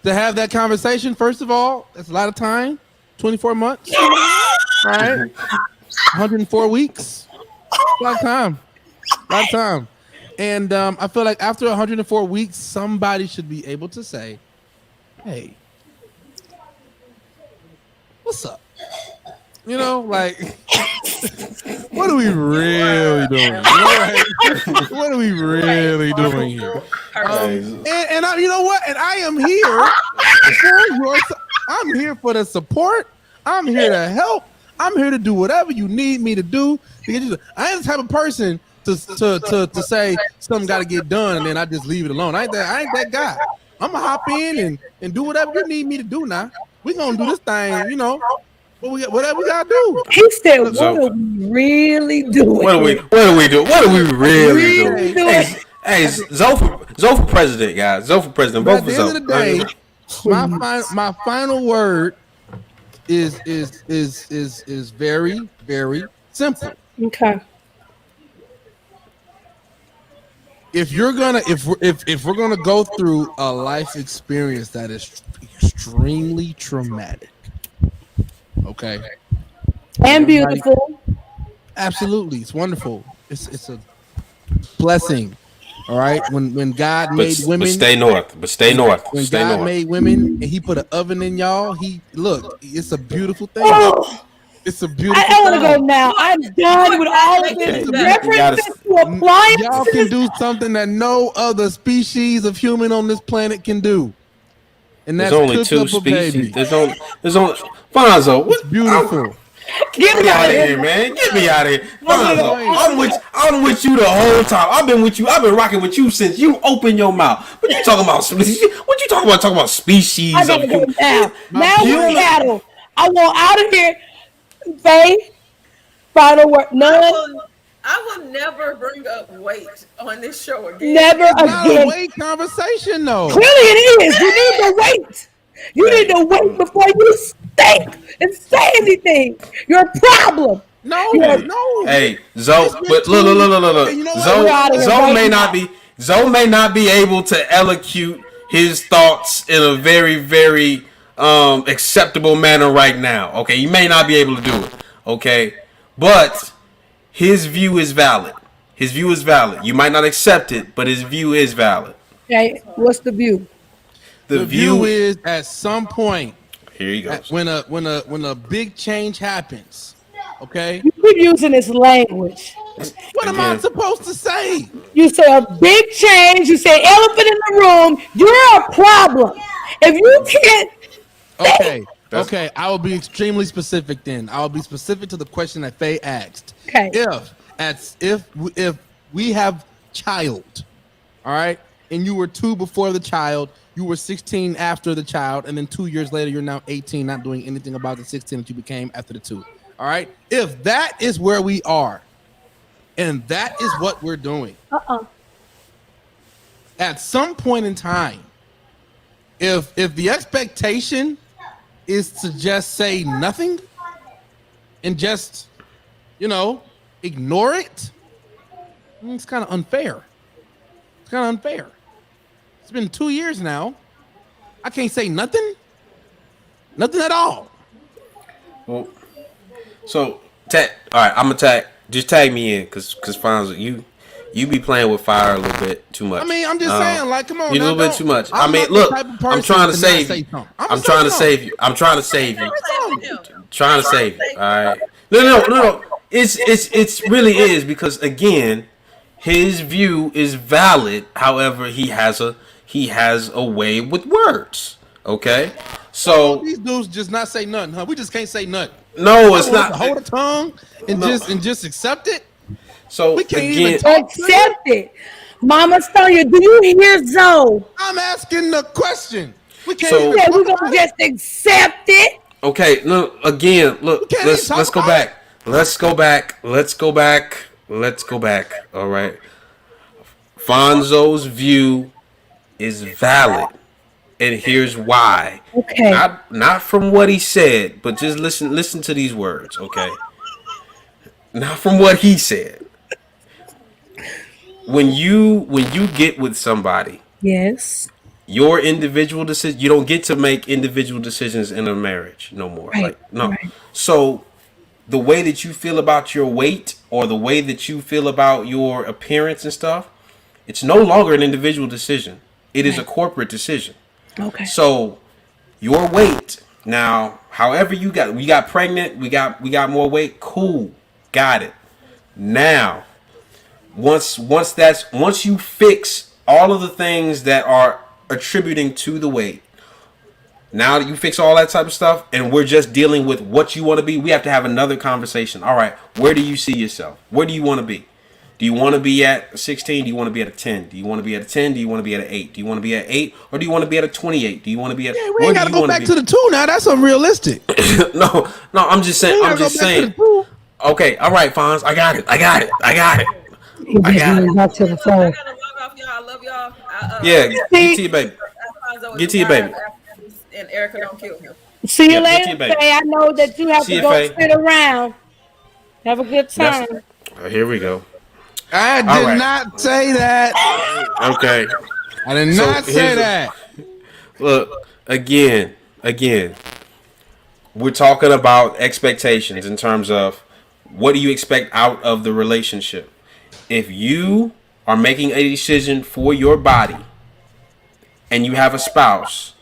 to have that conversation, first of all, that's a lot of time. 24 months. All right. 104 weeks. A lot of time. A lot of time. And I feel like after 104 weeks, somebody should be able to say, hey, what's up? You know, like, what are we really doing? What are we really doing here? And I, you know what? And I am here for your. I'm here for the support. I'm here to help. I'm here to do whatever you need me to do. I ain't the type of person to say something got to get done and then I just leave it alone. I ain't that guy. I'm gonna hop in and do whatever you need me to do. Now we gonna do this thing. You know, whatever we gotta do. He said, "What are we really doing? What are we doing? What are we really doing?" Hey, Zoe for president, guys. Zoe for president. Vote for Zoe. At the end of the day, my final word is very, very simple. Okay. If we're gonna go through a life experience that is extremely traumatic, okay, and beautiful, absolutely, it's wonderful. It's a blessing. All right, when God made women, but stay north. When God made women and He put an oven in y'all, it's a beautiful thing. Oh, it's a beautiful. I want to go now. I'm done with all of this references to appliances. Y'all can do something that no other species of human on this planet can do, and that's only cook 2 up a species. baby. There's only Fonzo. It's beautiful. Get me out of here, man. Get me out of here. Fonzo, I'm with you the whole time. I've been with you. I've been rocking with you since you opened your mouth. What you talking about? What you talking about? Talking about species? I gotta go now. Now we're cattle. I want out of here. Faye, final word. None. I will never bring up weight on this show again. Never It's not again. a weight conversation, though. Clearly it is. You need the weight. You need to wait before you think and say anything. You're a problem. No, Yes. no. Hey, Zoe, It's been but look. Hey, you know what? Zoe, We're out of here Zoe right may now. not be. Zoe may not be able to elocute his thoughts in a very, very acceptable manner right now. Okay, you may not be able to do it. Okay, but his view is valid. His view is valid. You might not accept it, but his view is valid. Okay, what's the view? The view is at some point Here he goes. when a big change happens. Okay, You keep using this language. what am I Again. supposed to say? You say a big change. You say elephant in the room. You're a problem. If you can't, Okay, That's- okay. I will be extremely specific then. I will be specific to the question that Faye asked. okay, If we have child, all right, and you were 2 before the child, you were 16 after the child, and then 2 years later you're now 18, not doing anything about the 16 that you became after the 2. All right, if that is where we are, and that is what we're doing, at some point in time, if the expectation is to just say nothing and just, ignore it, it's kind of unfair. It's kind of unfair. It's been 2 years now. I can't say nothing. Nothing at all. Well, so all right, I'm gonna just tag me in, cause Fonzo, you be playing with fire a little bit too much. I mean, I'm just saying, like, come on, you a now, little bit don't- too much. I'm I mean, not the look, type of I'm person trying to to not save say you. something. I'm trying to save you. I'm trying to save you. Trying to save you. All right. No. It's really is, because again, his view is valid. However, he has a way with words. Okay. So These dudes just not say nothing, huh? We just can't say nothing. no, it's I want not. to hold a tongue and No. just accept it. So We can't again, even talk. accept it. Mama Sonia, do you hear Zoe? I'm asking the question. We can't So- even Yeah, talk we're about gonna it. just accept it. okay, no, again, look, can't let's even talk let's go about back. Let's go back. All right. Fonzo's view is valid, and here's why. Okay. Not from what he said, but just listen to these words, okay? Not from what he said. When you get with somebody, Yes. your individual decision, you don't get to make individual decisions in a marriage no more. Right, Like no. right. So the way that you feel about your weight, or the way that you feel about your appearance and stuff, it's no longer an individual decision. It is a corporate decision. Okay. So your weight now, however we got pregnant, we got more weight, cool, got it. Now, once you fix all of the things that are attributing to the weight, now that you fix all that type of stuff, and we're just dealing with what you want to be, we have to have another conversation. All right, where do you see yourself? Where do you want to be? Do you want to be at 16? Do you want to be at a 10? Do you want to be at a 10? Do you want to be at an 8? Do you want to be at 8? Or do you want to be at a 28? Do you want to be at... Yeah, we ain't got to go back to the 2 now. That's unrealistic. No, I'm just saying. I'm just saying. Okay, all right, Fonz. I got it. He I just got went back to the phone. I gotta log off, y'all. I love y'all. Yeah, get to your baby. Get to your baby. And Erica don't kill him. See you Yeah, get later, your baby. Faye. I know that you have See to you, go Faye. sit around. Have a good time. Here we go. I All did right. not say that. Okay. I did So not say here's the- that. Look, again, we're talking about expectations in terms of what do you expect out of the relationship. If you are making a decision for your body and you have a spouse,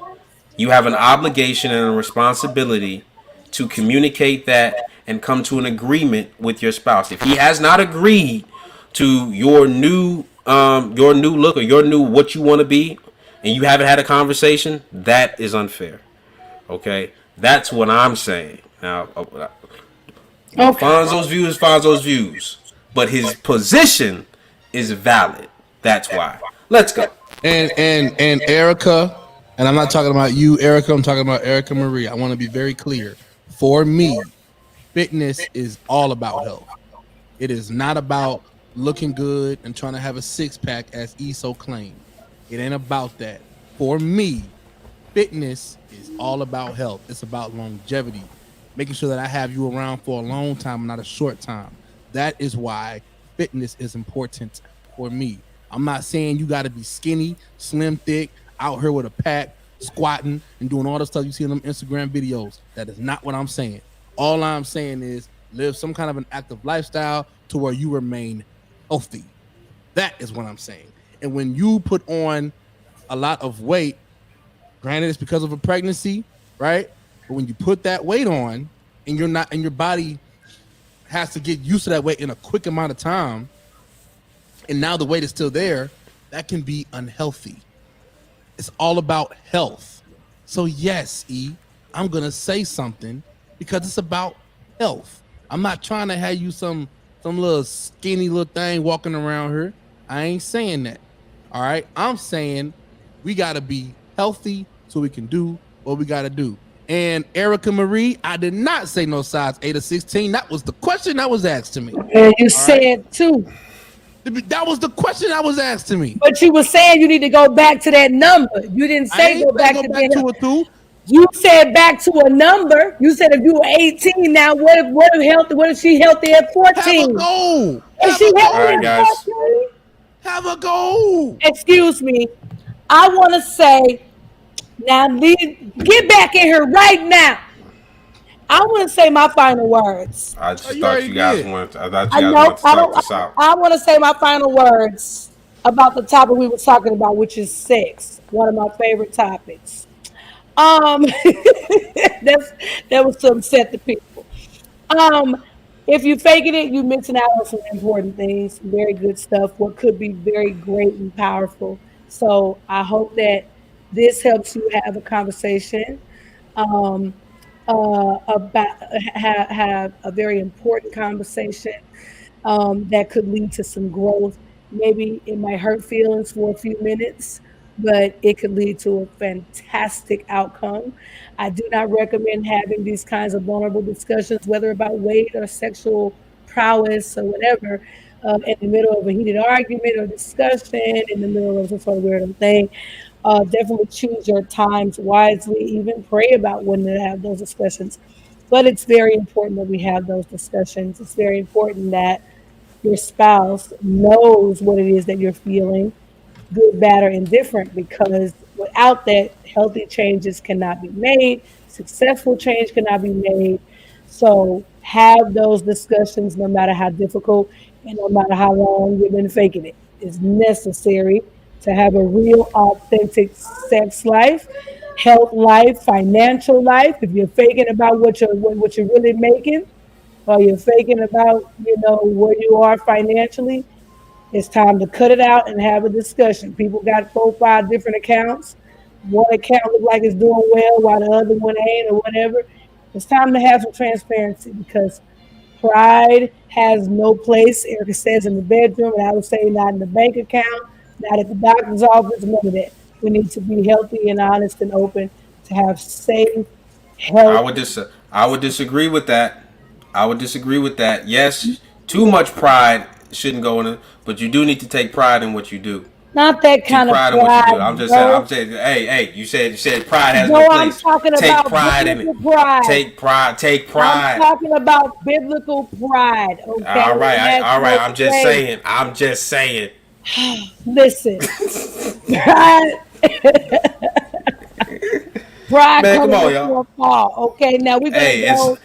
you have an obligation and a responsibility to communicate that and come to an agreement with your spouse. If he has not agreed to your new look or your new what you want to be, and you haven't had a conversation, that is unfair. Okay, that's what I'm saying. Now, Fonzo's view is Fonzo's views, but his position is valid. That's why. Let's go. And Erica, and I'm not talking about you, Erica. I'm talking about Erica Marie. I want to be very clear. For me, fitness is all about health. It is not about looking good and trying to have a six-pack, as ESO claimed. It ain't about that. For me, fitness is all about health. It's about longevity, making sure that I have you around for a long time, not a short time. That is why fitness is important for me. I'm not saying you got to be skinny, slim, thick, out here with a pack, squatting and doing all the stuff you see in them Instagram videos. That is not what I'm saying. All I'm saying is live some kind of an active lifestyle to where you remain healthy. That is what I'm saying. And when you put on a lot of weight, granted it's because of a pregnancy, right? But when you put that weight on and you're not, and your body has to get used to that weight in a quick amount of time, and now the weight is still there, that can be unhealthy. It's all about health. So yes, E, I'm gonna say something because it's about health. I'm not trying to have you some little skinny little thing walking around here. I ain't saying that. All right. I'm saying we gotta be healthy so we can do what we gotta do. And Erica Marie, I did not say no size 8 or 16. That was the question that was asked to me. And you said too. That was the question that was asked to me. But you were saying you need to go back to that number. You didn't say go back to a 2. You said back to a number. You said if you were 18 now, what if she healthy at 14? Have a goal. Is she healthy at 14? Have a goal. Excuse me. I want to say, now get back in here right now. I want to say my final words. I just thought you guys wanted to start this out. I want to say my final words about the topic we were talking about, which is sex. One of my favorite topics. That was to upset the people. If you're faking it, you're missing out on some important things, very good stuff, what could be very great and powerful. So I hope that this helps you have a conversation. About have a very important conversation that could lead to some growth. Maybe it might hurt feelings for a few minutes, but it could lead to a fantastic outcome. I do not recommend having these kinds of vulnerable discussions, whether about weight or sexual prowess or whatever, in the middle of a heated argument or discussion, in the middle of some sort of weird thing. Definitely choose your times wisely, even pray about when to have those discussions. But it's very important that we have those discussions. It's very important that your spouse knows what it is that you're feeling, good, bad, or indifferent, because without that, healthy changes cannot be made, successful change cannot be made. So have those discussions no matter how difficult and no matter how long you've been faking it. It's necessary to have a real, authentic sex life, health life, financial life. If you're faking about what you're really making, or you're faking about where you are financially, it's time to cut it out and have a discussion. People got 4 or 5 different accounts. One account look like it's doing well while the other one ain't, or whatever. It's time to have some transparency, because pride has no place, Erica says, in the bedroom, and I would say not in the bank account, not at the doctor's office, none of that. We need to be healthy and honest and open to have safe, health. I would disagree with that. Yes, too much pride shouldn't go in it, but you do need to take pride in what you do. Not that kind of pride. I'm saying, hey, you said pride has no place. I'm talking take about pride in it. Pride. Take pride. I'm talking about biblical pride. Okay. All right. I'm just saying. Listen, pride. Pride man, come comes on, y'all. a fall. Okay, now we're gonna go.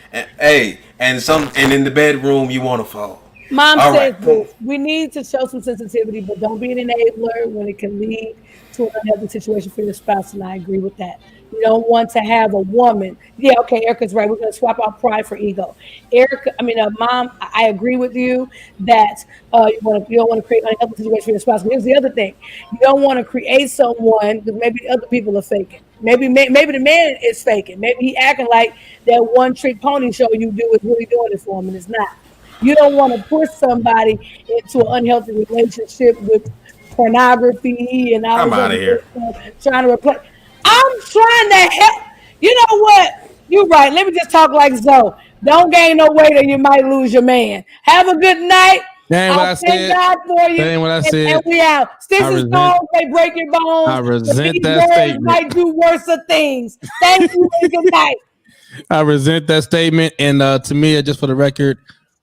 And in the bedroom you want to fall. Mom says this. We need to show some sensitivity, but don't be an enabler when it can lead to an unhealthy situation for your spouse. And I agree with that. You don't want to have a woman. Yeah, okay, Erica's right. We're going to swap out pride for ego. Mom, I agree with you that you don't want to create an unhealthy situation for your spouse. But here's the other thing. You don't want to create someone because maybe other people are faking. Maybe the man is faking. Maybe he acting like that one trick pony show you do is really doing it for him, and it's not. You don't want to push somebody into an unhealthy relationship with pornography and all I'm out of here. Trying to replace. I'm trying to help. You know what? You're right. Let me just talk like Zoe. Don't gain no weight or you might lose your man. Have a good night. That ain't what I thank said. God for you. That ain't what I And said. we out. Sticks and stones may break your bones. I resent These that words statement. might do worse of things. Thank you and good night. I resent that statement. And Tamia, just for the record,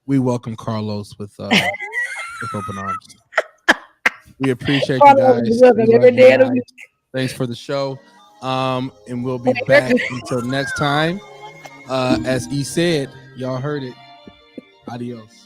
we welcome Carlos with open arms. We appreciate you Carlos guys. is welcome We love every you day of the guys. week. Thanks for the show. And we'll be back until next time. As he said, y'all heard it. Adios.